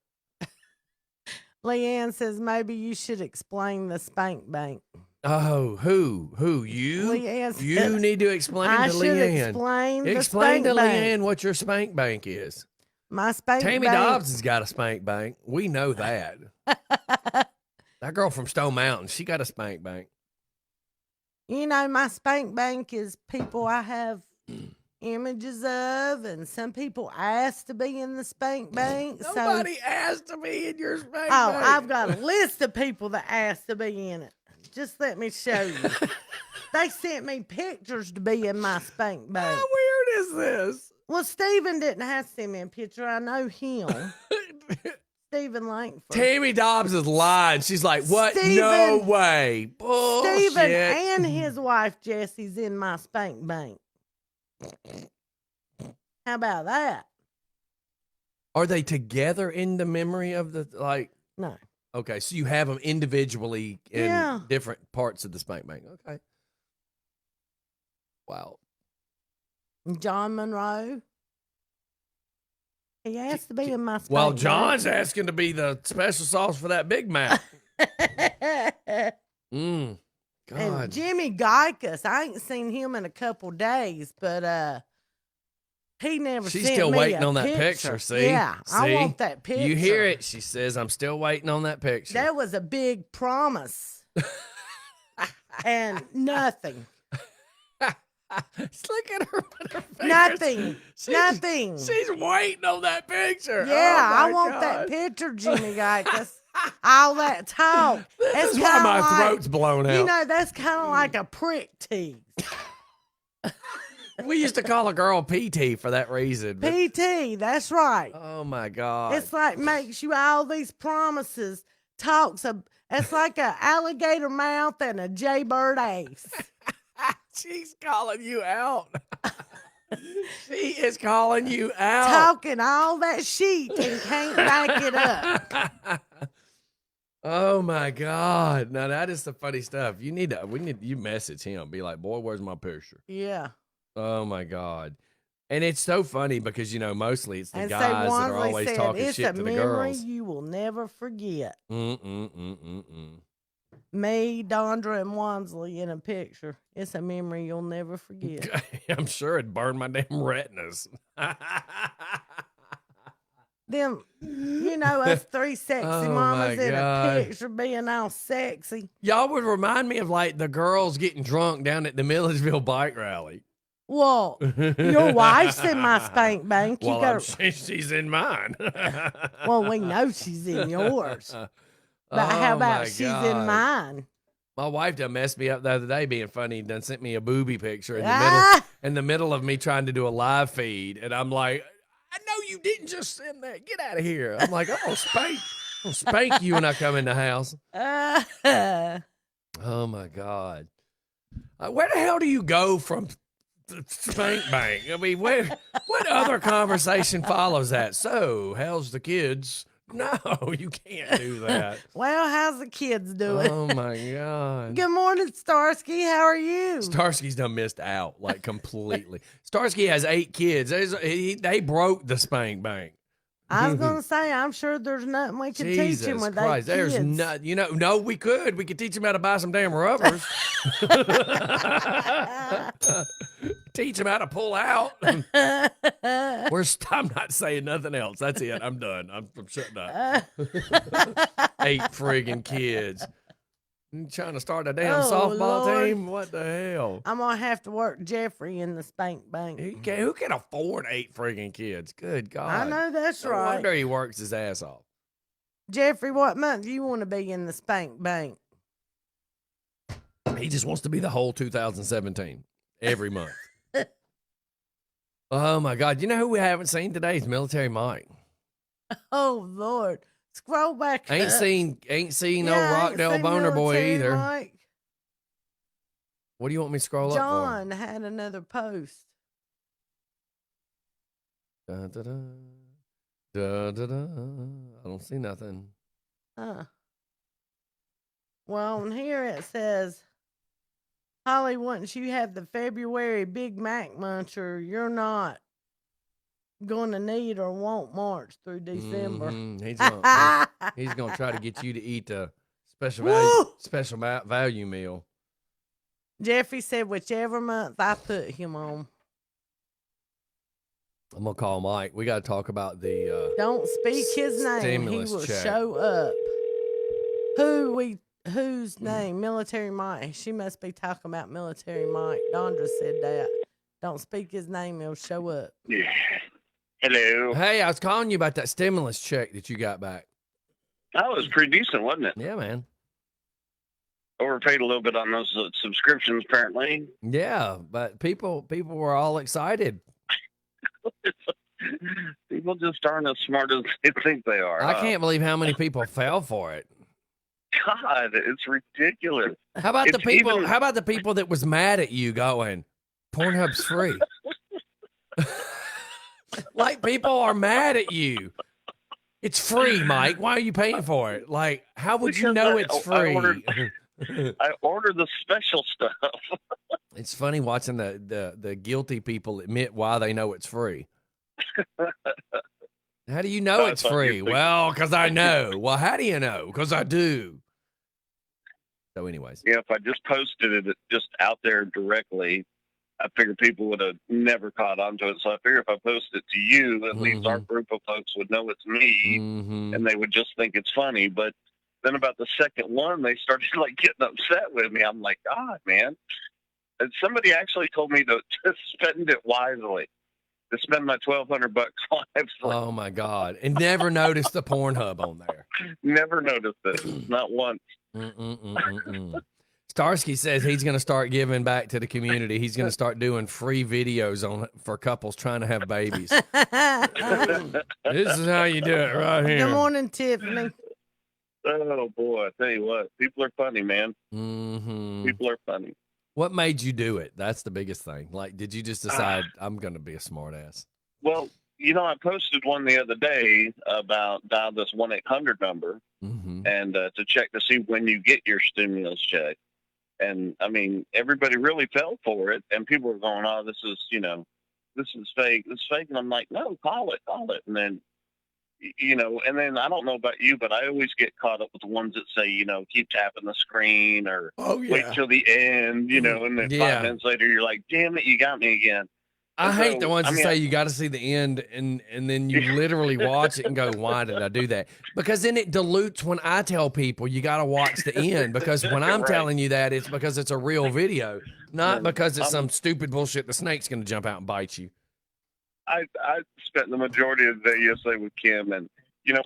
Leanne says maybe you should explain the spank bank. Oh, who? You? Leanne you need to explain to Leanne. Explain to Leanne Leanne what your spank bank is. My spank Tammy bank. Dobbs has got a spank bank. We know that. That girl from Stone Mountain, she got a spank bank. You know, my spank bank is people I have images of, and some people asked to be in the spank bank. Nobody asked to be in your spank bank. I've got a list of people that asked to be in it. Just let me show you. They sent me pictures to be in my spank bank. How weird is this? Well, Steven didn't have to send me a picture. I know him. Stephen Langford. Tammy Dobbs is lying. She's like, what? No way. Bullshit. Stephen and his wife Jessie's in my spank bank. How about that? Are they together in the memory of the, like? No. Okay, so you have them individually in different parts of the spank bank. Okay. Wow. John Monroe. He asked to be in my spank Well, bank. John's asking to be the special sauce for that Big Mac. God. And Jimmy Geikus, I ain't seen him in a couple days, but he never She's sent still me waiting a on that picture. See? Yeah, I want that picture. You hear it? She says, I'm still waiting on that picture. That was a big promise. And nothing. Look at her with her fingers. Nothing. Nothing. She's waiting on that picture. Yeah, Oh I want that picture, Jimmy Geikus. All that talk. This is why my throat's blown out. You know, that's kind of like a prick tease. We used to call a girl PT for that reason. PT, that's right. Oh, my God. It's like makes you all these promises, talks. It's like an alligator mouth and a jaybird ace. She's calling you out. She is calling you out. Talking all that shit and can't back it up. Oh my God. Now that is the funny stuff. You message him. Be like, boy, where's my picture? Yeah. Oh my God. And it's so funny because, you know, mostly it's the and guys that are Wansley always said, talking it's shit a to the memory girls. you will never forget. Mm-mm-mm-mm-mm. Me, Dondra, and Wansley in a picture. It's a memory you'll never forget. I'm sure it burned my damn retinas. Them, us three sexy Oh, mamas my in God. a picture being all sexy. Y'all would remind me of like the girls getting drunk down at the Milledgeville bike rally. Well, your wife's in my spank bank. You Well, got. she's in mine. Well, we know she's in yours. But how Oh, about my she's in God. mine? My wife done messed me up the other day being funny. Done sent me a booby picture Ah! in the middle of me trying to do a live feed, and I'm like, I know you didn't just send that. Get out of here. I'm like, I'm gonna spank you when I come in the house. Oh my God. Where the hell do you go from spank bank? I mean, what other conversation follows that? So, how's the kids? No, you can't do that. Well, how's the kids doing? Oh my God. Good morning, Starsky. How are you? Starsky's done missed out, like completely. Starsky has 8 kids. They broke the spank bank. I was going to say, I'm sure there's nothing we can teach him with Christ, that there's kids. not, no, we could. We could teach him how to buy some damn rubbers. Teach him how to pull out. I'm not saying nothing else. That's it. I'm done. I'm shutting up. 8 friggin' kids. You trying to start a damn softball Lord. team? What the hell? I'm going to have to work Jeffrey in the spank bank. Who can afford 8 friggin' kids? Good God. I know that's No right. wonder he works his ass off. Jeffrey, what month do you want to be in the spank bank? He just wants to be the whole 2017 every month. Oh my God. You know who we haven't seen today is Military Mike. Oh, Lord. Scroll back Ain't up. seen no I ain't Rockdale seen Boner Boy Military either. Mike. What do you want me to scroll up John had another post. for? Da, da, da, da, da, da. I don't see nothing. Well, on here it says, Holly, once you have the February Big Mac muncher, you're not going to need or want March through December. He's gonna try to get you to eat a special value meal. Jeffrey said whichever month I put him on. I'm gonna call Mike. We got to talk about the. Don't speak his name. He stimulus will check. show up. Whose name? Military Mike. She must be talking about Military Mike. Dondra said that. Don't speak his name. He'll show up. Yeah. Hello. Hey, I was calling you about that stimulus check that you got back. That was pretty decent, wasn't it? Yeah, man. Overpaid a little bit on those subscriptions, apparently. Yeah, but people were all excited. People just aren't as smart as they think they are. I can't believe how many people fell for it. God, it's ridiculous. How about the It's people? even- How about the people that was mad at you going, Pornhub's free? Like people are mad at you. It's free, Mike. Why are you paying for it? Like, how would you know it's free? I ordered the special stuff. It's funny watching the guilty people admit why they know it's free. How do you know it's free? Well, because I know. Well, how do you know? Because I do. So, anyways. Yeah, if I just posted it just out there directly, I figured people would have never caught on to it. So I figure if I post it to you, at least our group of folks would know it's me, and they would just think it's funny. But then about the second one, they started like getting upset with me. I'm like, God, man. And somebody actually told me to spend it wisely, to spend my $1,200 wisely. Oh my God! And never noticed the Pornhub on there. Never noticed it, not once. Starsky says he's going to start giving back to the community. He's going to start doing free videos for couples trying to have babies. This is how you do it right here. Good morning, Tiffany. Oh boy, I tell you what, people are funny, man. Mm-hmm. People are funny. What made you do it? That's the biggest thing. Like, did you just decide I'm going to be a smart ass? Well, I posted one the other day about dial this 1-800 number and to check to see when you get your stimulus check. And I mean, everybody really fell for it, and people were going, "Oh, this is fake. This is fake." And I'm like, "No, call it." And then, and then I don't know about you, but I always get caught up with the ones that say, keep tapping the screen or wait till the end, and then 5 minutes later, you're like, "Damn it, you got me again." I hate the ones that mean, say you got to see the end, and then you literally watch it and go, "Why did I do that?" Because then it dilutes when I tell people you got to watch the end. Because when I'm Right. telling you that, it's because it's a real video, not because it's I'm- some stupid bullshit. The snake's going to jump out and bite you. I spent the majority of the day yesterday with Kim, and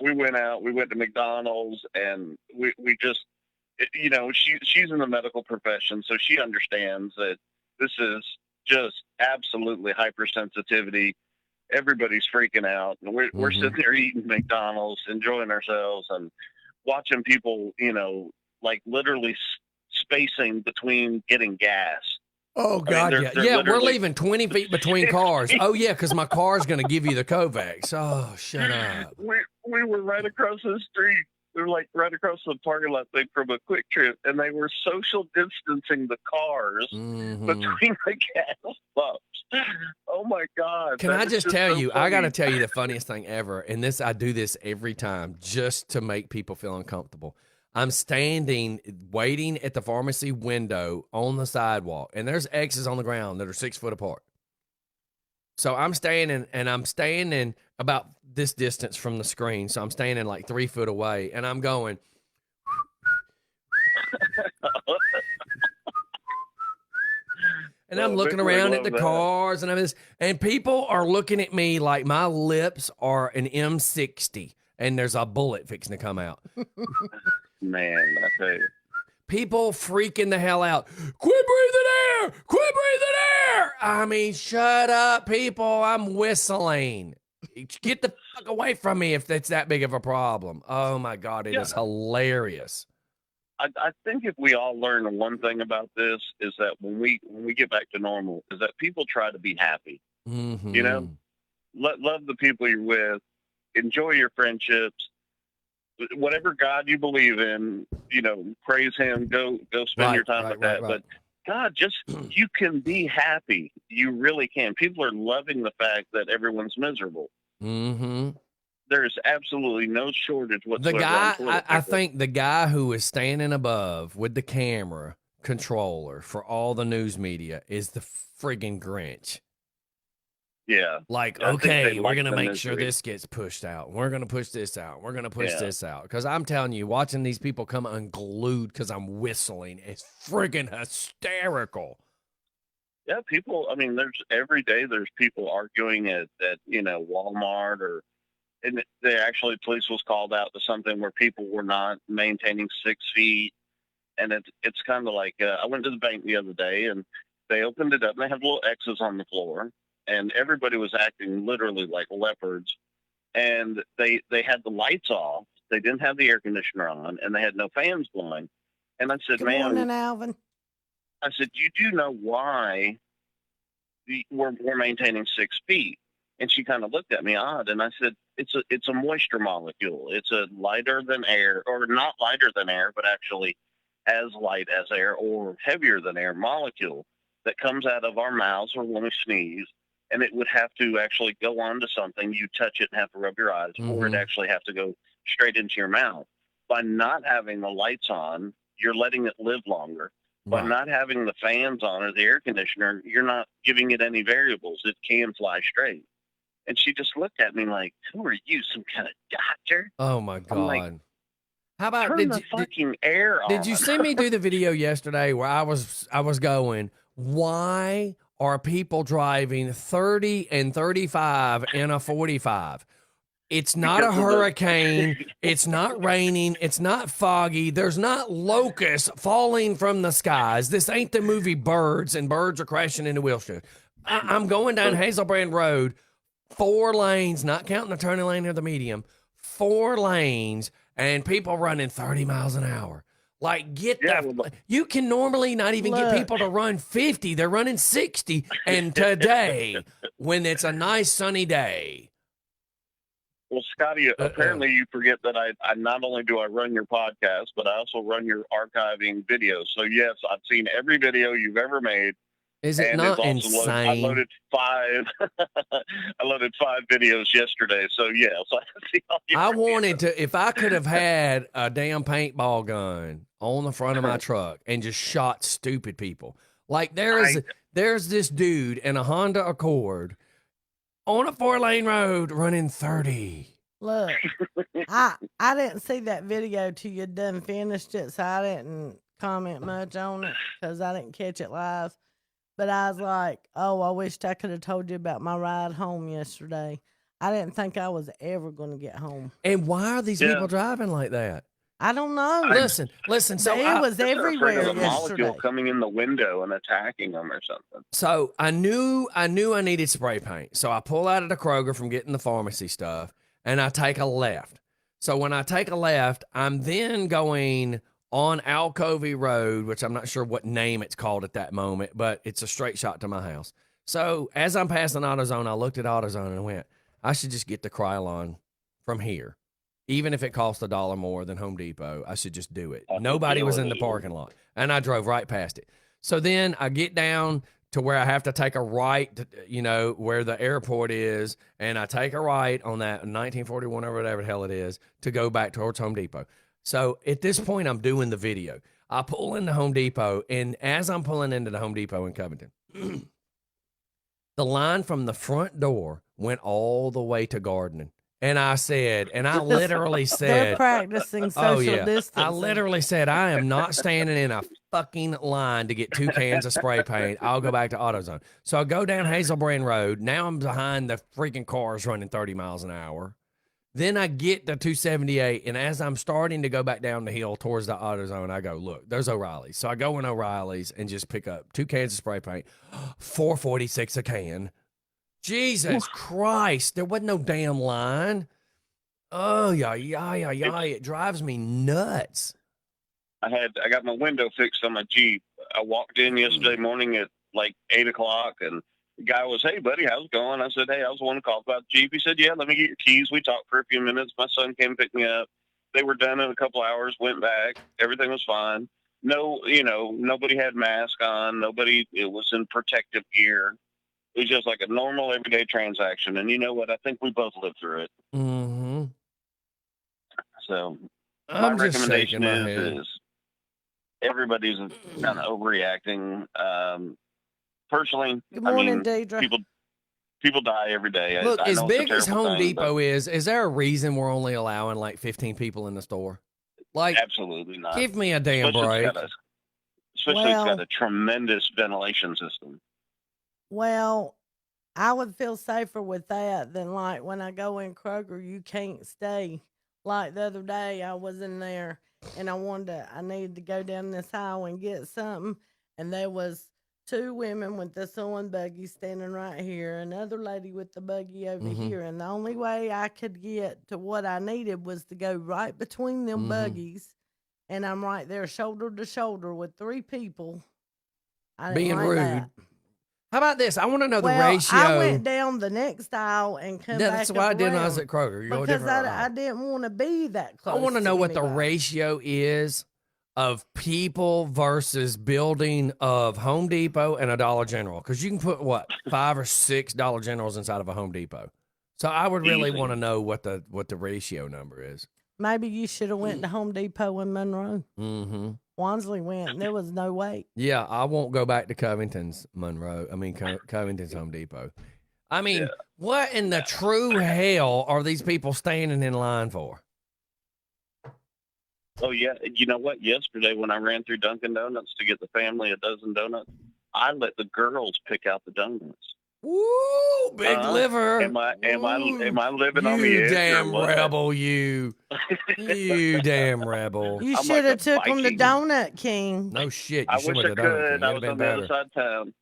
we went out, we went to McDonald's, and we just, she's in the medical profession, so she understands that this is just absolutely hypersensitivity. Everybody's freaking out, and we're sitting there eating McDonald's, enjoying ourselves, and watching people, like literally spacing between getting gas. Oh, God, yeah. We're leaving 20 feet between cars. Oh, yeah, because my car's going to give you the Kovacs. Oh, shut up. We were right across the street. We were like right across the parking lot thing from a Quick Trip, and they were social distancing the cars between the gas pumps. Oh, my God. Can I just tell you, funny. I got to tell you the funniest thing ever, and I do this every time just to make people feel uncomfortable. I'm standing, waiting at the pharmacy window on the sidewalk, and there's X's on the ground that are 6 foot apart. So I'm standing, and I'm standing about this distance from the screen. So I'm standing like 3 foot away, and I'm going. And I'm looking around at the cars, and people are looking at me like my lips are an M60, and there's a bullet fixing to come out. Man, I tell you. People freaking the hell out. Quit breathing air! Quit breathing air! I mean, shut up, people. I'm whistling. Get the fuck away from me if that's that big of a problem. Oh, my God. It is hilarious. I think if we all learn one thing about this is that when we get back to normal, is that people try to be happy. Mm-hmm. Love the people you're with. Enjoy your friendships. Whatever God you believe in, praise him, go spend your time with that. But God, you can be happy. You really can. People are loving the fact that everyone's miserable. Mm-hmm. There's absolutely no shortage whatsoever. The guy, I think the guy who is standing above with the camera controller for all the news media is the friggin' Grinch. Yeah. Like, okay, we're going to make sure this gets pushed out. We're going to push this out. We're going to push this out. Because I'm telling you, watching these people come unglued because I'm whistling is friggin' hysterical. Yeah, people, every day there's people arguing at Walmart and police was called out to something where people were not maintaining 6 feet. And it's kind of like, I went to the bank the other day and they opened it up and they have little X's on the floor. And everybody was acting literally like leopards. And they had the lights off. They didn't have the air conditioner on, and they had no fans blowing. And I said, Good morning, Alvin. I said, you do know why we're maintaining 6 feet? And she kind of looked at me odd. And I said, it's a moisture molecule. It's a lighter than air, or not lighter than air, but actually as light as air or heavier than air molecule that comes out of our mouths or when we sneeze. And it would have to actually go onto something. You touch it and have to rub your eyes, or it actually have to go straight into your mouth. By not having the lights on, you're letting it live longer. By not having the fans on or the air conditioner, you're not giving it any variables. It can fly straight. And she just looked at me like, who are you, some kind of doctor? Oh, my God. Like, how about turn the fucking air on? Did you see me do the video yesterday where I was going, why are people driving 30 and 35 in a 45? It's not a hurricane. It's not raining. It's not foggy. There's not locusts falling from the skies. This ain't the movie Birds, and birds are crashing into wheelchairs. I'm going down Hazelbrand Road, 4 lanes, not counting the turning lane or the medium, 4 lanes, and people running 30 miles an hour. Like, you can normally not even get people to run 50. They're running 60. And today, when it's a nice sunny day. Well, Scotty, apparently you forget that I not only do I run your podcast, but I also run your archiving videos. So, yes, I've seen every video you've ever made. Is it not insane? I loaded 5. I loaded 5 videos yesterday. So yeah, so I wanted to. If I could have had a damn paintball gun on the front of my truck and just shot stupid people. Like there there's this dude in a Honda Accord on a 4-lane road running 30. Look, I didn't see that video till you done finished it, so I didn't comment much on it because I didn't catch it live. But I was like, oh, I wished I could have told you about my ride home yesterday. I didn't think I was ever going to get home. And why are these people driving like that? I don't know. Listen. So it was They're afraid everywhere of a molecule yesterday. coming in the window and attacking them or something. So I knew I needed spray paint. So I pull out of the Kroger from getting the pharmacy stuff, and I take a left. So when I take a left, I'm then going on Alcovey Road, which I'm not sure what name it's called at that moment, but it's a straight shot to my house. So as I'm passing AutoZone, I looked at AutoZone and went, I should just get the Krylon from here. Even if it costs $1 more than Home Depot, I should just do it. Nobody was in the parking lot, and I drove right past it. So then I get down to where I have to take a right, where the airport is, and I take a right on that 1941 or whatever the hell it is to go back towards Home Depot. So at this point, I'm doing the video. I pull into Home Depot, and as I'm pulling into the Home Depot in Covington, the line from the front door went all the way to gardening. And I literally said, they're practicing social distancing. I literally said, I am not standing in a fucking line to get 2 cans of spray paint. I'll go back to AutoZone. So I go down Hazelbrand Road. Now I'm behind the freaking cars running 30 miles an hour. Then I get to 278, and as I'm starting to go back down the hill towards the AutoZone, I go, look, there's O'Reilly's. So I go in O'Reilly's and just pick up 2 cans of spray paint, $4.46 a can. Jesus Christ, there wasn't no damn line. Oh, yeah. It drives me nuts. I got my window fixed on my Jeep. I walked in yesterday morning at like 8 o'clock, and the guy was, hey, buddy, how's it going? I said, hey, I was wanting to call about the Jeep. He said, yeah, let me get your keys. We talked for a few minutes. My son came and picked me up. They were done in a couple hours, went back. Everything was fine. No, nobody had mask on. It was in protective gear. It was just like a normal everyday transaction. And you know what? I think we both lived through it. Mm-hmm. So my recommendation is everybody's kind of overreacting. Personally, Good morning, Deidre. people die every day. Look, I as know it's a big as terrible Home thing, Depot is there a reason we're only allowing like 15 people in the store? Like, absolutely not. Give me a damn break. Especially it's got a tremendous ventilation system. Well, I would feel safer with that than like when I go in Kroger, you can't stay. Like the other day, I was in there and I needed to go down this aisle and get something, and there was 2 women with the sewing buggy standing right here, another lady with the buggy over here, and the only way I could get to what I needed was to go right between them buggies, and I'm right there shoulder to shoulder with 3 people. I didn't being like rude. that. How about this? I want to know the Well, ratio. I went down the next aisle and come back. That's why I did when I was around at Kroger. You go a because different aisle. I didn't want to be that close. I want to know what the anybody. ratio is of people versus building of Home Depot and a Dollar General. Because you can put, what, 5 or 6 Dollar Generals inside of a Home Depot. So I would really want to know what the ratio number is. Maybe you should have went to Home Depot in Monroe. Mm-hmm. Wansley went, and there was no wait. Yeah, I won't go back to Covington's Covington's Home Depot. I mean, what in the true hell are these people standing in line for? Oh, yeah. You know what? Yesterday when I ran through Dunkin' Donuts to get the family a dozen donuts, I let the girls pick out the donuts. Woo, big liver. Am I living on the You edge? damn rebel, you. You damn rebel. You I'm should like have a took them to Viking. Donut King. No shit. I You should wish I have done it. could. I was Been on the better. other side of town.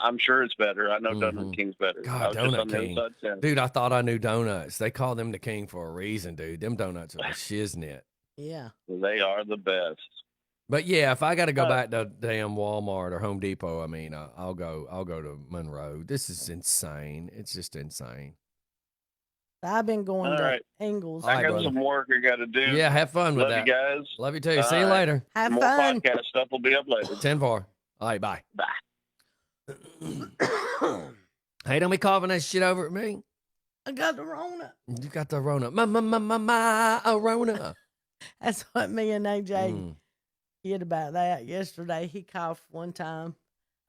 I'm sure it's better. I know Donut King's better. I God, was just on Donut the other King. side of town. Dude, I thought I knew donuts. They call them the king for a reason, dude. Them donuts are the shiznit. Yeah. They are the best. But yeah, if I got to go back to damn Walmart or Home Depot, I mean, I'll go to Monroe. This is insane. It's just insane. I've been going All to right. Ingles. I got some work I got to do. Yeah, have fun with Love that. you guys. Love you too. All See you right. later. Have More fun. podcast stuff will be up later. 10-4. All right, bye. Bye. Hey, don't be coughing that shit over at me. I got the Rona. You got the Rona. My Rona. That's what me and AJ did about that yesterday. He coughed one time.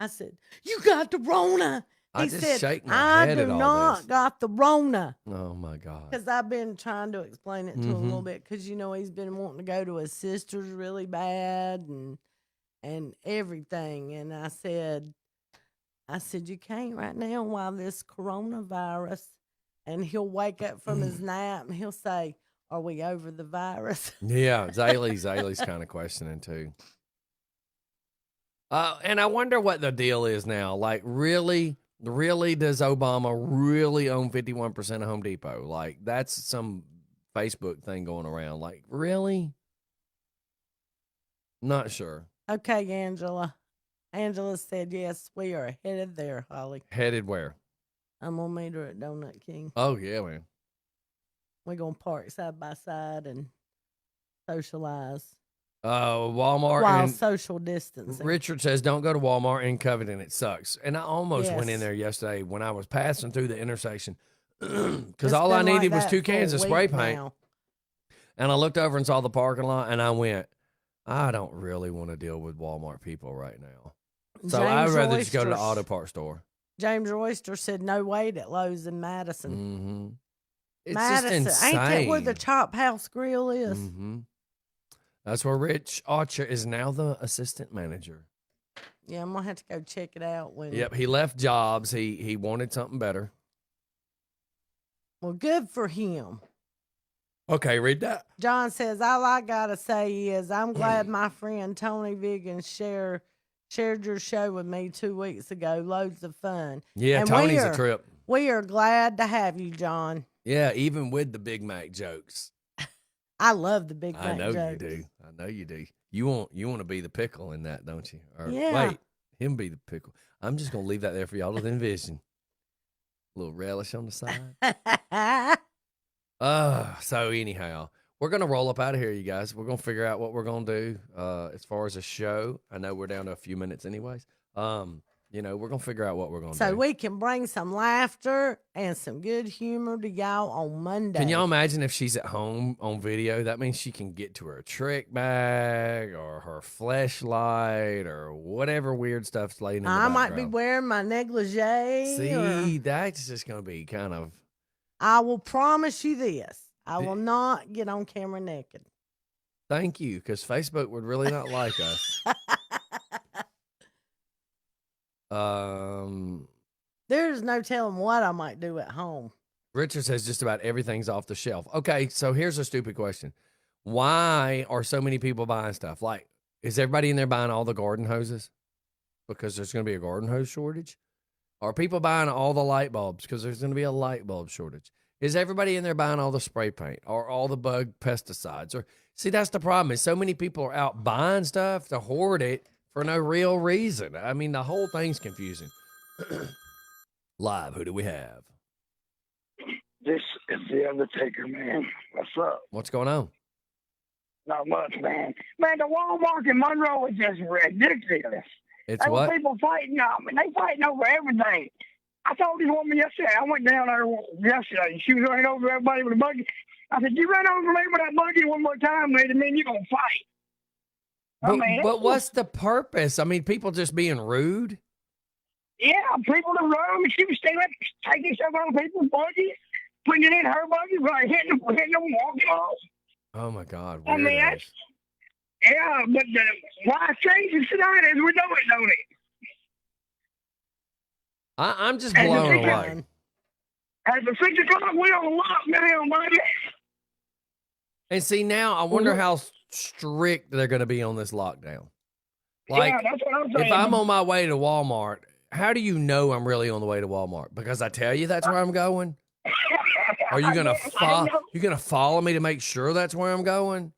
I said, "You got the Rona." I He just said, shake my "I head do at all not this. got the Rona." Oh my God. Because I've been trying to explain it to him a little Mhm. bit. Because he's been wanting to go to his sister's really bad and everything. And I said, you can't right now while this coronavirus. And he'll wake up from his nap and he'll say, "Are we over the virus?" Yeah, Zaylee's kind of questioning too. And I wonder what the deal is now. Like, really does Obama really own 51% of Home Depot? Like, that's some Facebook thing going around. Like, really? Not sure. Okay, Angela. Angela said, "Yes, we are headed there, Holly. Headed where? I'm going to meet her at Donut King. Oh, yeah, man. We're going to park side by side and socialize Walmart while and social distancing." Richard says, don't go to Walmart in Covington. It sucks. And I almost went in Yes. there yesterday when I was passing through the intersection because It's all I been like needed was that 2 for cans a of spray week paint. now. And I looked over and saw the parking lot and I went, I don't really want to deal with Walmart people right now. So I'd James rather just go to the Royster- auto parts store. James Royster said, "No wait at Lowe's in Madison." Mm-hmm. It's Madison. just Ain't insane. that where the Chop House Grill is? Mm-hmm. That's where Rich Archer is now the assistant manager. Yeah, I'm gonna have to go check it out when. Yep, he left jobs. He wanted something better. Well, good for him. Okay, read that. John says, "All I gotta say is I'm glad my friend Tony Viggins shared your show with me 2 weeks ago. Loads of fun. Yeah, And Tony's a trip. We are glad to have you, John. Yeah, even with the Big Mac jokes. I love the Big Mac I know jokes. you do. I know you do. You want to be the pickle in that, don't you? Or, Yeah. Wait, him be the pickle. I'm just gonna leave that there for y'all to envision. A little relish on the side. So anyhow, we're gonna roll up out of here, you guys. We're gonna figure out what we're gonna do as far as a show. I know we're down to a few minutes, anyways. We're gonna figure out what we're gonna So do. we can bring some laughter and some good humor to y'all on Monday. Can y'all imagine if she's at home on video? That means she can get to her trick bag or her fleshlight or whatever weird stuff's laying in the I might be background. wearing my negligee. See, that's just gonna be kind of. I will promise you this. I will not get on camera naked. Thank you, because Facebook would really not like us. There's no telling what I might do at home. Richard says just about everything's off the shelf. Okay, so here's a stupid question. Why are so many people buying stuff? Like, is everybody in there buying all the garden hoses? Because there's going to be a garden hose shortage? Are people buying all the light bulbs? Because there's going to be a light bulb shortage. Is everybody in there buying all the spray paint or all the bug pesticides? Or see, that's the problem is so many people are out buying stuff to hoard it for no real reason. I mean, the whole thing's confusing. Live, who do we have? This is the Undertaker, man. What's up? What's going on? Not much, man. Man, the Walmart in Monroe is just ridiculous. It's There were what? people fighting. They fighting over everything. I told this woman yesterday. I went down there yesterday. She was running over everybody with a buggy. I said, "You run over me with that buggy one more time, lady, man, you're gonna fight." But what's the purpose? I mean, people just being rude? Yeah, people in the room. She was stealing, taking stuff out of people's buggies, putting it in her buggy, right, hitting them, walking off. Oh, my God. I mean, weirdos. that's, yeah, but why change tonight as we know it, don't it? I'm just And the blown thing is- away. At the 6 o'clock, we on lockdown, buddy. And see, now I wonder how strict they're going to be on this lockdown. Like, Yeah, that's what I'm if saying. I'm on my way to Walmart, how do you know I'm really on the way to Walmart? Because I tell you that's where I'm going? Are you going to follow me to make sure that's where I'm going?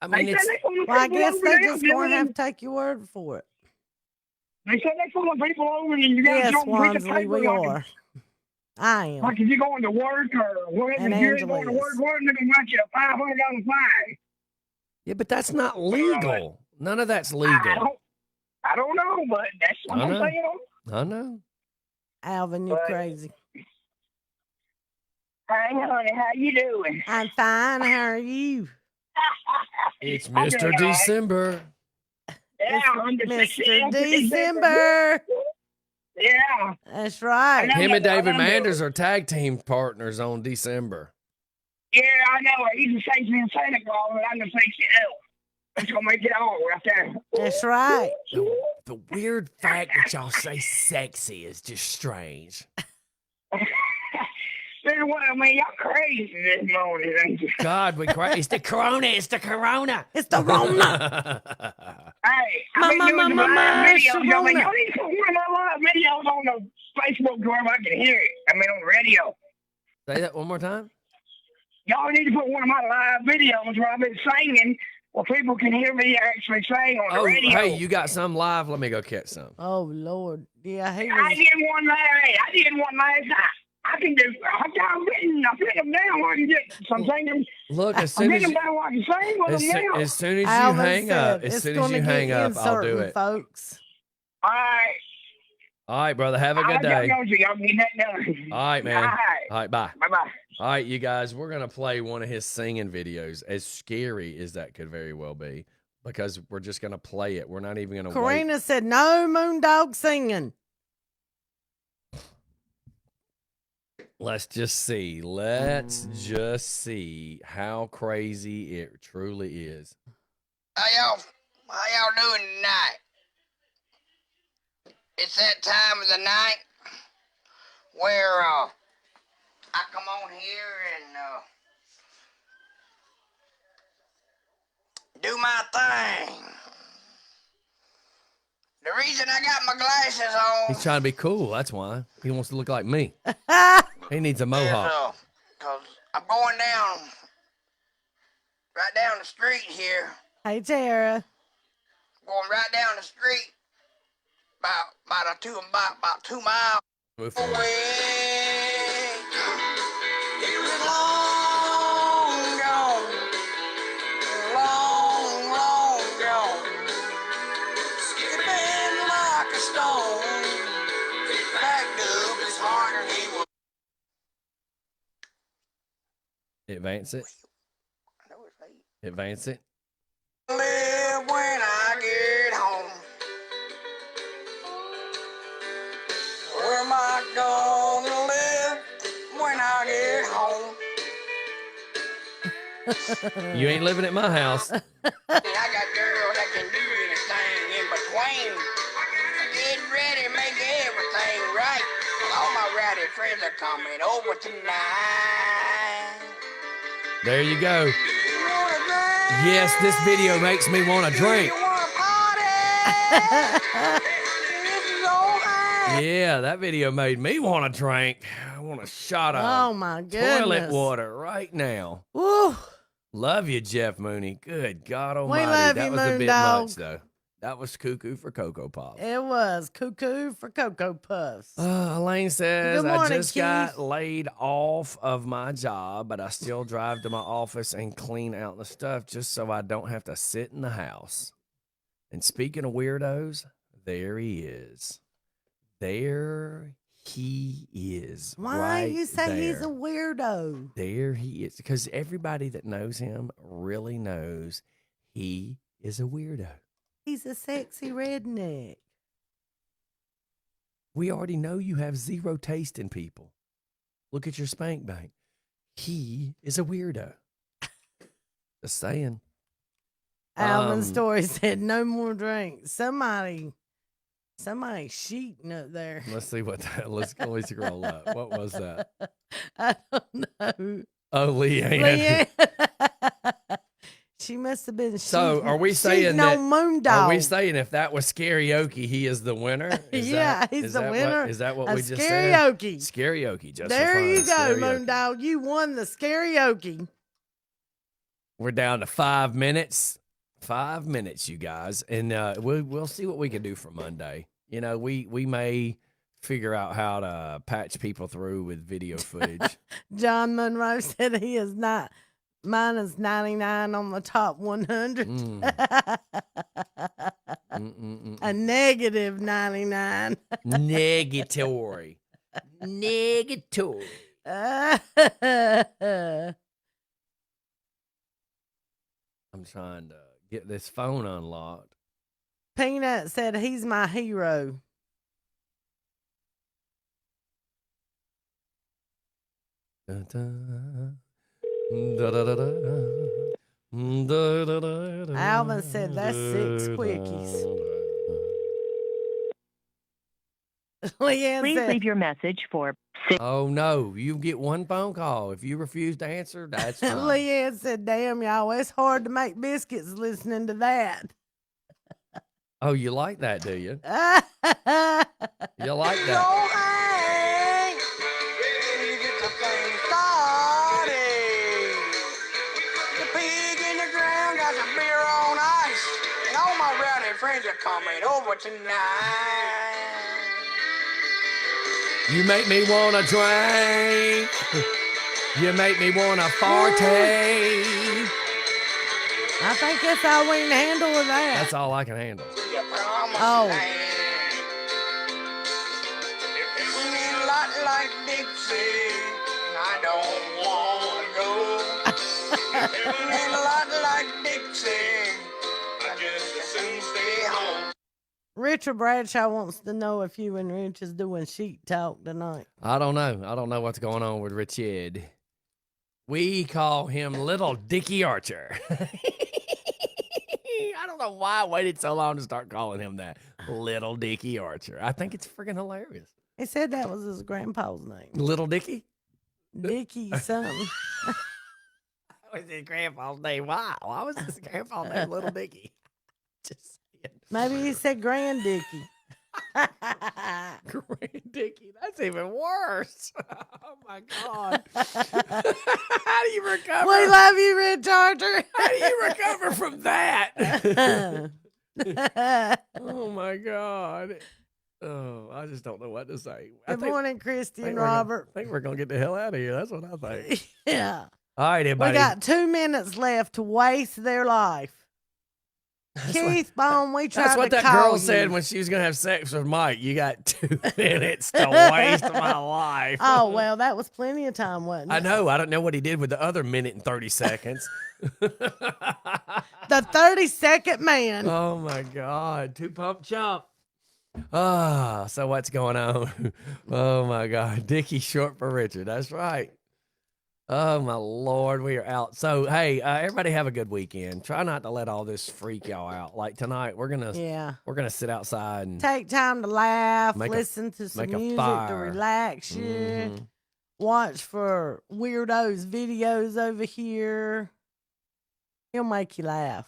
I mean, it's Well, I guess they just going to have to take your word for it. They said they pulling people over and you got to Yes, show them piece of Wansley, paper we like are. I am. Like if you're going to work or whatever, And if you ain't going to Angela work, is. they're going to write you a $500 fine. yeah, but that's not legal. None of that's legal. I don't know, but that's what I I'm know. saying. I know. Alvin, you're crazy. Hey, honey, how you doing? I'm fine. How are you? It's I'm doing Mr. all right. December. Yeah, I'm just Mr. December. Yeah. That's right. Him and David Manders are tag team partners on December. Yeah, I know. He's a sexy and Santa Claus, and I'm the sexy elf. That's gonna make it all right there. That's right. The weird fact that y'all say sexy is just strange. I mean, y'all crazy this morning, ain't you? God, we crazy. It's the corona. It's the corona. It's the Rona. Hey, I've been doing some live videos. I mean, y'all need to put one of my live videos on the Facebook to where I can hear it. I mean, on the radio. Say that one more time. Y'all need to put one of my live videos where I've been singing, where people can hear me actually sing on the radio. Hey, you got some live? Let me go catch some. Oh, Lord. Yeah, I did one last night. I can do. I put them down. I can get some singing. Look, as soon as you hang up, I'll do it. Folks. All right. All right, brother. Have a good day. Y'all get that done. All right, man. All right. All right, bye. Bye-bye. All right, you guys, we're going to play one of his singing videos, as scary as that could very well be, because we're just going to play it. We're not even going to wait. Karina said, no Moondog singing. Let's just see. Let's just see how crazy it truly is. How y'all doing tonight? It's that time of the night where I come on here and do my thing. The reason I got my glasses on He's trying to be cool. That's why. He wants to look like me. He needs a mohawk. because I'm going right down the street here. Hey, Tara. Going right down the street about 2 miles Move away. forward. It was long gone, long gone. Skipping like a stone, it backed up his heart and he was. Advance it. Advance it. Live when I get home. Where am I gonna live when I get home? You ain't living at my house. I got girls that can do anything in between. Get ready, make everything right. All my rowdy friends are coming over tonight. There you go. Yes, this video makes me want to drink. Yeah, that video made me want to drink. I want a shot of my goodness. toilet water right now. Woo. Love you, Jeff Mooney. Good God Almighty. love that you, was a bit Moondog. much, though. That was cuckoo for Cocoa Puffs. It was cuckoo for Cocoa Puffs. Elaine says, Good morning, I just Keith. got laid off of my job, but I still drive to my office and clean out the stuff just so I don't have to sit in the house. And speaking of weirdos, there he is. There he is. Why right you say there. he's a weirdo? There he is. Because everybody that knows him really knows he is a weirdo. He's a sexy redneck. We already know you have zero taste in people. Look at your spank bank. He is a weirdo. Just saying. Alvin Story said, no more drinks. Somebody sheeting up there. Let's see what that, let's scroll up. What was that? I don't know. Oh, Leanne. She must have been. So are we saying that? Are we saying if that was karaoke, he is the winner? He's the winner. Is that what we just karaoke. said? Karaoke. Just there you go, karaoke. Moondog. You won the karaoke. We're down to 5 minutes. 5 minutes, you guys, and we'll see what we can do for Monday. You know, we may figure out how to patch people through with video footage. John Monroe said he is not. Mine is 99 on the top 100. A negative 99. Negatory. Negatory. I'm trying to get this phone unlocked. Peanut said he's my hero. Alvin said that's 6 quickies. Leanne Please said, leave your message for Oh no, you get one phone call. If you refuse to answer, that's fine. Leanne said, damn, y'all, it's hard to make biscuits listening to that. Oh, you like that, do you? You like So that? hang, you get the thing started. The pig in the ground got some beer on ice, and all my rowdy friends are coming over tonight. You make me wanna drink. You make me wanna party. I think that's all we can handle with that. That's all I can handle. Oh. Singing a lot like Dixie, and I don't want to go. Singing a lot like Dixie, I just as soon stay home. Richard Bradshaw wants to know if you and Rich is doing sheet talk tonight. I don't know. I don't know what's going on with Richard. We call him Little Dickie Archer. I don't know why I waited so long to start calling him that. Little Dickie Archer. I think it's freaking hilarious. He said that was his grandpa's name. Little Dickie? Dickie something. What was his grandpa's name? Why? Why was his grandpa's name Little Dickie? Just saying. Maybe he said Grand Dickie. Grand Dickie. That's even worse. Oh my God. How do you recover? We love you, Rich Archer. How do you recover from that? Oh my God. Oh, I just don't know what to say. Good morning, Christy and I Robert. think we're going to get the hell out of here. That's what I think. Yeah. All right, everybody. We got 2 minutes left to waste their life. Keith Bone, we tried That's what to that call girl you. said when she was going to have sex with Mike. You got 2 minutes to waste my life. Oh, well, that was plenty of time, wasn't it? I know. I don't know what he did with the other minute and 30 seconds. The 30-second man. Oh, my God. 2 pump chump. Ah, so what's going on? Oh, my God. Dickie short for Richard. That's right. Oh, my Lord. We are out. So, hey, everybody have a good weekend. Try not to let all this freak y'all out. Like tonight, we're going to sit outside and Take time to laugh, Make a- listen to some make a music to fire. relax you. Mhm. Watch for weirdos videos over here. He'll make you laugh.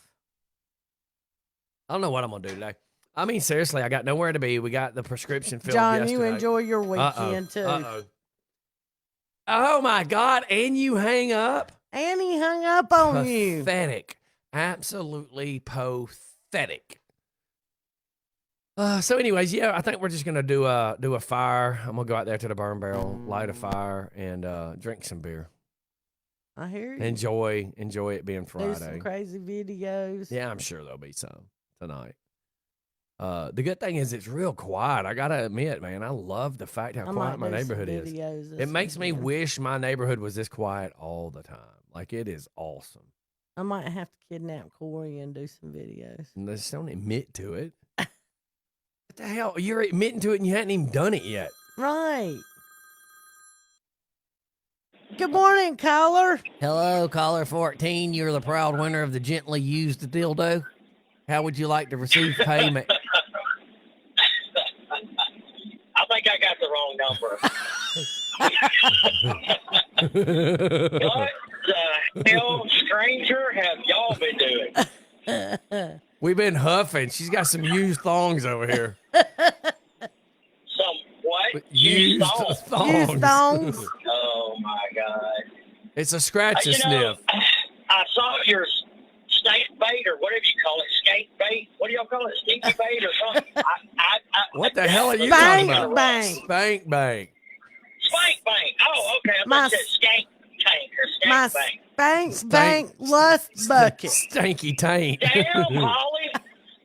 I don't know what I'm going to do today. I mean, seriously, I got nowhere to be. We got the prescription filled John, yesterday. you enjoy your weekend too. Uh-oh. Oh, my God. And you hang up? And he hung up on you. Pathetic. Absolutely pathetic. So anyways, yeah, I think we're just going to do a fire. I'm going to go out there to the burn barrel, light a fire, and drink some beer. I hear you. Enjoy it being Do Friday. some crazy videos. Yeah, I'm sure there'll be some tonight. The good thing is it's real quiet. I gotta admit, man, I love the fact how I quiet might my do some neighborhood is. videos this It makes me weekend. wish my neighborhood was this quiet all the time. Like it is awesome. I might have to kidnap Corey and do some videos. And they just don't admit to it. What the hell? You're admitting to it and you hadn't even done it yet. Right. Good morning, caller. Hello, caller 14. You're the proud winner of the gently used dildo. How would you like to receive payment? I think I got the wrong number. What the hell, stranger, have y'all been doing? We've been huffing. She's got some used thongs over here. Some what? Used thongs. thongs. Used thongs. Oh my God. It's a scratch and You know, sniff. I saw your snake bait or whatever you call it, skate bait. What do y'all call it? Stinky bait or something? What the hell are you Spank talking about? bank. Spank bank. Spank bank. Oh, okay. I My thought you said skank tank or My skank bank. spank bank lust bucket. Stanky taint. Damn, Holly.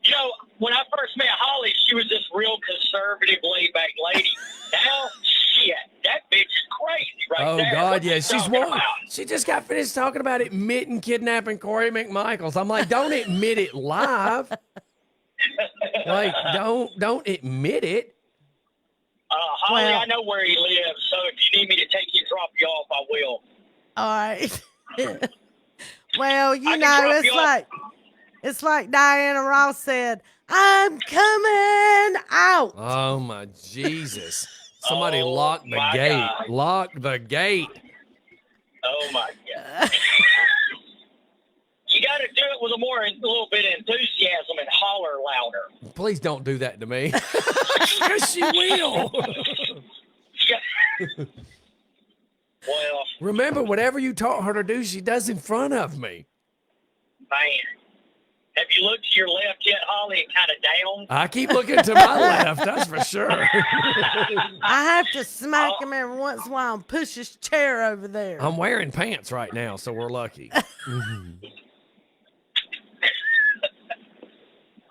You know, when I first met Holly, she was this real conservative, laid-back lady. Now, shit, that bitch is crazy right Oh, there. God, What yeah. you She's talking one. about? She just got finished talking about admitting kidnapping Corey McMichaels. I'm like, don't admit it live. Like, don't admit it. Holly, Well- I know where he lives, so if you need me to take you and drop you off, I will. All right. Well, you I can know, drop you off. it's like Diana Ross said, I'm coming out. Oh my Jesus! Somebody Oh, lock the my gate. God. Lock the gate. Oh, my God. You got to do it with a little bit of enthusiasm and holler louder. Please don't do that to me. Because she will. Well, Remember, whatever you taught her to do, she does in front of me. man, have you looked to your left yet, Holly, and kind of down? I keep looking to my left, that's for sure. I have to smack him every once in a while and push his chair over there. I'm wearing pants right now, so we're lucky.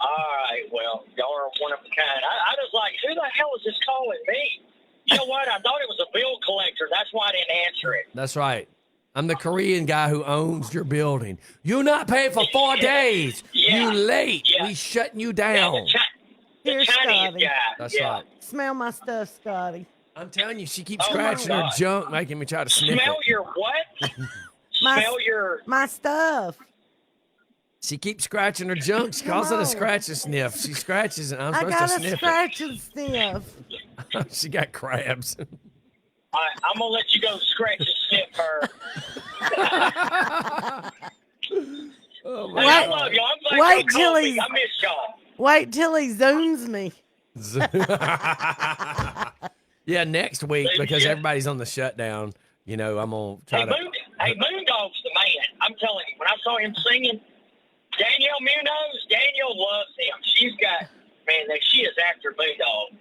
All right, well, y'all are one of a kind. I was like, who the hell is this calling me? You know what? I thought it was a bill collector. That's why I didn't answer it. That's right. I'm the Korean guy who owns your building. You not pay for 4 days. Yeah. You late. Yeah. We shutting you Yeah, down. the Here, Chinese Scotty. guy. That's yeah. right. Smell my stuff, Scotty. I'm telling you, she keeps Oh, my scratching her God. junk, making me try to sniff Smell it. your what? My- Smell your... My stuff. She keeps scratching her junk. She calls it a on. scratch and sniff. She scratches and I'm I supposed got to a sniff scratch and sniff. it. She got crabs. All right, I'm going to let you go scratch and sniff her. Oh, Hey, my I God. love you. I'm glad Wait y'all till called me. he's- I miss y'all. Wait till he zooms me. Yeah, next week, because Yeah. everybody's on the shutdown, you know, I'm going to try Hey, to. Moondog's the man. I'm telling you, when I saw him singing, Danielle Munoz, Danielle loves him. She's got, man, she is after Moondog.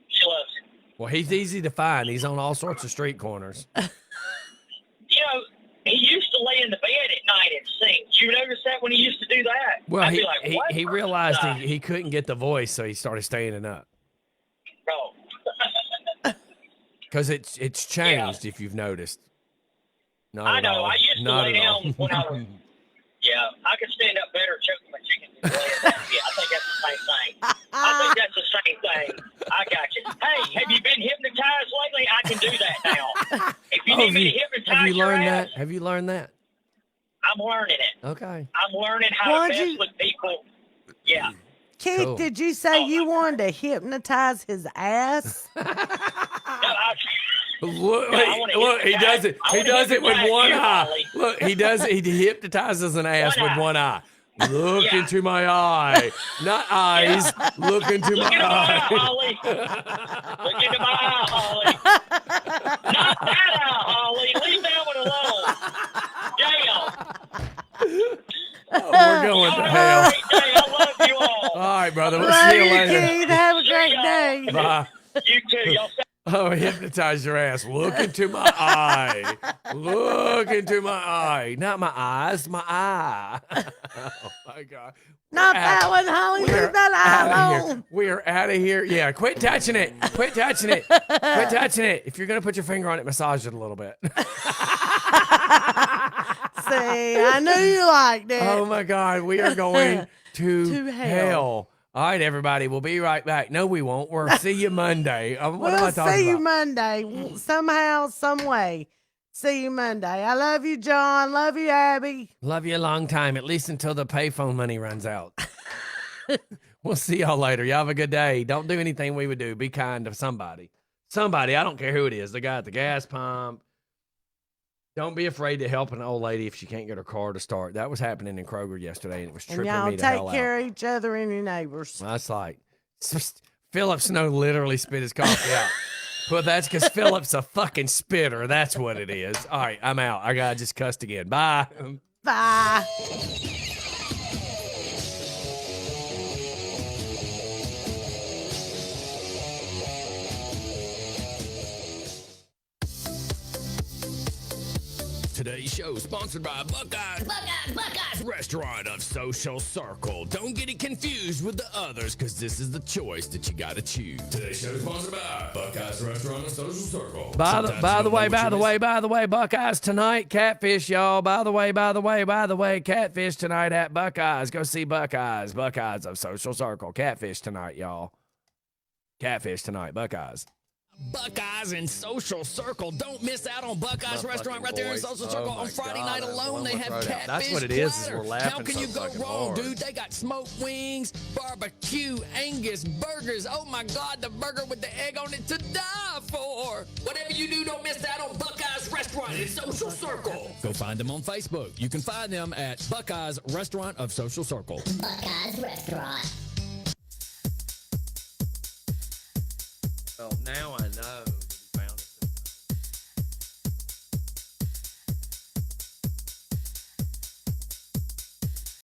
She loves him. Well, he's easy to find. He's on all sorts of street corners. You know, he used to lay in the bed at night and sing. Did you notice that when he used to do that? Well, I'd he be like, what? he realized he couldn't get the voice, so he started standing up. No. Because it's changed, if you've noticed. Not I at know. all. I used to Not lay at all. down when I was. Yeah, I could stand up better choking my chicken than laying down. Yeah, I think that's the same thing. I think that's the same thing. I got you. Hey, have you been hypnotized lately? I can do that now. If you Oh, need me to hypnotize have you your learned ass, that? Have you learned that? I'm learning it. Okay. I'm learning how Why'd to mess you- with people. Yeah. Keith, Cool. did you say you wanted to hypnotize his ass? No, I, Look, No, I wanna look, he hypnotize- does it. I He wanna does it with hypnotize one you, eye. Holly. Look, he does it. He hypnotizes an ass One with eye. one eye. Look Yeah. into my eye. Not eyes. Look into Look my into my eye, eye. Holly. Look into my eye, Holly. Not that eye, Holly. Leave that one alone. Damn. Oh, we're going to hell. Hey, I love you all. All right, brother. We'll Love see you you, later. Keith. Have a great day. Bye. You too. Y'all Oh, hypnotize your ass. Look into my eye. Look into my eye. Not my eyes, my eye. Oh, my God. Not We're that out. one, Holly. We're Leave that eye outta here. alone. We are out of here. Yeah, quit touching it. Quit touching it. Quit touching it. If you're going to put your finger on it, massage it a little bit. See, I knew you liked it. Oh, my God. We are going to, To hell. hell. All right, everybody. We'll be right back. No, we won't. We'll see you Monday. What am I We'll talking see you about? Monday. Somehow, some way. See you Monday. I love you, John. Love you, Abby. Love you a long time, at least until the payphone money runs out. We'll see y'all later. Y'all have a good day. Don't do anything we would do. Be kind to somebody. Somebody, I don't care who it is. The guy at the gas pump. Don't be afraid to help an old lady if she can't get her car to start. That was happening in Kroger yesterday, and it was And tripping y'all me the take hell care out. of each other and your neighbors. That's like, Philip Snow literally spit his coffee out. Well, that's because Philip's a fucking spitter. That's what it is. All right, I'm out. I got just cussed again. Bye. Bye. Today's show sponsored by Buckeyes. Buckeyes. Restaurant of Social Circle. Don't get it confused with the others, because this is the choice that you gotta choose. Today's show is sponsored by Buckeyes Restaurant of Social Circle. By the Sometimes you don't know what you miss. Buckeyes tonight, Catfish, y'all. By the way, Catfish tonight at Buckeyes. Go see Buckeyes. Buckeyes of Social Circle. Catfish tonight, y'all. Catfish tonight, Buckeyes. Buckeyes and Social Circle. Don't miss out on Buckeyes Restaurant right there in Social Circle. On Friday night alone, they have catfish That's what it is platter. we're laughing How can so you go fucking wrong, hard. dude? They got smoked wings, barbecue, Angus burgers. Oh my God, the burger with the egg on it to die for. Whatever you do, don't miss out on Buckeyes Restaurant in Social Circle. Go find them on Facebook. You can find them at Buckeyes Restaurant of Social Circle. Buckeyes Restaurant. Well, now I know.